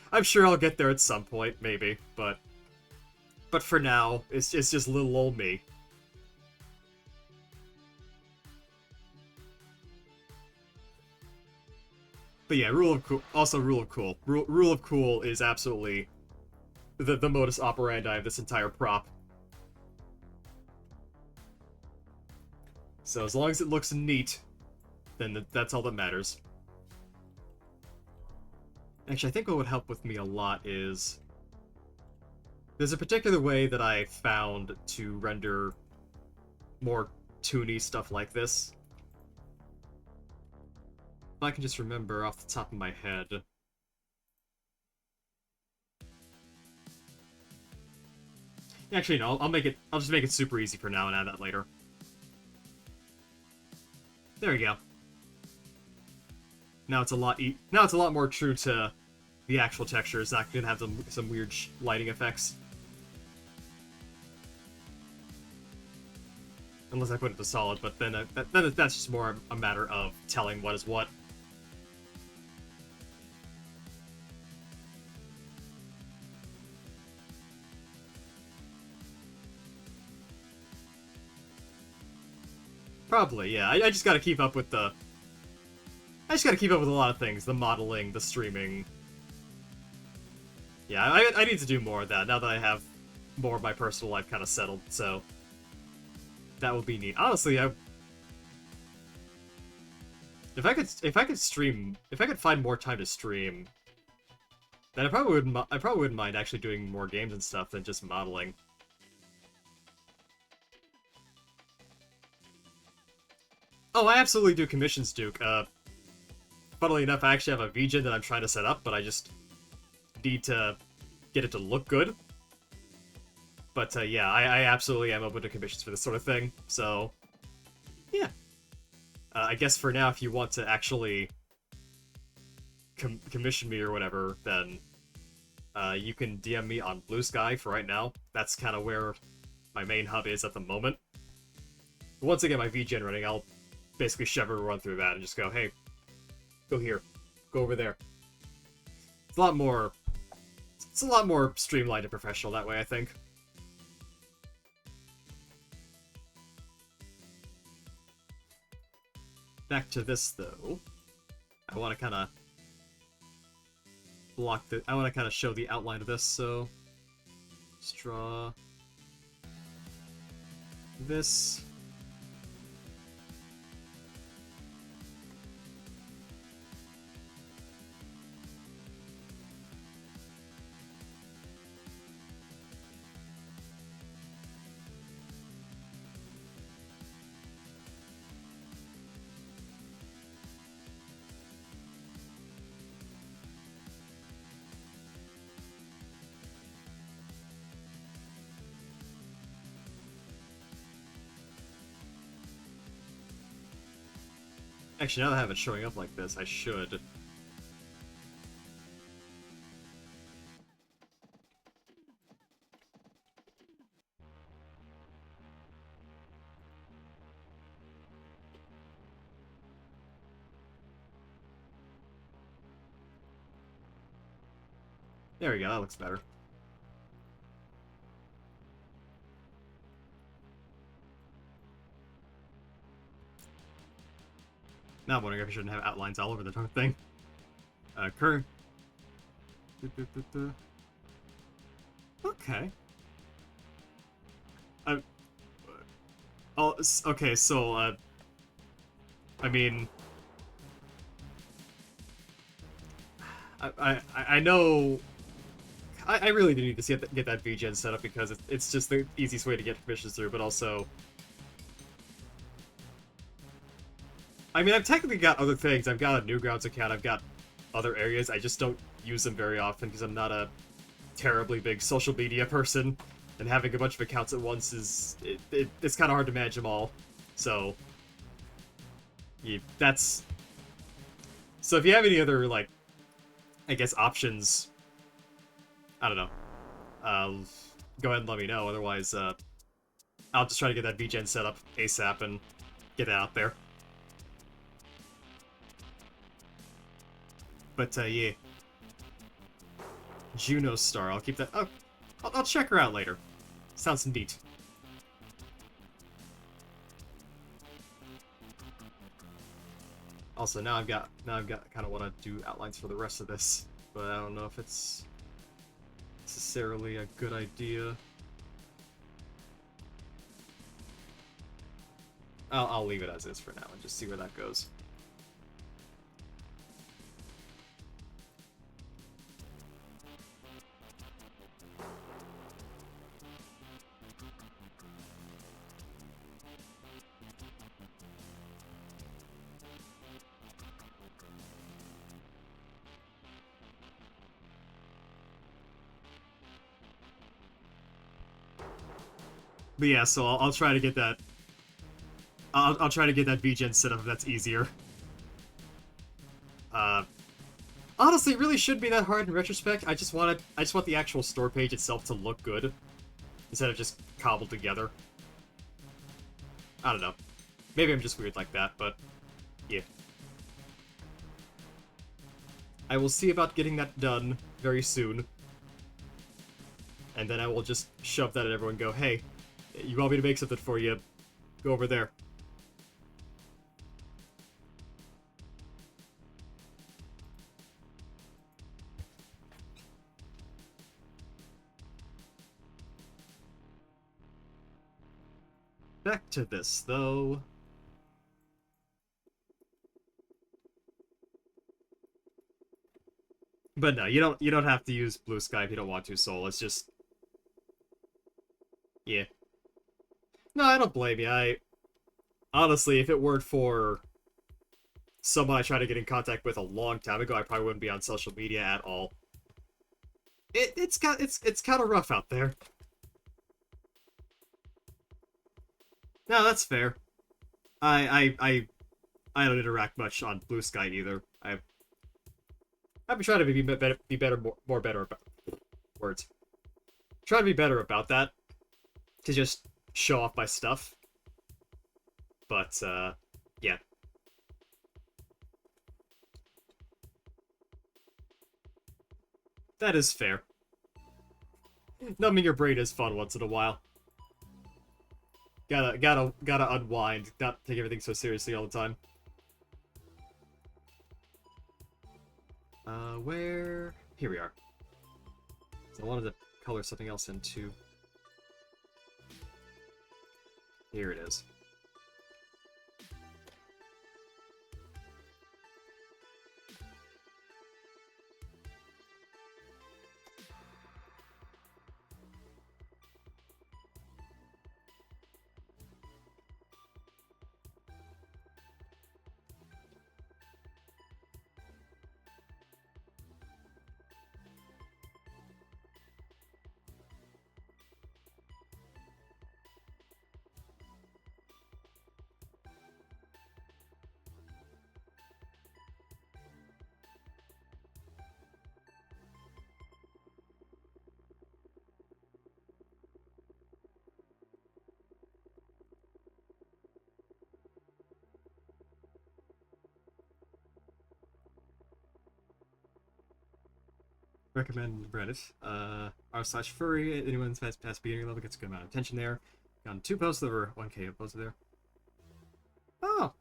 I'll get there at some point, maybe, but for now, it's just little old me. But yeah, rule of cool. Also, rule of cool. Rule of cool is absolutely the modus operandi of this entire prop. So as long as it looks neat, then that's all that matters. Actually, I think what would help with me a lot is... There's a particular way that I found to render more toony stuff like this. If I can just remember off the top of my head. Actually, no, I'll just make it super easy for now and add that later. There we go. Now it's a lot more true to the actual texture. It's not gonna have some weird lighting effects. Unless I put it to solid, but then that's just more a matter of telling what is what. Probably, yeah. I just gotta keep up with the... I just gotta keep up with a lot of things. The modeling, the streaming. Yeah, I need to do more of that now that I have more of my personal life kind of settled, so... That would be neat. Honestly, if I could find more time to stream, then I probably wouldn't mind actually doing more games and stuff than just modeling. Oh, I absolutely do commissions, Duke. Funnily enough, I actually have a VGen that I'm trying to set up, but I just need to get it to look good. But yeah, I absolutely am open to commissions for this sort of thing, so yeah. I guess for now, if you want to actually commission me or whatever, then you can DM me on Blue Sky for right now. That's kind of where my main hub is at the moment. Once I get my VGen running, I'll basically shove everyone through that and just go, hey, go here, go over there. It's a lot more streamlined and professional that way, I think. Back to this, though. I want to kind of I want to kind of show the outline of this, so just draw this. Actually, now that I have it showing up like this, I should. There we go, that looks better. Now I'm wondering if I shouldn't have outlines all over the darn thing. Current. Okay. Oh, okay, so, I mean... I know... I really do need to get that VGen set up because it's just the easiest way to get commissions through, but also... I mean, I've technically got other things. I've got a Newgrounds account, I've got other areas, I just don't use them very often because I'm not a terribly big social media person, and having a bunch of accounts at once is... it's kind of hard to manage them all. So... yeah, that's... So if you have any other, like, I guess options... I don't know. Go ahead and let me know, otherwise, I'll just try to get that VGen set up ASAP and get it out there. But, yeah. Juno Star, I'll keep that... Oh, I'll check her out later. Sounds neat. Also, now I've got kind of want to do outlines for the rest of this, but I don't know if it's necessarily a good idea. I'll leave it as is for now and just see where that goes. But yeah, so I'll try to get that. I'll try to get that VGen set up if that's easier. Honestly, it really shouldn't be that hard in retrospect. I just want the actual store page itself to look good, instead of just cobbled together. I don't know. Maybe I'm just weird like that, but yeah. I will see about getting that done very soon. And then I will just shove that at everyone and go, hey, you want me to make something for you? Go over there. Back to this, though. But no, you don't have to use Blue Sky if you don't want to, Soul. It's just... yeah. No, I don't blame you. Honestly, if it weren't for someone I tried to get in contact with a long time ago, I probably wouldn't be on social media at all. It's kind of rough out there. No, that's fair. I don't interact much on Blue Sky either. I've been trying to be better, more better about words. Trying to be better about that, to just show off my stuff. But yeah, that is fair. Numbing your brain is fun once in a while. Gotta unwind, not take everything so seriously all the time. Where? Here we are. So I wanted to color something else into. Here it is. Recommend Reddit. r/furry. Anyone's past beginning level gets a good amount of attention there. Gotten 2 posts over 1K posted there. Oh,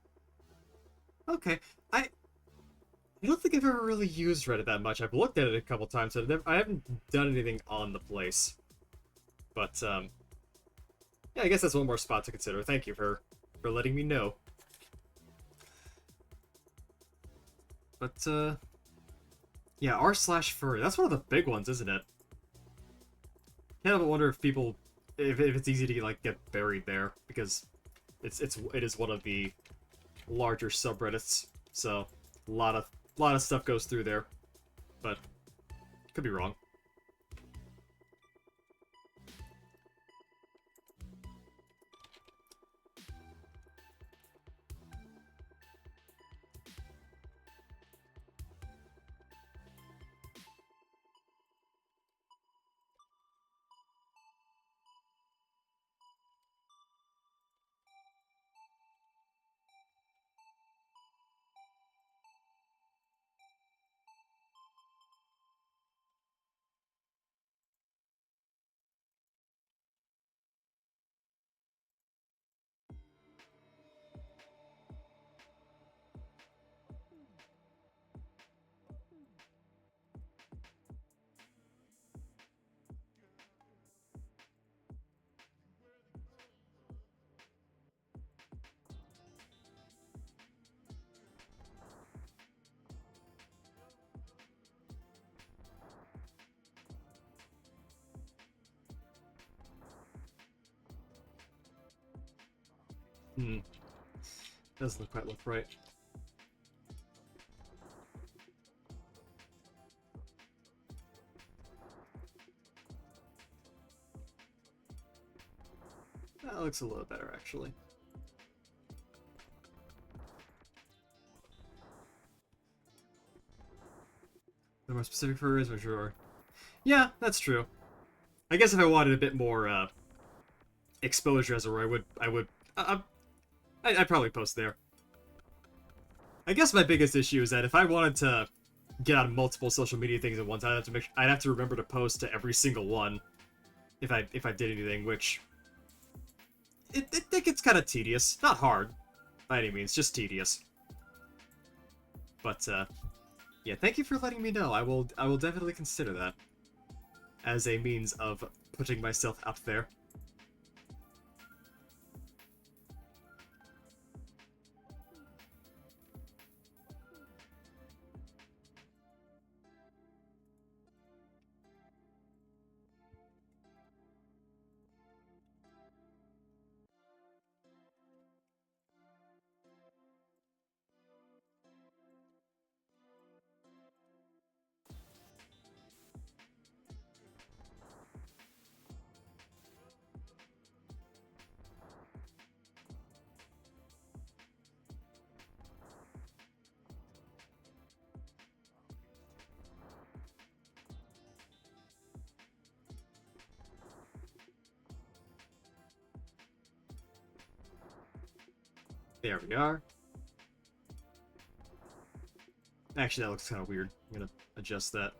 okay. I don't think I've ever really used Reddit that much. I've looked at it a couple times, but I haven't done anything on the place. But yeah, I guess that's one more spot to consider. Thank you for letting me know. But yeah, r/furry. That's one of the big ones, isn't it? Kind of wonder if people, if it's easy to like get buried there, because it is one of the larger subreddits. So a lot of stuff goes through there, but could be wrong. Doesn't quite look right. That looks a little better, actually. The more specific for is, I'm sure. Yeah, that's true. I guess if I wanted a bit more exposure, as it were, I'd probably post there. I guess my biggest issue is that if I wanted to get on multiple social media things at once, I'd have to remember to post to every single one if I did anything, which it gets kind of tedious. Not hard by any means, just tedious. But yeah, thank you for letting me know. I will definitely consider that as a means of putting myself up there. There we are. Actually, that looks kind of weird. I'm gonna adjust that.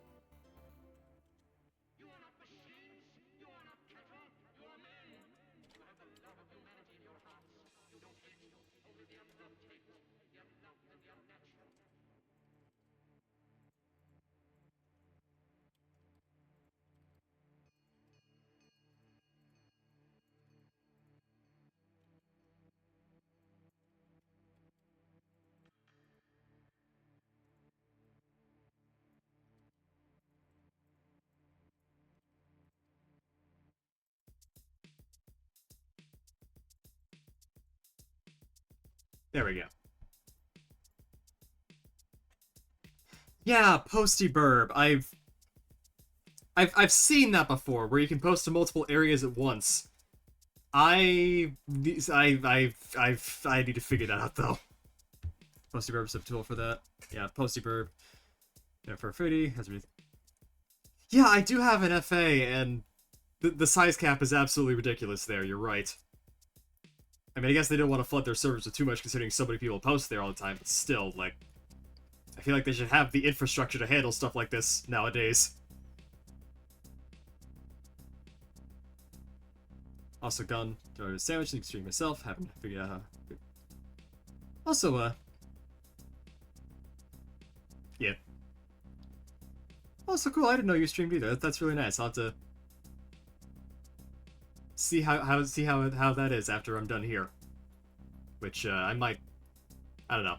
There we go. Yeah, posty burb. I've seen that before, where you can post to multiple areas at once. I need to figure that out though. Posty burb is a tool for that. Yeah, posty burb. Yeah, for foodie has everything. Yeah, I do have an FA, and the size cap is absolutely ridiculous there. You're right. I mean, I guess they don't want to flood their servers with too much, considering so many people post there all the time. But still, like, I feel like they should have the infrastructure to handle stuff like this nowadays. Also, gun, throw a sandwich, and stream myself. Haven't figured out how. Also, yeah. Oh, so cool. I didn't know you streamed either. That's really nice. I'll have to see how that is after I'm done here. Which I might. I don't know.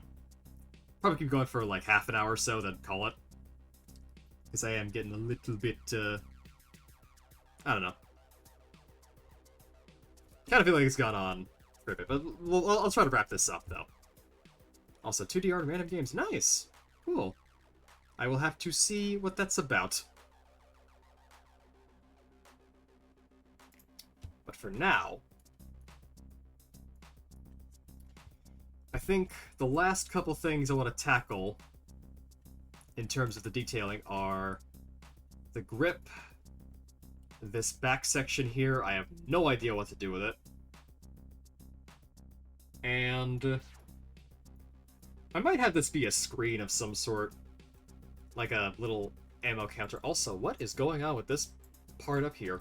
Probably keep going for like half an hour or so, then call it. Because I am getting a little bit. I don't know. Kind of feel like it's gone on for a bit, but I'll try to wrap this up though. Also, 2DR and random games. Nice! Cool. I will have to see what that's about. But for now, I think the last couple things I want to tackle in terms of the detailing are the grip, this back section here. I have no idea what to do with it. And I might have this be a screen of some sort, like a little ammo counter. Also, what is going on with this part up here?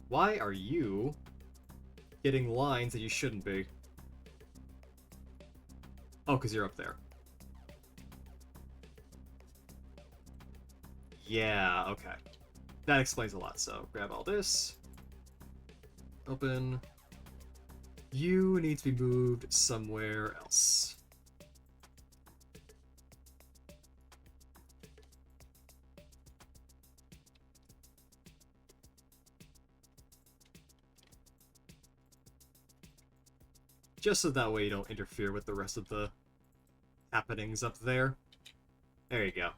Why are you getting lines that you shouldn't be? Oh, because you're up there. Yeah, okay. That explains a lot, so grab all this. Open. You need to be moved somewhere else. Just so that way you don't interfere with the rest of the happenings up there. There you go.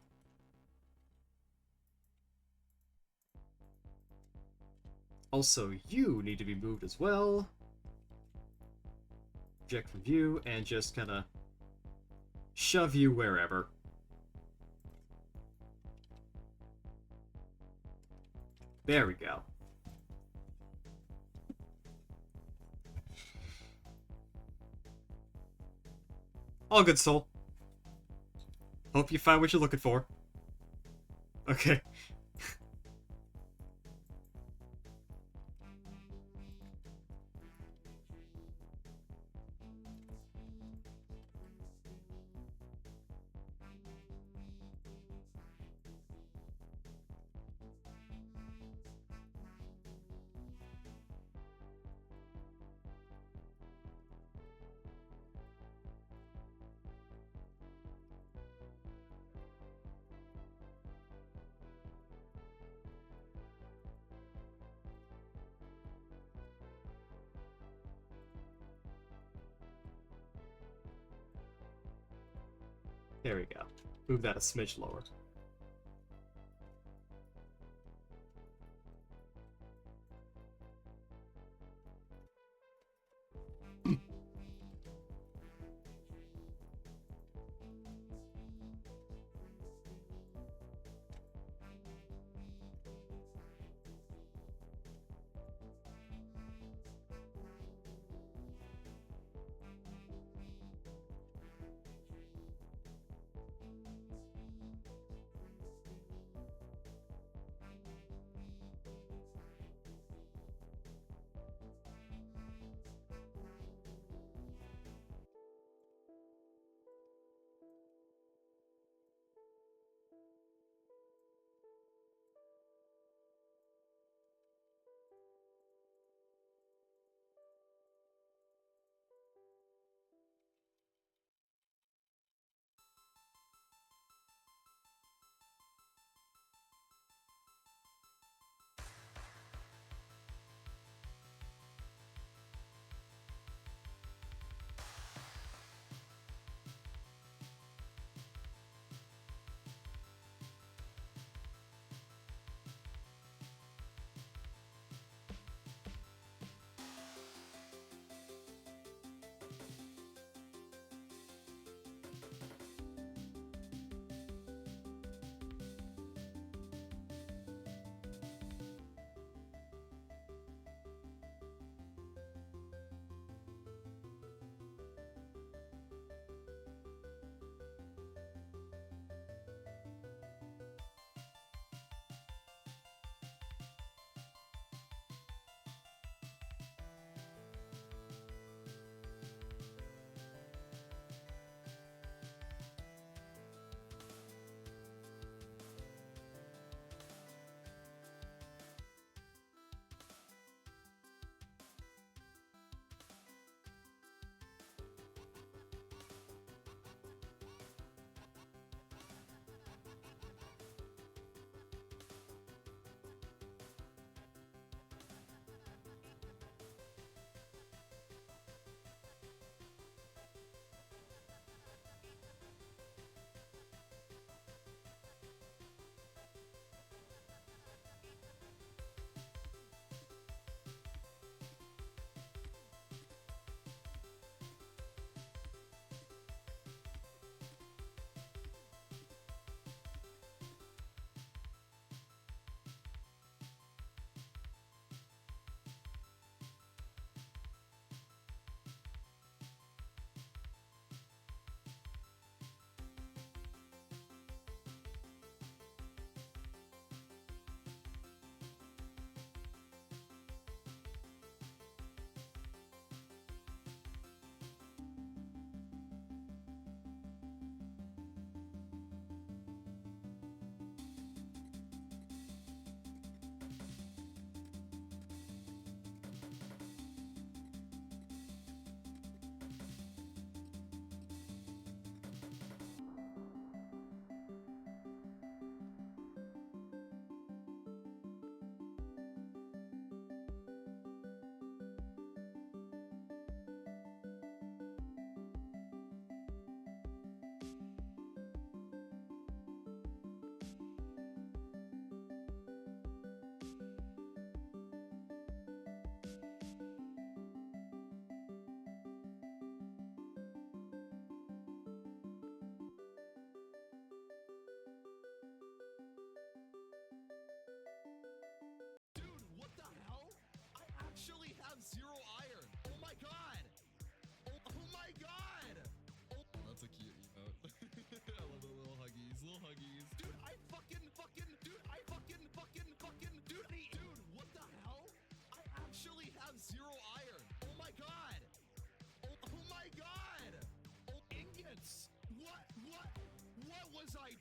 Also, you need to be moved as well. Object from view, and just kind of shove you wherever. There we go. All good, soul. Hope you find what you're looking for. Okay. There we go. Move that a smidge lower.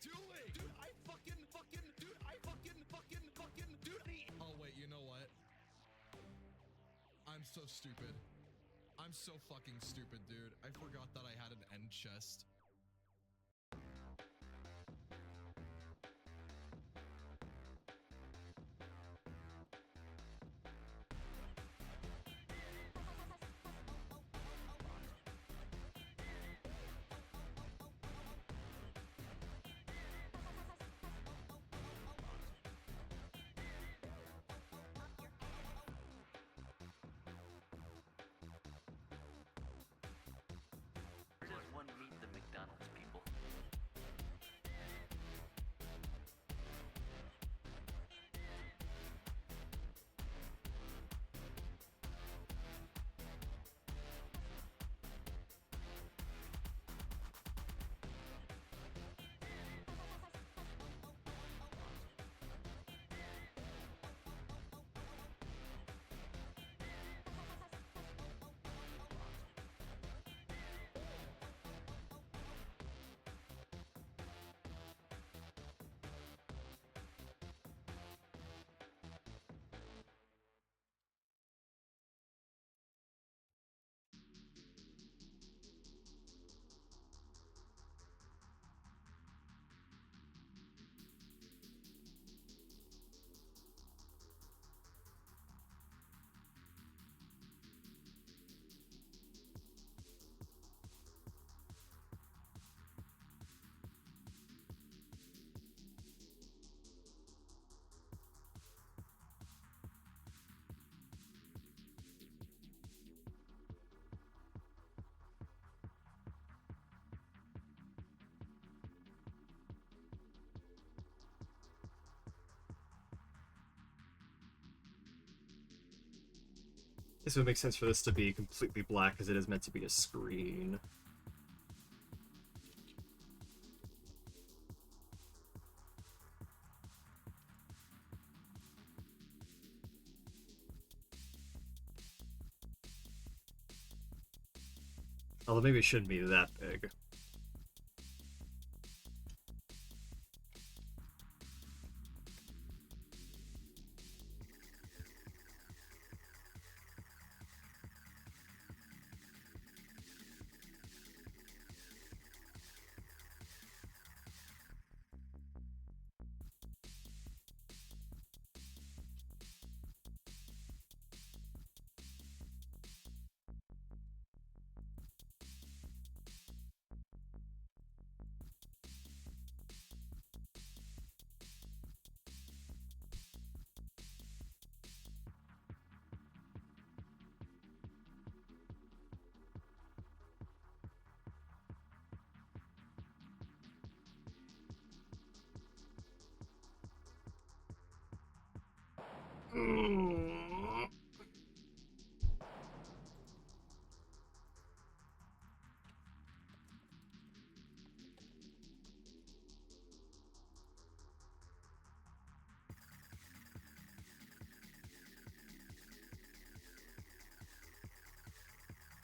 doing? Dude, I fucking, dude. Oh, wait, you know what? I'm so stupid. I'm so fucking stupid, dude. I forgot that I had an end chest. Where does one meet the McDonald's people? This would make sense for this to be completely black because it is meant to be a screen. Although maybe it shouldn't be that big.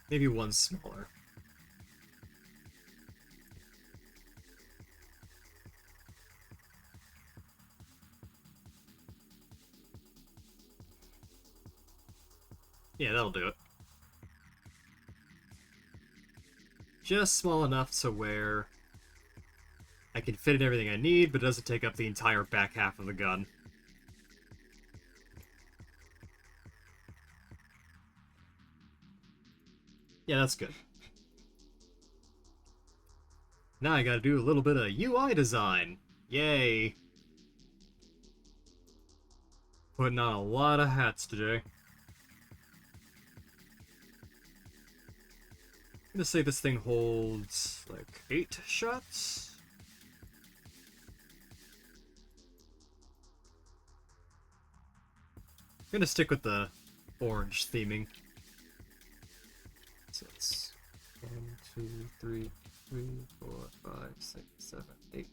Maybe one smaller. Yeah, that'll do it. Just small enough to where I can fit in everything I need, but it doesn't take up the entire back half of the gun. Yeah, that's good. Now I gotta do a little bit of UI design. Yay! Putting on a lot of hats today. I'm gonna say this thing holds, like, 8 shots? I'm gonna stick with the orange theming. So it's 1, 2, 3, 4, 5, 6, 7, 8.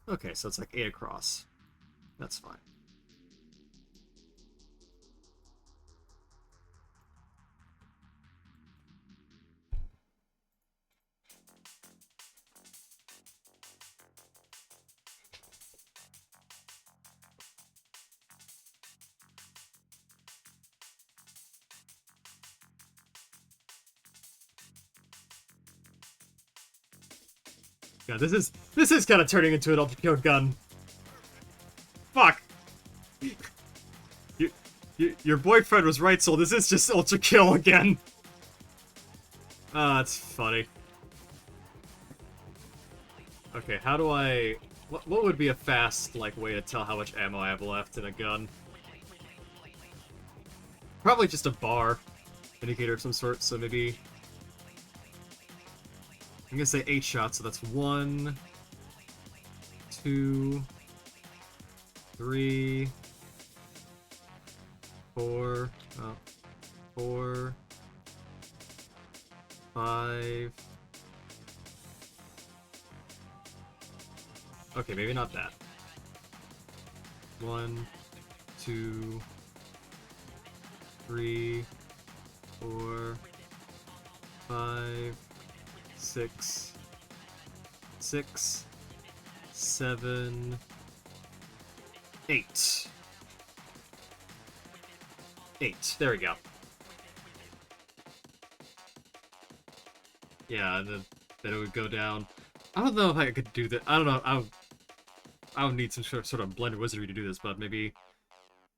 Okay, so it's like 8 across. That's fine. God, this is kind of turning into an ultra kill gun. Fuck. Your boyfriend was right, Soul. This is just ultra kill again. Ah, that's funny. Okay, how do I... What would be a fast, like, way to tell how much ammo I have left in a gun? Probably just a bar indicator of some sort, so maybe... I'm gonna say 8 shots, so that's 1, 2, 3, 4, 4, 5... Okay, maybe not that. 1, 2, 3, 4, 5, 6, 6, 7, 8. 8. There we go. Yeah, and then it would go down. I don't know if I could do that. I don't know. I would need some sort of blended wizardry to do this, but maybe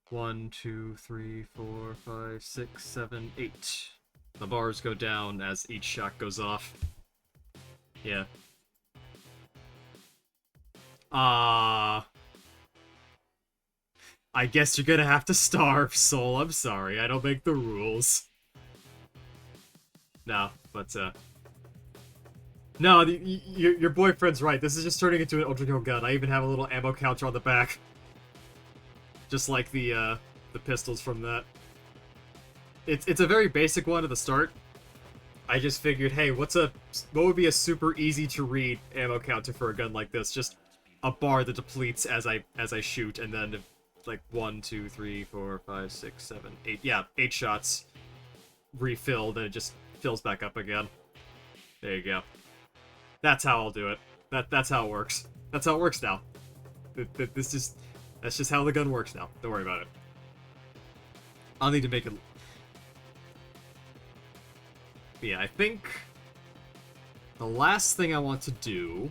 1, 2, 3, 4, 5, 6, 7, 8. The bars go down as each shot goes off. Yeah. I guess you're gonna have to starve, Soul. I'm sorry. I don't make the rules. No, but, no, your boyfriend's right. This is just turning into an ultra kill gun. I even have a little ammo counter on the back. Just like the pistols from that. It's a very basic one at the start. I just figured, hey, what would be a super easy to read ammo counter for a gun like this? Just a bar that depletes as I shoot, and then like 1, 2, 3, 4, 5, 6, 7, 8. Yeah, 8 shots refilled, and it just fills back up again. There you go. That's how I'll do it. That's how it works. That's how it works now. That's just how the gun works now. Don't worry about it. I'll need to make it... But yeah, I think the last thing I want to do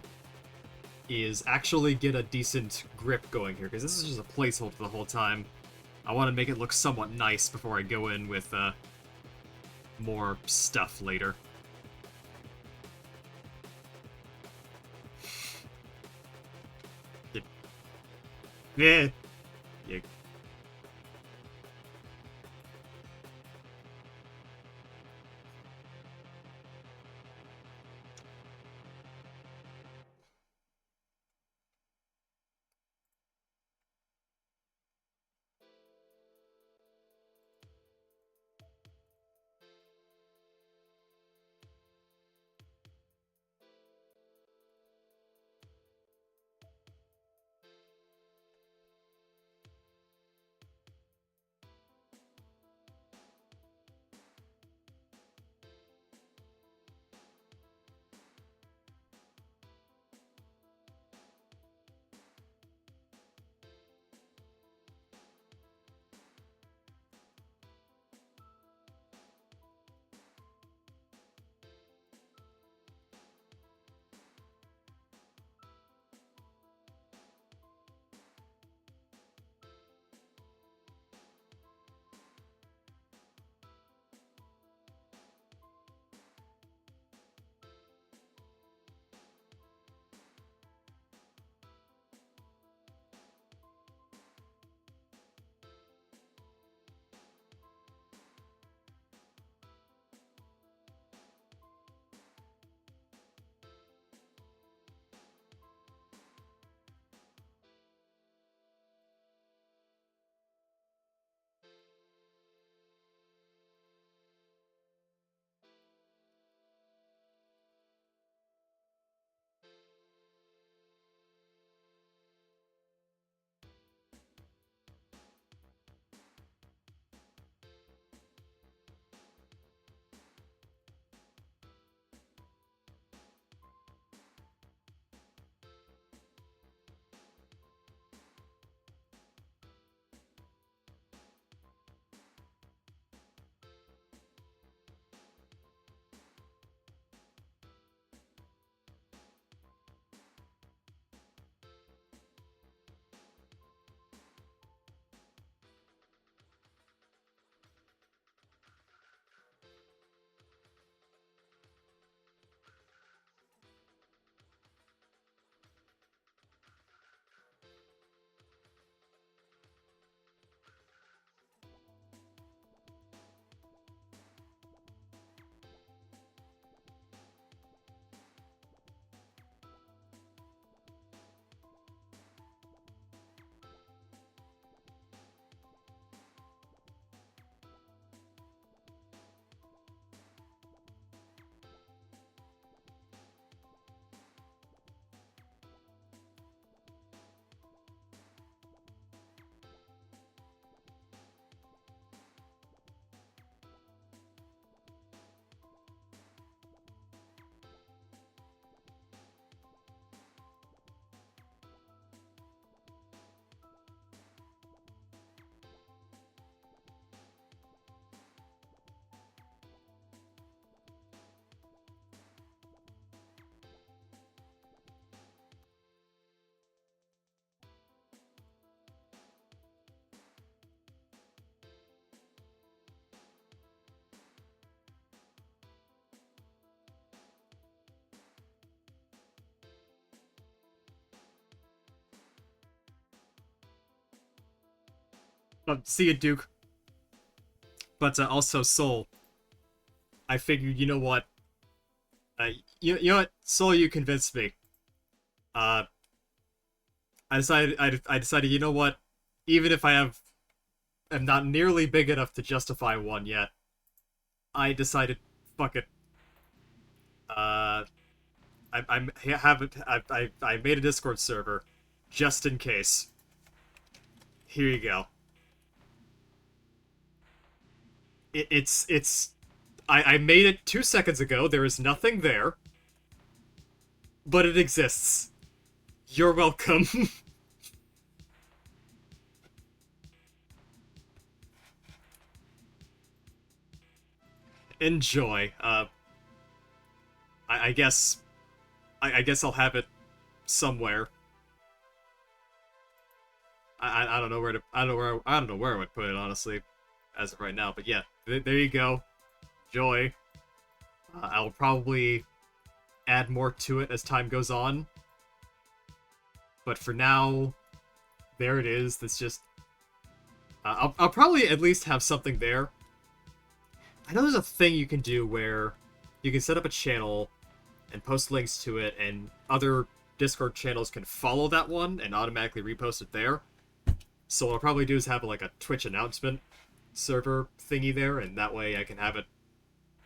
is actually get a decent grip going here, because this is just a placeholder the whole time. I want to make it look somewhat nice before I go in with more stuff later. Yeah. Yeah. See you, Duke. But also, Soul. I figured, you know what? You know what, Soul, you convinced me. I decided, you know what? Even if am not nearly big enough to justify one yet, I decided, fuck it. I made a Discord server, just in case. Here you go. I made it 2 seconds ago. There is nothing there, but it exists. You're welcome. Enjoy. I guess, I guess I'll have it somewhere. I don't know where to, I don't know where I would put it, honestly, as of right now. But yeah, there you go. Joy. I'll probably add more to it as time goes on. But for now, there it is. That's just... I'll probably at least have something there. I know there's a thing you can do where you can set up a channel and post links to it, and other Discord channels can follow that one and automatically repost it there. So what I'll probably do is have like a Twitch announcement server thingy there, and that way I can have it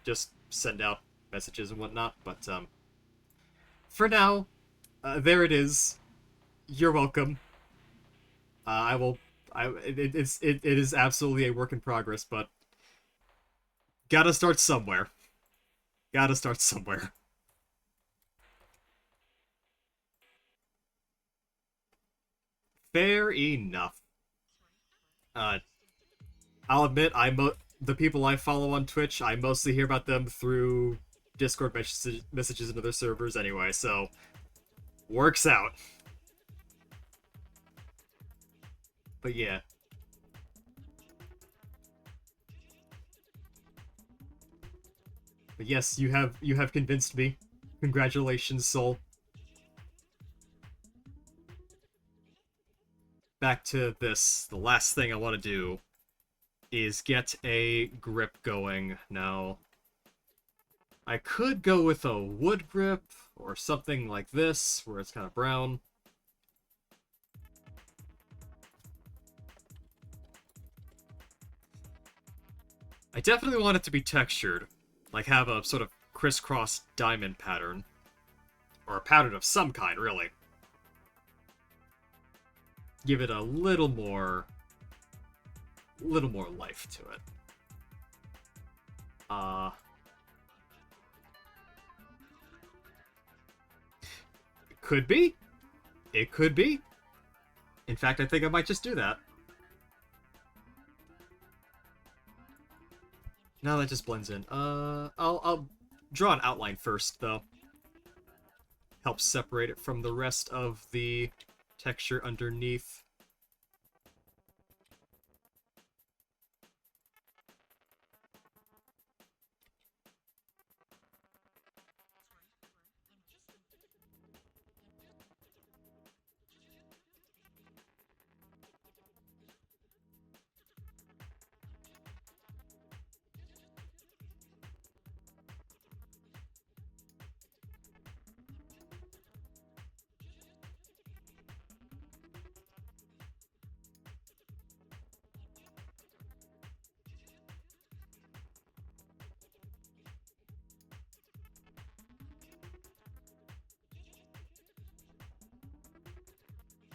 just send out messages and whatnot. But for now, there it is. You're welcome. It is absolutely a work in progress, but gotta start somewhere. Gotta start somewhere. Fair enough. I'll admit, the people I follow on Twitch, I mostly hear about them through Discord messages and other servers anyway, so works out. But yeah. But yes, you have convinced me. Congratulations, Soul. Back to this. The last thing I want to do is get a grip going. Now, I could go with a wood grip or something like this, where it's kind of brown. I definitely want it to be textured, like have a sort of crisscross diamond pattern, or a pattern of some kind, really. Give it a little more life to it. It could be. It could be. In fact, I think I might just do that. Now that just blends in. I'll draw an outline first, though. Helps separate it from the rest of the texture underneath.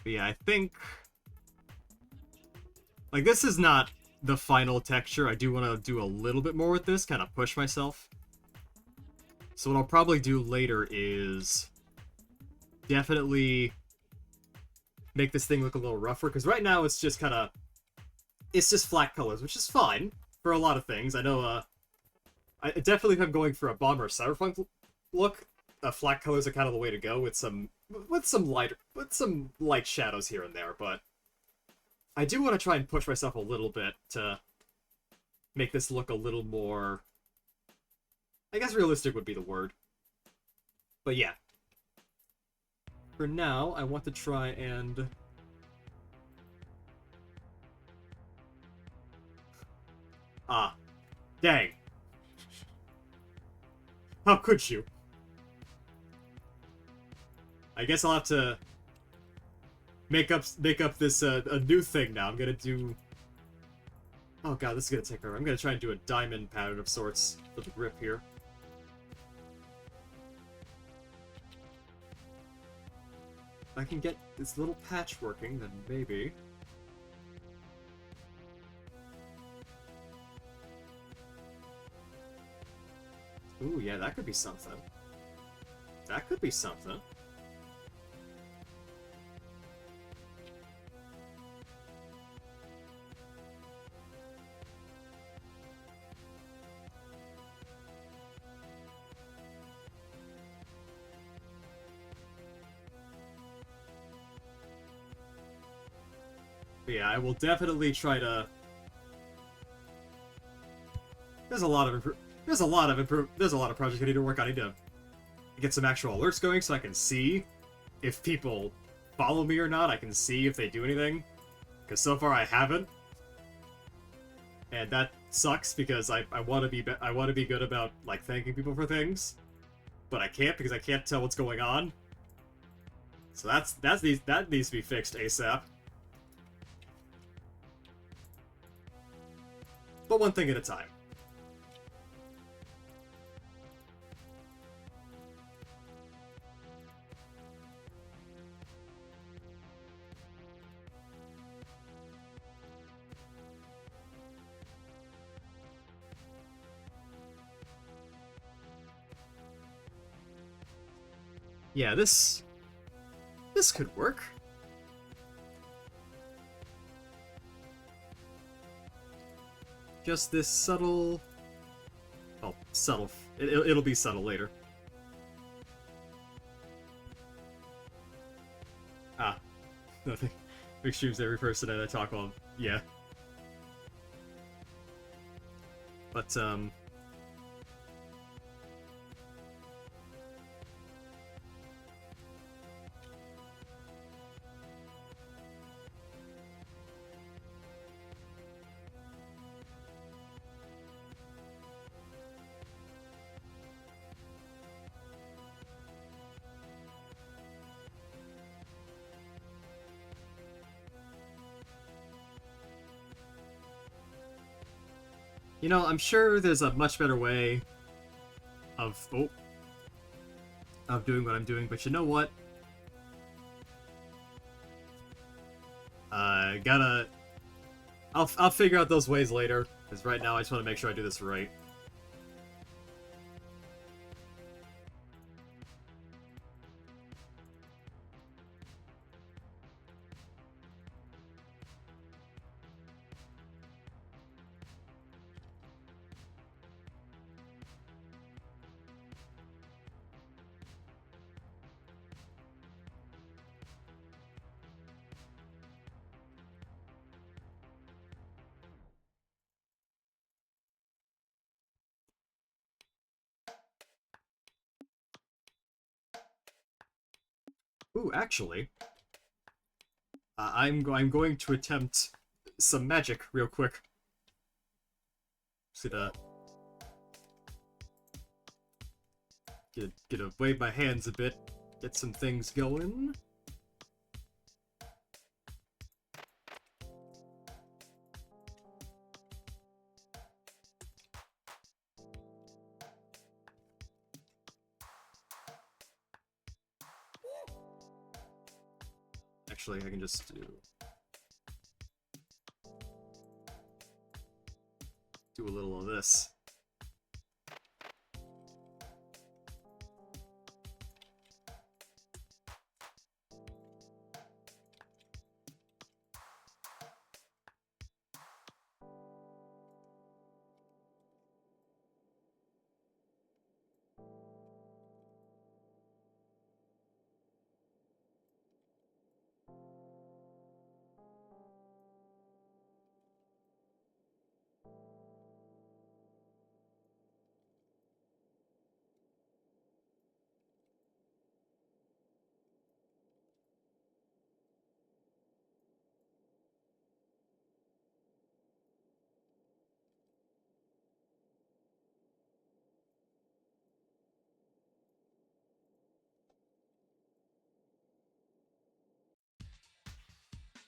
But yeah, I think... like, this is not the final texture. I do want to do a little bit more with this, kind of push myself. So what I'll probably do later is definitely make this thing look a little rougher, because right now it's just kind of... it's just flat colors, which is fine for a lot of things. I know, I definitely, if I'm going for a bomber cyberpunk look, flat colors are kind of the way to go, with some light shadows here and there, but I do want to try and push myself a little bit to make this look a little more, I guess realistic would be the word. But yeah. For now, I want to try and Dang. How could you? I guess I'll have to make up this a new thing now. I'm gonna do. Oh god, this is gonna take forever. I'm gonna try and do a diamond pattern of sorts for the grip here. If I can get this little patch working, then maybe. Ooh, yeah, that could be something. That could be something. But yeah, I will definitely try to. There's a lot of projects I need to work on. I need to get some actual alerts going so I can see if people follow me or not. I can see if they do anything, because so far I haven't, and that sucks because I want to be good about like thanking people for things, but I can't because I can't tell what's going on. So that needs to be fixed ASAP. But one thing at a time. Yeah, this could work. Just this subtle... Oh, subtle. It'll be subtle later. Ah. Nothing. Big streams every person that I talk on. Yeah. But, you know, I'm sure there's a much better way of doing what I'm doing, but you know what? Gotta... I'll figure out those ways later, because right now I just want to make sure I do this right. Ooh, actually, I'm going to attempt some magic real quick. Just gonna wave my hands a bit, get some things going. Actually, I can just do a little of this.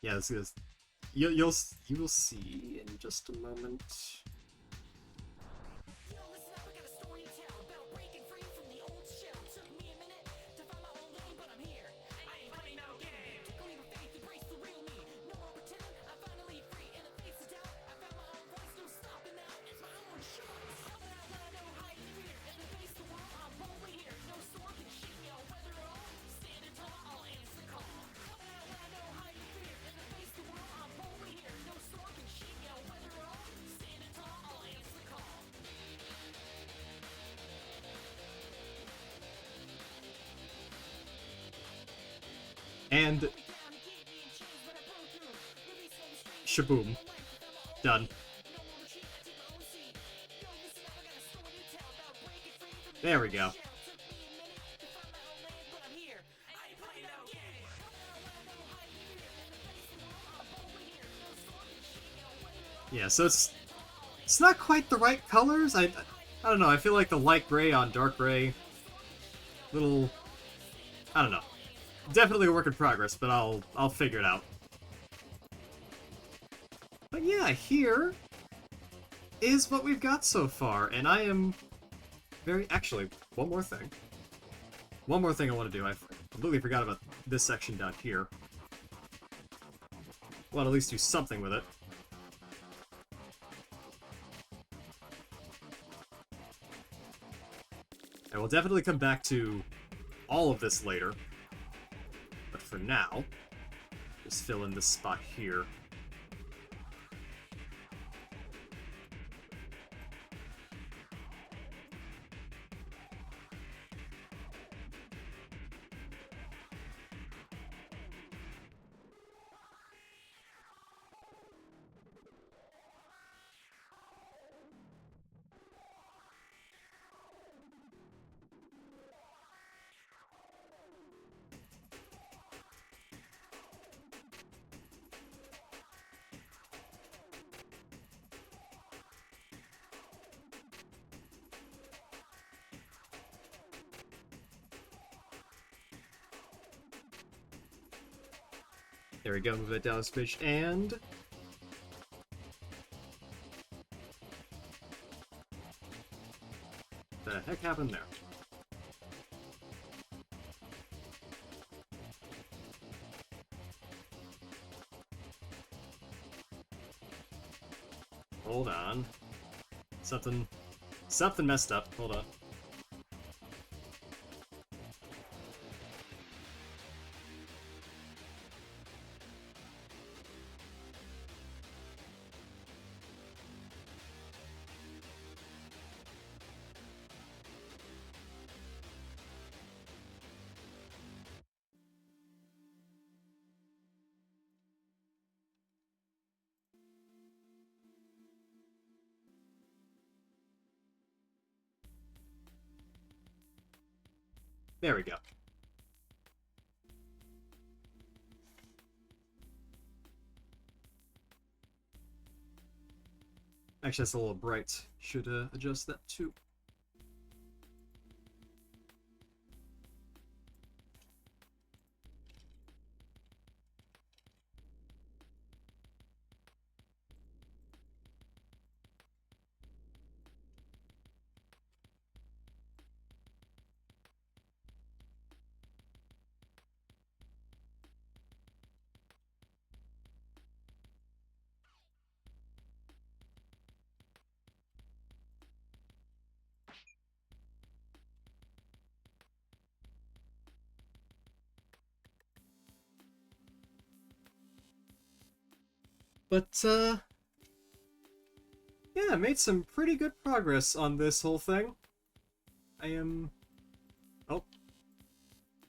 Yeah, this is... You will see in just a moment. And shaboom. Done. There we go. Yeah, so it's not quite the right colors. I don't know. I feel like the light gray on dark gray, little, I don't know. Definitely a work in progress, but I'll figure it out. But yeah, here is what we've got so far, and I am very... Actually, one more thing. One more thing I want to do. I completely forgot about this section down here. I want to at least do something with it. And we'll definitely come back to all of this later. But for now, just fill in this spot here. There we go, move that down a smidge, and... the heck happened there? Hold on. Something messed up. Hold on. There we go. Actually, that's a little bright. Should adjust that too. But, yeah, I made some pretty good progress on this whole thing. I am... oh.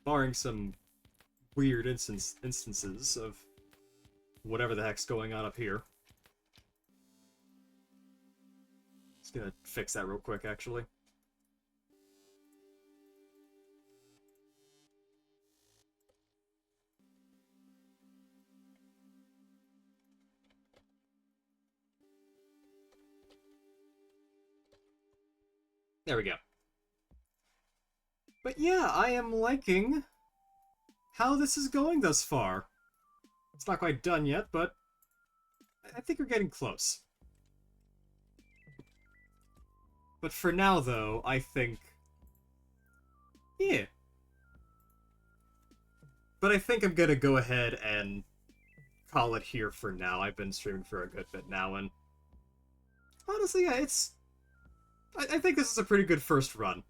Barring some weird instances of whatever the heck's going on up here. Just gonna fix that real quick, actually. There we go. But yeah, I am liking how this is going thus far. It's not quite done yet, but I think we're getting close. But for now, though, I think... yeah. But I think I'm gonna go ahead and call it here for now. I've been streaming for a good bit now, and... honestly, yeah, it's... I think this is a pretty good first run.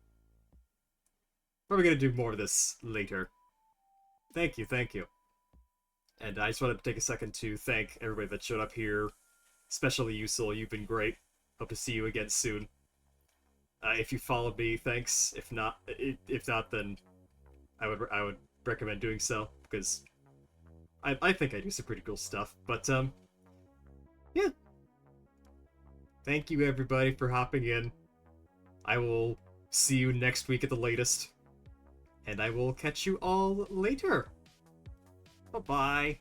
Probably gonna do more of this later. Thank you, thank you. And I just wanted to take a second to thank everybody that showed up here. Especially you, Soul. You've been great. Hope to see you again soon. If you followed me, thanks. If not, then I would recommend doing so, because I think I do some pretty cool stuff. But yeah. Thank you everybody for hopping in. I will see you next week at the latest. And I will catch you all later. Bye-bye.